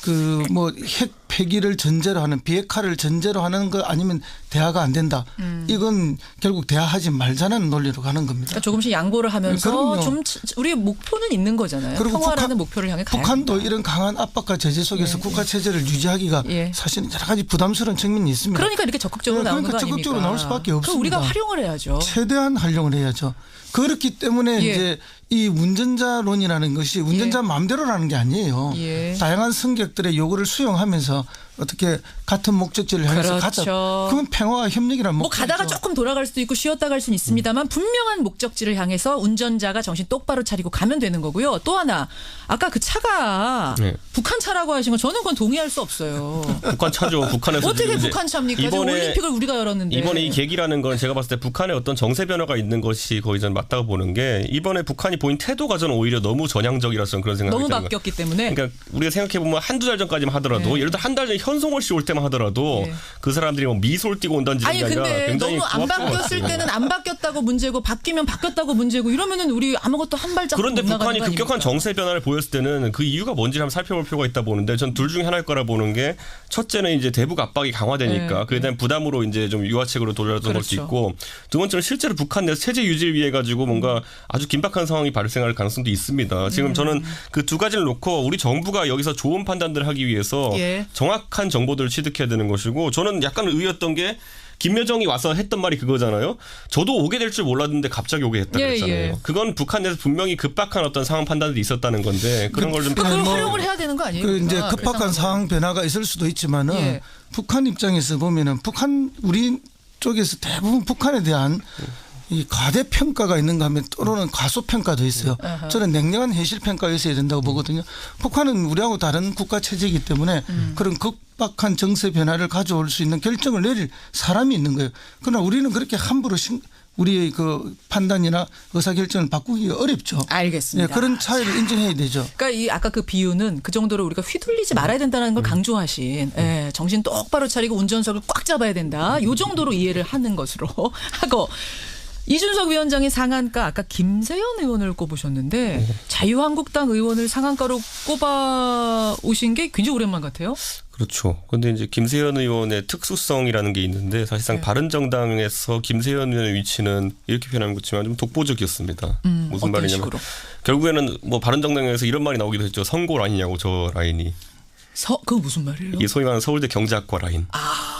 그 뭐 핵 폐기를 전제로 하는 비핵화를 전제로 하는 거 아니면 대화가 안 된다. 이건 결국 대화하지 말자는 논리로 가는 겁니다. 그러니까 조금씩 양보를 하면서 좀 우리의 목표는 있는 거잖아요. 평화라는 목표를 향해 가야 북한도 합니다. 이런 강한 압박과 제재 속에서 국가 체제를 유지하기가 사실은 여러 가지 부담스러운 측면이 있습니다. 그러니까 이렇게 적극적으로 나오는 거 아닙니까? 적극적으로 나올 수밖에 없습니다. 그럼 우리가 활용을 해야죠. 최대한 활용을 해야죠. 그렇기 때문에 이제 이 운전자론이라는 것이 운전자 마음대로라는 게 아니에요. 다양한 승객들의 요구를 수용하면서 어떻게 같은 목적지를 향해서 가자. 그건 평화와 협력이라는 목적이죠. 뭐 가다가 조금 돌아갈 수도 있고 쉬었다 갈 수는 있습니다만 분명한 목적지를 향해서 운전자가 정신 똑바로 차리고 가면 되는 거고요. 또 하나 아까 그 차가 북한 차라고 하신 건 저는 그건 동의할 수 없어요. 북한 차죠. 북한에서 어떻게 북한 차입니까? 이번에 올림픽을 우리가 열었는데. 이번에 이 계기라는 건 제가 봤을 때 북한의 어떤 정세 변화가 있는 것이 거의 전 맞다고 보는 게 이번에 북한이 보인 태도가 저는 오히려 너무 전향적이라서 저는 그런 생각이 너무 드는 바뀌었기 때문에. 그러니까 우리가 생각해 보면 한두 달 전까지만 하더라도 예를 들어 한 달 전 현송월 씨 올 때만 하더라도 그 사람들이 뭐 미소를 띠고 온다는 아니 아니라 근데 굉장히 너무 안 바뀌었을 때는 안 바뀌었다고 문제고 바뀌면 바뀌었다고 문제고 이러면은 우리 아무것도 한 발짝 그런데 못 북한이 나가는 급격한 정세 변화를 보였을 때는 그 이유가 뭔지 한번 살펴볼 필요가 있다 보는데 전 둘 중에 하나일 거라 보는 게 첫째는 이제 대북 압박이 강화되니까 그에 대한 부담으로 이제 좀 유화책으로 돌려던 걸 수 있고 두 번째는 실제로 북한 내에서 체제 유지를 위해 가지고 뭔가 아주 긴박한 상황이 발생할 가능성도 있습니다. 지금 저는 그 두 가지를 놓고 우리 정부가 여기서 좋은 판단들을 하기 위해서 정확한 정보들을 취득해야 되는 것이고 저는 약간 의외였던 게 김여정이 와서 했던 말이 그거잖아요. 저도 오게 될 줄 몰랐는데 갑자기 오게 했다고 했잖아요. 그건 북한 내에서 분명히 급박한 어떤 상황 판단들이 있었다는 건데 그런 걸 좀 그걸 활용을 해야 되는 거 아니에요? 그 이제 급박한 상황 변화가 있을 수도 있지만은 북한 입장에서 보면은 북한 우리 쪽에서 대부분 북한에 대한 이 과대평가가 있는가 하면 또는 과소평가도 있어요. 저는 냉정한 현실평가가 있어야 된다고 보거든요. 북한은 우리하고 다른 국가 체제이기 때문에 그런 급박한 정세 변화를 가져올 수 있는 결정을 내릴 사람이 있는 거예요. 그러나 우리는 그렇게 함부로 우리의 그 판단이나 의사결정을 바꾸기가 어렵죠. 알겠습니다. 그런 차이를 인정해야 되죠. 그러니까 이 아까 그 비유는 그 정도로 우리가 휘둘리지 말아야 된다는 걸 강조하신 정신 똑바로 차리고 운전석을 꽉 잡아야 된다. 이 정도로 이해를 하는 것으로 하고 이준석 위원장이 상한가 아까 김세연 의원을 꼽으셨는데 자유한국당 의원을 상한가로 꼽아 오신 게 굉장히 오랜만 같아요. 그렇죠. 그런데 이제 김세연 의원의 특수성이라는 게 있는데 사실상 바른정당에서 김세연 의원의 위치는 이렇게 표현하면 그렇지만 좀 독보적이었습니다. 무슨 말이냐면 식으로? 결국에는 뭐 바른정당에서 이런 말이 나오기도 했죠. 선고 라인이냐고 저 라인이. 그건 무슨 말이에요? 이게 소위 말하는 서울대 경제학과 라인.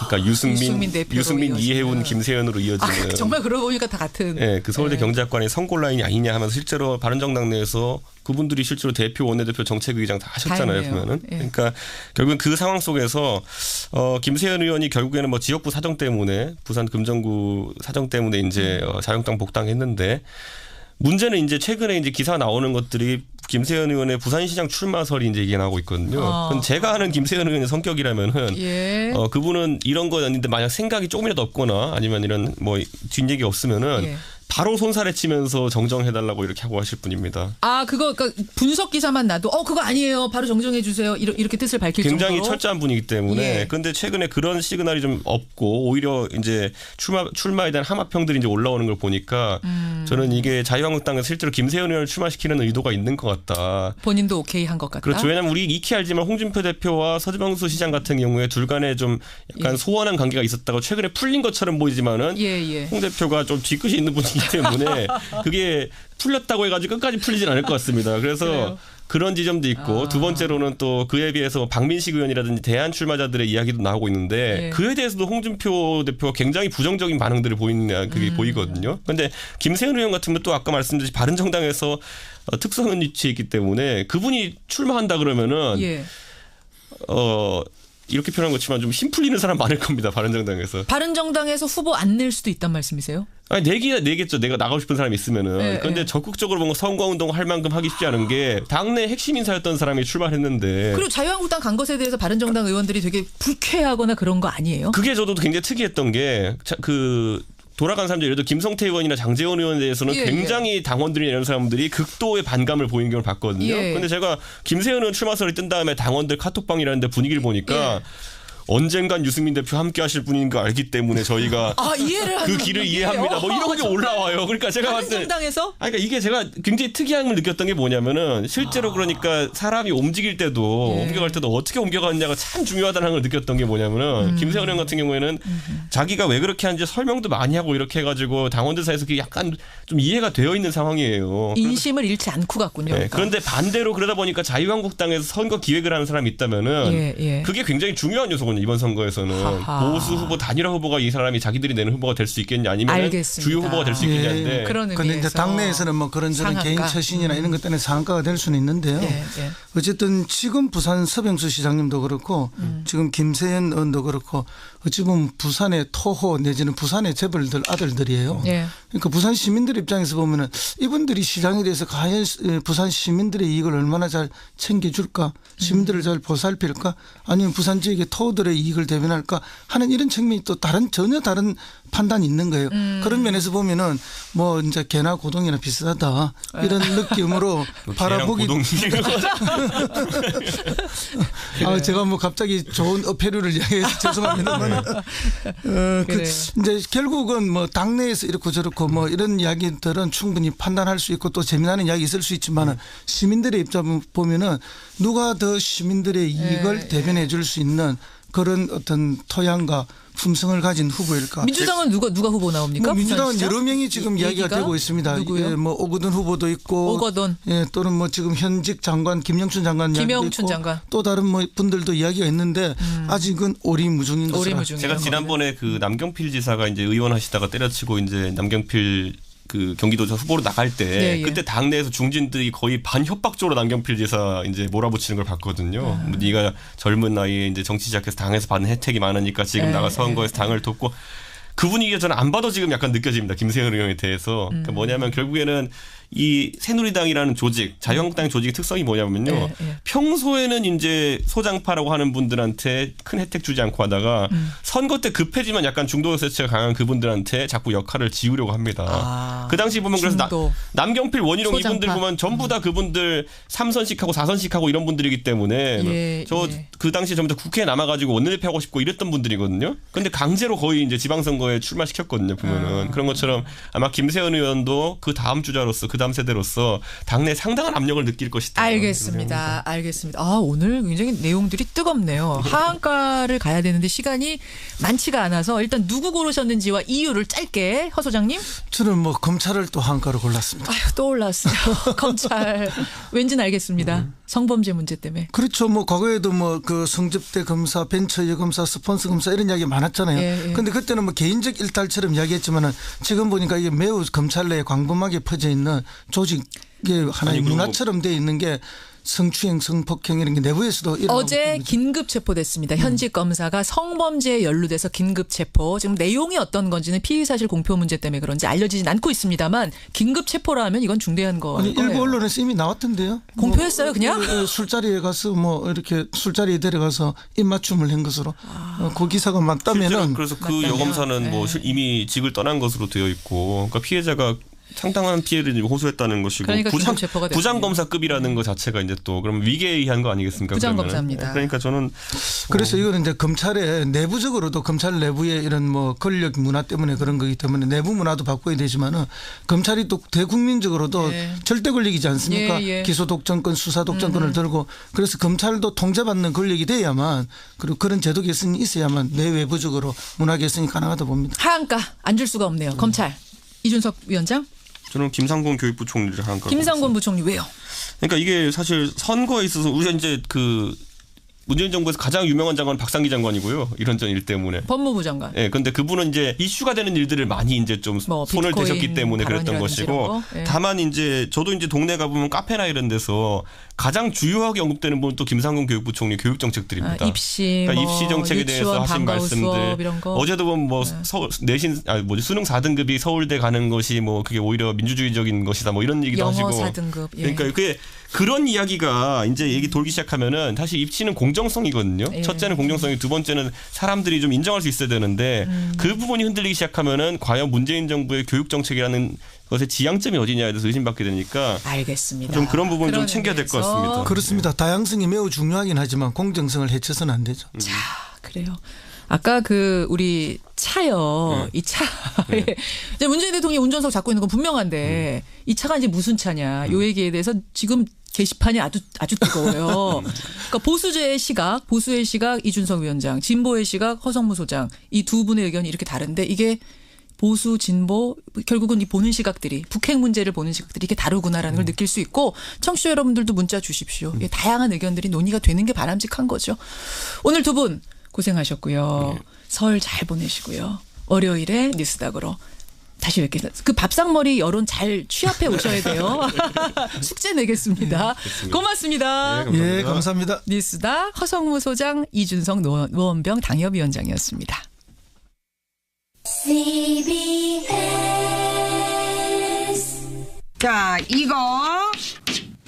그러니까 유승민 이해운, 김세연으로 이어지는. 정말 그러고 보니까 다 같은. 네, 그 서울대 경제학과의 선고 라인이 아니냐 하면서 실제로 바른정당 내에서 그분들이 실제로 대표, 원내대표, 정책의장 다 하셨잖아요. 보면은. 그러니까 결국은 그 상황 속에서 김세연 의원이 결국에는 뭐 지역구 사정 때문에 부산 금정구 사정 때문에 이제 자유한국당 복당했는데. 문제는 이제 최근에 이제 기사 나오는 것들이 김세연 의원의 부산시장 출마설이 이제 이게 나오고 있거든요. 그럼 제가 아는 김세연 의원의 성격이라면은 그분은 이런 거 아닌데 만약 생각이 조금이라도 없거나 아니면 이런 뭐 뒷얘기 없으면은 바로 손살에 치면서 정정해달라고 이렇게 하고 하실 분입니다. 그러니까 분석 기사만 나도 그거 아니에요. 바로 정정해 주세요. 이렇게 뜻을 밝힐 굉장히 정도로. 철저한 분이기 때문에. 그런데 최근에 그런 시그널이 좀 없고 오히려 이제 출마에 대한 함합평들이 이제 올라오는 걸 보니까 저는 이게 자유한국당에서 실제로 김세연 의원을 출마시키는 의도가 있는 것 같다. 본인도 오케이 한 것 같다. 그렇죠. 왜냐하면 우리 익히 알지만 홍준표 대표와 서지방수 시장 같은 경우에 둘 간에 좀 약간 소원한 관계가 있었다고 최근에 풀린 것처럼 보이지만은 홍 대표가 좀 뒤끝이 있는 분이기 때문에 그게 풀렸다고 해가지고 끝까지 풀리진 않을 것 같습니다. 그래서 그런 지점도 있고 두 번째로는 또 그에 비해서 박민식 의원이라든지 대안 출마자들의 이야기도 나오고 있는데 그에 대해서도 홍준표 대표가 굉장히 부정적인 반응들을 보이는 그게 보이거든요. 그런데 김세연 의원 같은 경우 또 아까 말씀드린 바른정당에서 특수한 위치에 있기 때문에 그분이 출마한다 그러면은 이렇게 표현한 것지만 좀 힘 풀리는 사람 많을 겁니다. 바른정당에서. 바른정당에서 후보 안 낼 수도 있단 말씀이세요? 아니 내겠죠. 내가 나가고 싶은 사람이 있으면은. 그런데 적극적으로 뭔가 선거운동 할 만큼 하기 쉽지 않은 게 당내 핵심 인사였던 사람이 출마했는데. 그리고 자유한국당 간 것에 대해서 바른정당 의원들이 되게 불쾌하거나 그런 거 아니에요? 그게 저도 굉장히 특이했던 게 돌아간 사람들 예를 들어 김성태 의원이나 장제원 의원에 대해서는 굉장히 당원들이나 이런 사람들이 극도의 반감을 보이는 경우를 봤거든요. 그런데 제가 김세연 의원 출마설이 뜬 다음에 당원들 카톡방이라는 데 분위기를 보니까 언젠간 유승민 대표 함께 하실 분인 거 알기 때문에 저희가 그 길을 이해합니다. 뭐 이런 게 올라와요. 그러니까 제가 봤을 때 그러니까 이게 제가 굉장히 특이한 걸 느꼈던 게 뭐냐면은 실제로 그러니까 사람이 움직일 때도 옮겨갈 때도 어떻게 옮겨가느냐가 참 중요하다는 걸 느꼈던 게 뭐냐면은 김세연 의원 같은 경우에는 자기가 왜 그렇게 하는지 설명도 많이 하고 이렇게 해가지고 당원들 사이에서 그게 약간 좀 이해가 되어 있는 상황이에요. 인심을 잃지 않고 갔군요. 그러니까. 그런데 반대로 그러다 보니까 자유한국당에서 선거 기획을 하는 사람이 있다면은 그게 굉장히 중요한 요소거든요. 이번 선거에서는 보수 후보 단일화 후보가 이 사람이 자기들이 내는 후보가 될 수 있겠냐 아니면 주요 후보가 될 수 있겠냐인데 그런데 이제 당내에서는 뭐 그런저런 개인 처신이나 이런 것 때문에 상한가가 될 수는 있는데요. 어쨌든 지금 부산 서병수 시장님도 그렇고 지금 김세연 의원도 그렇고 어찌 보면 부산의 토호 내지는 부산의 재벌들 아들들이에요. 그러니까 부산 시민들 입장에서 보면은 이분들이 시장에 대해서 과연 부산 시민들의 이익을 얼마나 잘 챙겨줄까, 시민들을 잘 보살필까, 아니면 부산 지역의 토호들의 이익을 대변할까 하는 이런 측면이 또 전혀 다른 판단이 있는 거예요. 그런 면에서 보면은 뭐 이제 개나 고동이나 비슷하다 이런 느낌으로 바라보기. 제가 뭐 갑자기 좋은 어패류를 이야기해서 죄송합니다만 이제 결국은 뭐 당내에서 이렇고 저렇고 뭐 이런 이야기들은 충분히 판단할 수 있고 또 재미나는 이야기 있을 수 있지만은 시민들의 입장 보면은 누가 더 시민들의 이익을 대변해 줄 수 있는 그런 어떤 토양과 품성을 가진 후보일까. 민주당은 누가 후보 나옵니까? 민주당은 여러 명이 지금 이야기가 되고 있습니다. 누구요? 예, 뭐 오거돈 후보도 있고, 오거돈. 예, 또는 뭐 지금 현직 장관 김영춘 장관 이야기도 있고, 장관. 또 다른 뭐 분들도 이야기가 있는데 아직은 오리무중인 것으로. 제가 지난번에 그 남경필 지사가 이제 의원하시다가 때려치고 이제 남경필 그 경기도지사 후보로 나갈 때 그때 당내에서 중진들이 거의 반협박적으로 남경필 지사 이제 몰아붙이는 걸 봤거든요. 뭐 네가 젊은 나이에 이제 정치 시작해서 당에서 받는 혜택이 많으니까 지금 나가 선거에서 당을 돕고 그 분위기가 저는 안 봐도 지금 약간 느껴집니다. 김세현 의원에 대해서. 그러니까 뭐냐면 결국에는 이 새누리당이라는 조직, 자유한국당 조직의 특성이 뭐냐면요. 평소에는 이제 소장파라고 하는 분들한테 큰 혜택 주지 않고 하다가 선거 때 급해지면 약간 중도세체가 강한 그분들한테 자꾸 역할을 지우려고 합니다. 그 당시 보면 그래서 남경필, 원희룡 소장파. 이분들 보면 전부 다 그분들 3선씩하고 4선씩하고 이런 분들이기 때문에 저 그 당시 전부 다 국회에 남아가지고 원내대표 하고 싶고 이랬던 분들이거든요. 근데 강제로 거의 이제 지방선거에 출마시켰거든요. 보면은 그런 것처럼 아마 김세현 의원도 그 다음 주자로서 그 다음 세대로서 당내 상당한 압력을 느낄 것이다. 알겠습니다. 아, 오늘 굉장히 내용들이 뜨겁네요. 하한가를 가야 되는데 시간이 많지가 않아서 일단 누구 고르셨는지와 이유를 짧게 허 소장님. 저는 뭐 검찰을 또 하한가로 골랐습니다. 아유, 또 올랐어요. 검찰. 왠지는 알겠습니다. 성범죄 문제 때문에. 그렇죠. 뭐 과거에도 뭐 그 성접대 검사, 벤처 여검사, 스폰서 검사 이런 이야기 많았잖아요. 그런데 그때는 뭐 개인적 일탈처럼 이야기했지만은 지금 보니까 이게 매우 검찰 내에 광범하게 퍼져 있는 조직의 하나의 문화처럼 돼 있는 게 성추행, 성폭행 이런 게 내부에서도 일어나고 어제 긴급 체포됐습니다. 현직 검사가 성범죄에 연루돼서 긴급 체포. 지금 내용이 어떤 건지는 피의사실 공표 문제 때문에 그런지 알려지진 않고 있습니다.만 긴급 체포라 하면 이건 중대한 거. 아니, 일부 언론에서 이미 나왔던데요. 공표했어요, 그냥? 술자리에 가서 뭐 이렇게 술자리에 데려가서 입맞춤을 한 것으로 그 기사가 맞다면은. 그래서 그 여검사는 뭐 이미 직을 떠난 것으로 되어 있고, 그러니까 피해자가 상당한 피해를 호소했다는 것이고 그러니까 부장검사급이라는 것 자체가 이제 또 그럼 위계에 의한 거 아니겠습니까? 부장검사입니다. 그러니까 저는 그래서 이거는 이제 검찰의 내부적으로도 검찰 내부의 이런 뭐 권력 문화 때문에 그런 거기 때문에 내부 문화도 바꿔야 되지만은 검찰이 또 대국민적으로도 절대 권력이지 않습니까? 기소 독점권, 수사 독점권을 들고 그래서 검찰도 통제받는 권력이 돼야만 그리고 그런 제도 개선이 있어야만 내외부적으로 문화 개선이 가능하다 봅니다. 하한가 앉을 수가 없네요. 검찰 이준석 위원장. 저는 김상곤 교육부 총리를 하한가. 김상곤 부총리 왜요? 그러니까 이게 사실 선거에 있어서 우리가 이제 그 문재인 정부에서 가장 유명한 장관은 박상기 장관이고요. 이런 전 일 때문에. 법무부 장관. 네, 근데 그분은 이제 이슈가 되는 일들을 많이 이제 좀 손을 대셨기 때문에 그랬던 것이고. 다만 이제 저도 이제 동네 가보면 카페나 이런 데서 가장 주요하게 언급되는 분은 또 김상곤 교육부 총리 교육 정책들입니다. 입시, 그러니까 뭐 입시 정책에 대해서 하신 말씀들. 어제도 보면 뭐 서울 내신 수능 4등급이 서울대 가는 것이 뭐 그게 오히려 민주주의적인 것이다 뭐 이런 얘기도 하시고. 영어 4등급. 그러니까 그게 그런 이야기가 이제 얘기 돌기 시작하면은 사실 입시는 공정성이거든요. 첫째는 공정성이, 두 번째는 사람들이 좀 인정할 수 있어야 되는데 그 부분이 흔들리기 시작하면은 과연 문재인 정부의 교육 정책이라는 것의 지향점이 어디냐에 대해서 의심받게 되니까. 알겠습니다. 좀 그런 부분 좀 챙겨야 될 것 같습니다. 그렇습니다. 다양성이 매우 중요하긴 하지만 공정성을 해쳐서는 안 되죠. 자, 그래요. 아까 그 우리 차요. 이 차에 이제 문재인 대통령이 운전석 잡고 있는 건 분명한데 이 차가 이제 무슨 차냐. 요 얘기에 대해서 지금 게시판이 아주 뜨거워요. 그러니까 보수의 시각 이준석 위원장, 진보의 시각 허성무 소장 이 두 분의 의견이 이렇게 다른데 이게 보수 진보 결국은 이 보는 시각들이 북핵 문제를 보는 시각들이 이게 다르구나라는 걸 느낄 수 있고 청취자 여러분들도 문자 주십시오. 다양한 의견들이 논의가 되는 게 바람직한 거죠. 오늘 두 분 고생하셨고요. 설 잘 보내시고요. 월요일에 뉴스닥으로 다시 뵙겠습니다. 그 밥상머리 여론 잘 취합해 오셔야 돼요. 숙제 내겠습니다. 고맙습니다. 예, 감사합니다. 뉴스닥 허성무 소장, 이준석 노원병 당협위원장이었습니다. 자, 이거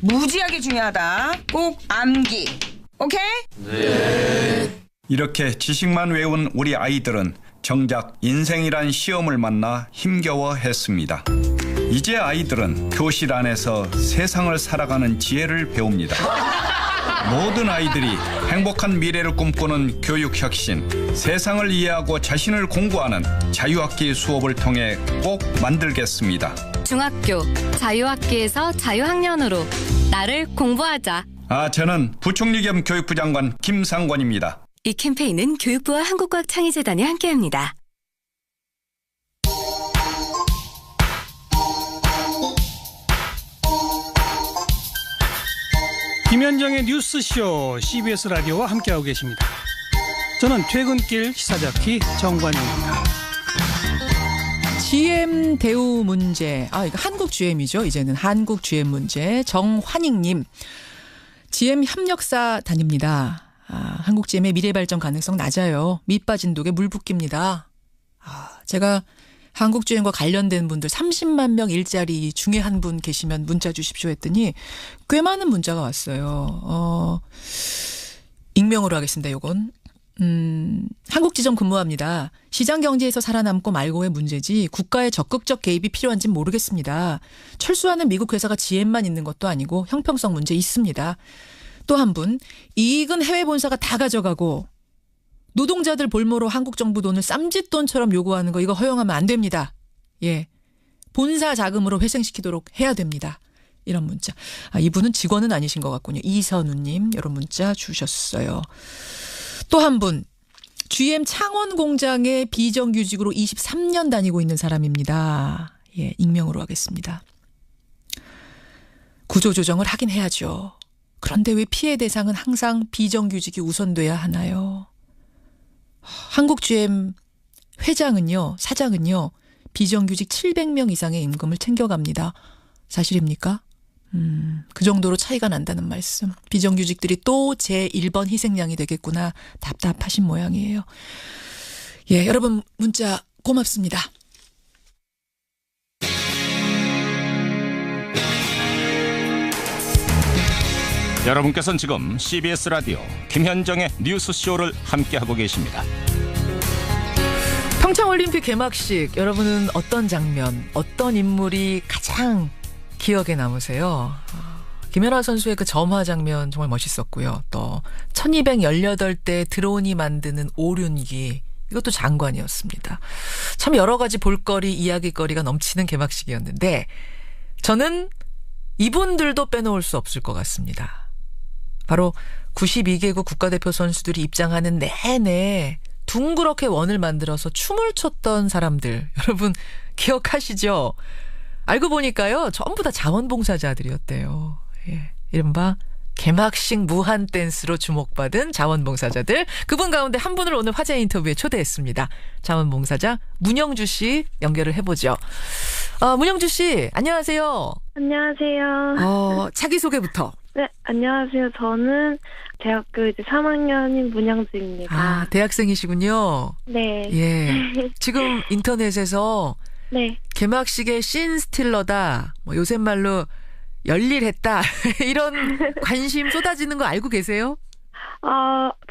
무지하게 중요하다. 꼭 암기. 오케이? 네. 이렇게 지식만 외운 우리 아이들은 정작 인생이란 시험을 만나 힘겨워했습니다. 이제 아이들은 교실 안에서 세상을 살아가는 지혜를 배웁니다. 모든 아이들이 행복한 미래를 꿈꾸는 교육혁신, 세상을 이해하고 자신을 공부하는 자유학기 수업을 통해 꼭 만들겠습니다. 중학교 자유학기에서 자유학년으로 나를 공부하자. 저는 부총리 겸 교육부 장관 김상권입니다. 이 캠페인은 교육부와 한국과학창의재단이 함께합니다. 김현정의 뉴스쇼 CBS 라디오와 함께하고 계십니다. 저는 퇴근길 시사자키 정관용입니다. GM 대우 문제, 이거 한국 GM이죠. 이제는 한국 GM 문제. 정환익님, GM 협력사 다닙니다. 한국 GM의 미래 발전 가능성 낮아요. 밑 빠진 독에 물 붓깁니다. 제가 한국 GM과 관련된 분들 30만 명 일자리 중에 한 분 계시면 문자 주십시오 했더니 꽤 많은 문자가 왔어요. 익명으로 하겠습니다. 요건. 한국 지점 근무합니다. 시장 경제에서 살아남고 말고의 문제지 국가의 적극적 개입이 필요한지는 모르겠습니다. 철수하는 미국 회사가 GM만 있는 것도 아니고 형평성 문제 있습니다. 또 한 분, 이익은 해외 본사가 다 가져가고 노동자들 볼모로 한국 정부 돈을 쌈짓돈처럼 요구하는 거 이거 허용하면 안 됩니다. 예, 본사 자금으로 회생시키도록 해야 됩니다. 이런 문자. 이분은 직원은 아니신 것 같군요. 이선우님 이런 문자 주셨어요. 또 한 분, GM 창원 공장에 비정규직으로 23년 다니고 있는 사람입니다. 예, 익명으로 하겠습니다. 구조조정을 하긴 해야죠. 그런데 왜 피해 대상은 항상 비정규직이 우선돼야 하나요? 한국 GM 회장은요, 사장은요, 비정규직 700명 이상의 임금을 챙겨갑니다. 사실입니까? 그 정도로 차이가 난다는 말씀. 비정규직들이 또 제1번 희생양이 되겠구나. 답답하신 모양이에요. 예, 여러분 문자 고맙습니다. 여러분께서는 지금 CBS 라디오 김현정의 뉴스쇼를 함께하고 계십니다. 평창올림픽 개막식, 여러분은 어떤 장면, 어떤 인물이 가장 기억에 남으세요? 김연아 선수의 그 점화 장면 정말 멋있었고요. 또 1218대 드론이 만드는 오륜기, 이것도 장관이었습니다. 참 여러 가지 볼거리, 이야기거리가 넘치는 개막식이었는데 저는 이분들도 빼놓을 수 없을 것 같습니다. 바로 92개국 국가대표 선수들이 입장하는 내내 둥그렇게 원을 만들어서 춤을 췄던 사람들, 여러분 기억하시죠? 알고 보니까요, 전부 다 자원봉사자들이었대요. 예, 이른바 개막식 무한 댄스로 주목받은 자원봉사자들. 그분 가운데 한 분을 오늘 화제 인터뷰에 초대했습니다. 자원봉사자 문영주 씨 연결을 해보죠. 문영주 씨, 안녕하세요. 안녕하세요. 자기소개부터. 네, 안녕하세요. 저는 대학교 이제 3학년인 문영주입니다. 대학생이시군요. 네. 예. 지금 인터넷에서 네. 개막식의 씬 스틸러다, 뭐 요새 말로 열일했다, 이런 관심 쏟아지는 거 알고 계세요?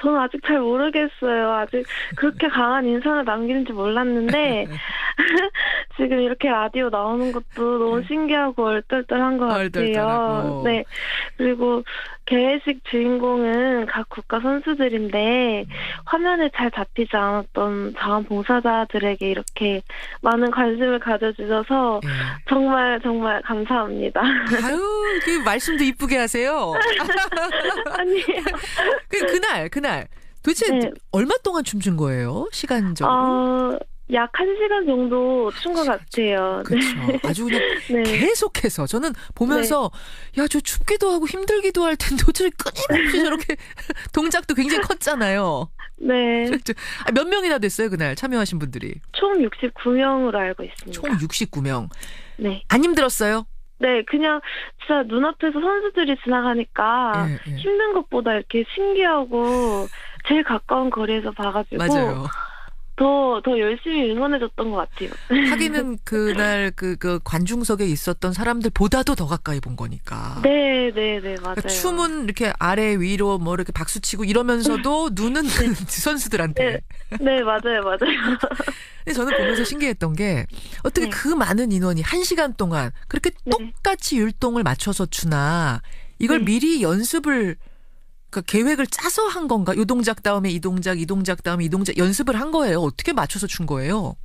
저는 아직 잘 모르겠어요. 아직 그렇게 강한 인상을 남기는지 몰랐는데 지금 이렇게 라디오 나오는 것도 너무 신기하고 얼떨떨한 것 같아요. 네. 그리고 개회식 주인공은 각 국가 선수들인데 화면에 잘 잡히지 않았던 자원봉사자들에게 이렇게 많은 관심을 가져주셔서 정말 정말 감사합니다. 아유, 그 말씀도 이쁘게 하세요. 아니에요. 그날 도대체 네. 얼마 동안 춤춘 거예요? 시간적으로? 약 1시간 정도 춘 것 같아요. 그렇죠. 네. 아주 그냥 네. 계속해서 저는 보면서 야, 저 춥기도 하고 힘들기도 할 텐데 어떻게 끊임없이 저렇게 동작도 굉장히 컸잖아요. 네. 몇 명이나 됐어요, 그날 참여하신 분들이? 총 69명으로 알고 있습니다. 총 69명. 네. 안 힘들었어요? 네, 그냥 진짜 눈앞에서 선수들이 지나가니까 힘든 것보다 이렇게 신기하고 제일 가까운 거리에서 봐가지고 맞아요. 더 열심히 응원해줬던 것 같아요. 하기는 그날 그 관중석에 있었던 사람들보다도 더 가까이 본 거니까. 네, 맞아요. 그러니까 춤은 이렇게 아래 위로 뭐 이렇게 박수 치고 이러면서도 눈은 그 선수들한테. 네, 맞아요. 근데 저는 보면서 신기했던 게 어떻게 그 많은 인원이 1시간 동안 그렇게 똑같이 율동을 맞춰서 추나 이걸 미리 연습을, 그러니까 계획을 짜서 한 건가? 이 동작 다음에 이 동작, 이 동작 다음에 이 동작 연습을 한 거예요? 어떻게 맞춰서 춘 거예요?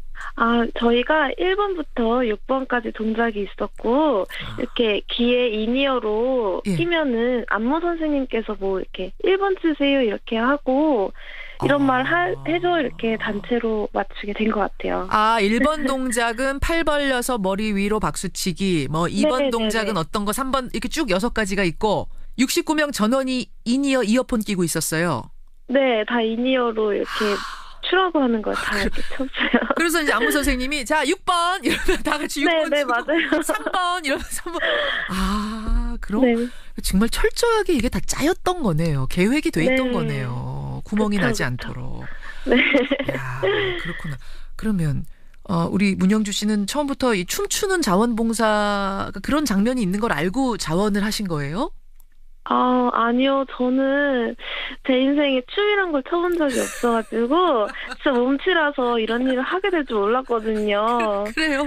저희가 1번부터 6번까지 동작이 있었고 이렇게 귀에 인이어로 끼면은 안무 선생님께서 뭐 이렇게 1번 치세요 이렇게 하고 이런 말 해줘 이렇게 단체로 맞추게 된 것 같아요. 1번 동작은 팔 벌려서 머리 위로 박수치기, 뭐 2번 네네네. 동작은 어떤 거, 3번 이렇게 쭉 6가지가 있고 69명 전원이 인이어 이어폰 끼고 있었어요. 네, 다 인이어로 이렇게 추라고 하는 걸 다 이렇게 쳤어요. 그래서 이제 안무 선생님이 자 6번 이러면 다 같이 6번 네, 치고 맞아요. 3번 이러면 3번. 그럼 정말 철저하게 이게 다 짜였던 거네요. 계획이 돼 있던 거네요. 구멍이 나지 않도록. 네. 야, 그렇구나. 그러면 우리 문영주 씨는 처음부터 이 춤추는 자원봉사 그런 장면이 있는 걸 알고 자원을 하신 거예요? 아니요. 저는 제 인생에 춤이란 걸 춰본 적이 없어가지고 진짜 몸치라서 이런 일을 하게 될 줄 몰랐거든요. 그래요?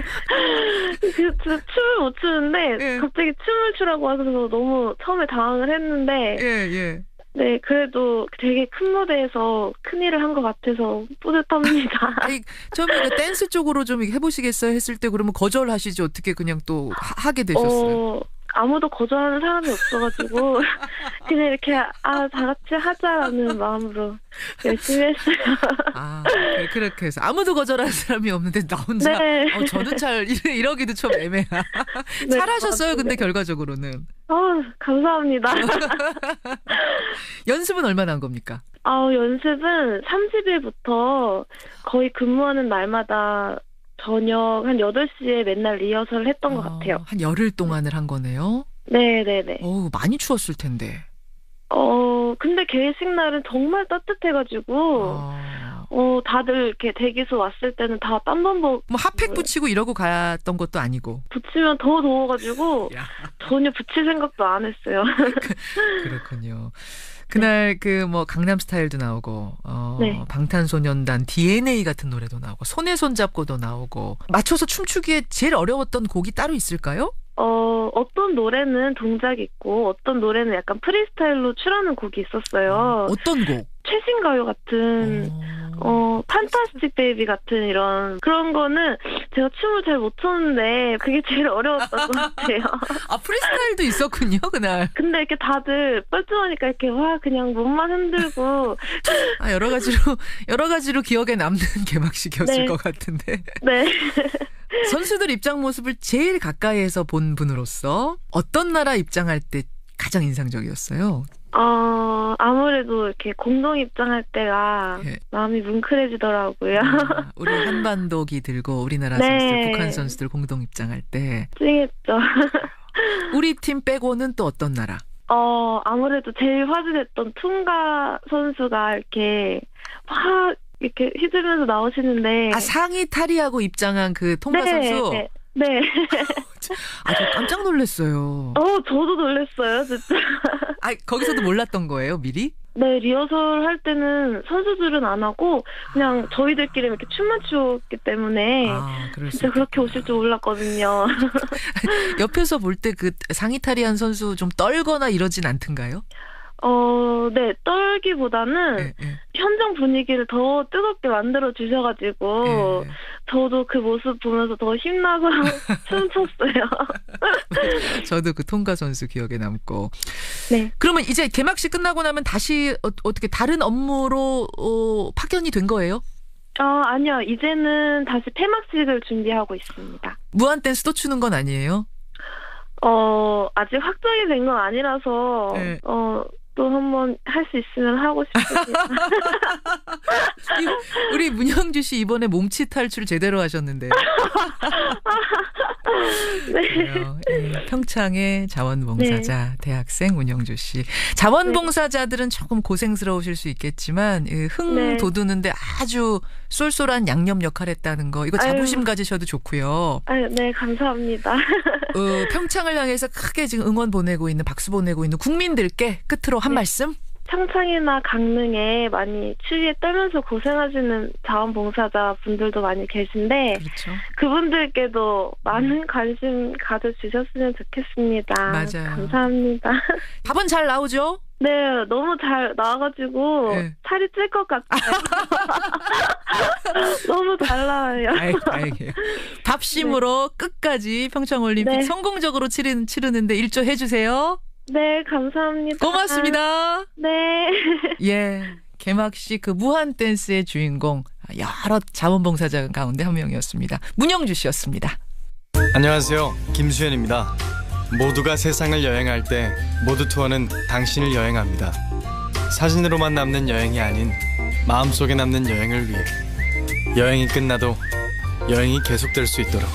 진짜 춤을 못 추는데 갑자기 춤을 추라고 하셔서 너무 처음에 당황을 했는데 네, 그래도 되게 큰 무대에서 큰일을 한 것 같아서 뿌듯합니다. 아니, 처음에 그 댄스 쪽으로 좀 해보시겠어요? 했을 때 그러면 거절하시지 어떻게 그냥 또 하게 되셨어요? 아무도 거절하는 사람이 없어가지고 그냥 이렇게 다 같이 하자라는 마음으로 열심히 했어요. 그렇게 해서 아무도 거절하는 사람이 없는데 나 혼자 저는 잘 이러기도 좀 애매하. 잘하셨어요. 근데 결과적으로는. 감사합니다. 연습은 얼마나 한 겁니까? 연습은 30일부터 거의 근무하는 날마다 저녁 한 8시에 맨날 리허설을 했던 것 같아요. 한 열흘 동안을 한 거네요? 네네네. 많이 추웠을 텐데. 근데 개회식 날은 정말 따뜻해가지고, 다들 이렇게 대기소 왔을 때는 다 땀범벅. 뭐 핫팩 붙이고 이러고 갔던 것도 아니고. 붙이면 더 더워가지고, 전혀 붙일 생각도 안 했어요. 그렇군요. 그날 뭐 강남스타일도 나오고 네. 방탄소년단 DNA 같은 노래도 나오고 손에 손잡고도 나오고 맞춰서 춤추기에 제일 어려웠던 곡이 따로 있을까요? 어떤 노래는 동작이 있고 어떤 노래는 약간 프리스타일로 추라는 곡이 있었어요. 어떤 곡? 최신가요 같은 판타스틱 베이비 같은 이런 그런 거는 제가 춤을 잘 못 췄는데 그게 제일 어려웠던 것 같아요. 프리스타일도 있었군요 그날. 근데 이렇게 다들 뻘쭘하니까 이렇게 그냥 몸만 흔들고 여러 가지로 기억에 남는 개막식이었을 네. 것 같은데. 네. 선수들 입장 모습을 제일 가까이에서 본 분으로서 어떤 나라 입장할 때 가장 인상적이었어요? 아무래도 이렇게 공동 입장할 때가 마음이 뭉클해지더라고요. 우리 한반도기 들고 우리나라 네. 선수들, 북한 선수들 공동 입장할 때. 찡했죠. 우리 팀 빼고는 또 어떤 나라? 아무래도 제일 화제됐던 퉁가 선수가 이렇게 이렇게 휘두르면서 나오시는데. 상의 탈의하고 입장한 그 통가 선수? 네. 저 깜짝 놀랐어요. 저도 놀랐어요, 진짜. 거기서도 몰랐던 거예요, 미리? 네, 리허설 할 때는 선수들은 안 하고 그냥 저희들끼리 이렇게 춤만 추었기 때문에 진짜 그렇게 오실 줄 몰랐거든요. 옆에서 볼 때 그 상의 탈의한 선수 좀 떨거나 이러진 않던가요? 네, 떨기보다는 현장 분위기를 더 뜨겁게 만들어 주셔가지고 저도 그 모습 보면서 더 힘나서 춤췄어요. 저도 그 통가 선수 기억에 남고. 네. 그러면 이제 개막식 끝나고 나면 다시 어떻게 다른 업무로 파견이 된 거예요? 아니요. 이제는 다시 폐막식을 준비하고 있습니다. 무한 댄스 또 추는 건 아니에요? 아직 확정이 된 건 아니라서 또 한번 할 수 있으면 하고 싶습니다. 우리 문영주 씨 이번에 몸치 탈출 제대로 하셨는데요. 네. 평창의 자원봉사자 대학생 문영주 씨. 자원봉사자들은 조금 고생스러우실 수 있겠지만 흥 돋우는데 아주 쏠쏠한 양념 역할 했다는 거 이거 자부심 가지셔도 좋고요. 네, 감사합니다. 평창을 향해서 크게 지금 응원 보내고 있는 박수 보내고 있는 국민들께 끝으로 한 말씀? 평창이나 강릉에 많이 추위에 떨면서 고생하시는 자원봉사자 분들도 많이 계신데 그분들께도 많은 관심 가져주셨으면 좋겠습니다. 맞아요. 감사합니다. 답은 잘 나오죠? 네, 너무 잘 나와가지고 살이 찔 것 같아요. 너무 잘 나와요. 다행이에요. 답심으로 끝까지 평창올림픽 성공적으로 치르는데 일조해 주세요. 네, 감사합니다. 고맙습니다. 네. 예. 개막식 그 무한 댄스의 주인공 여러 자원봉사자 가운데 한 명이었습니다. 문영주 씨였습니다. 안녕하세요. 김수현입니다. 모두가 세상을 여행할 때 모두 투어는 당신을 여행합니다. 사진으로만 남는 여행이 아닌 마음속에 남는 여행을 위해 여행이 끝나도 여행이 계속될 수 있도록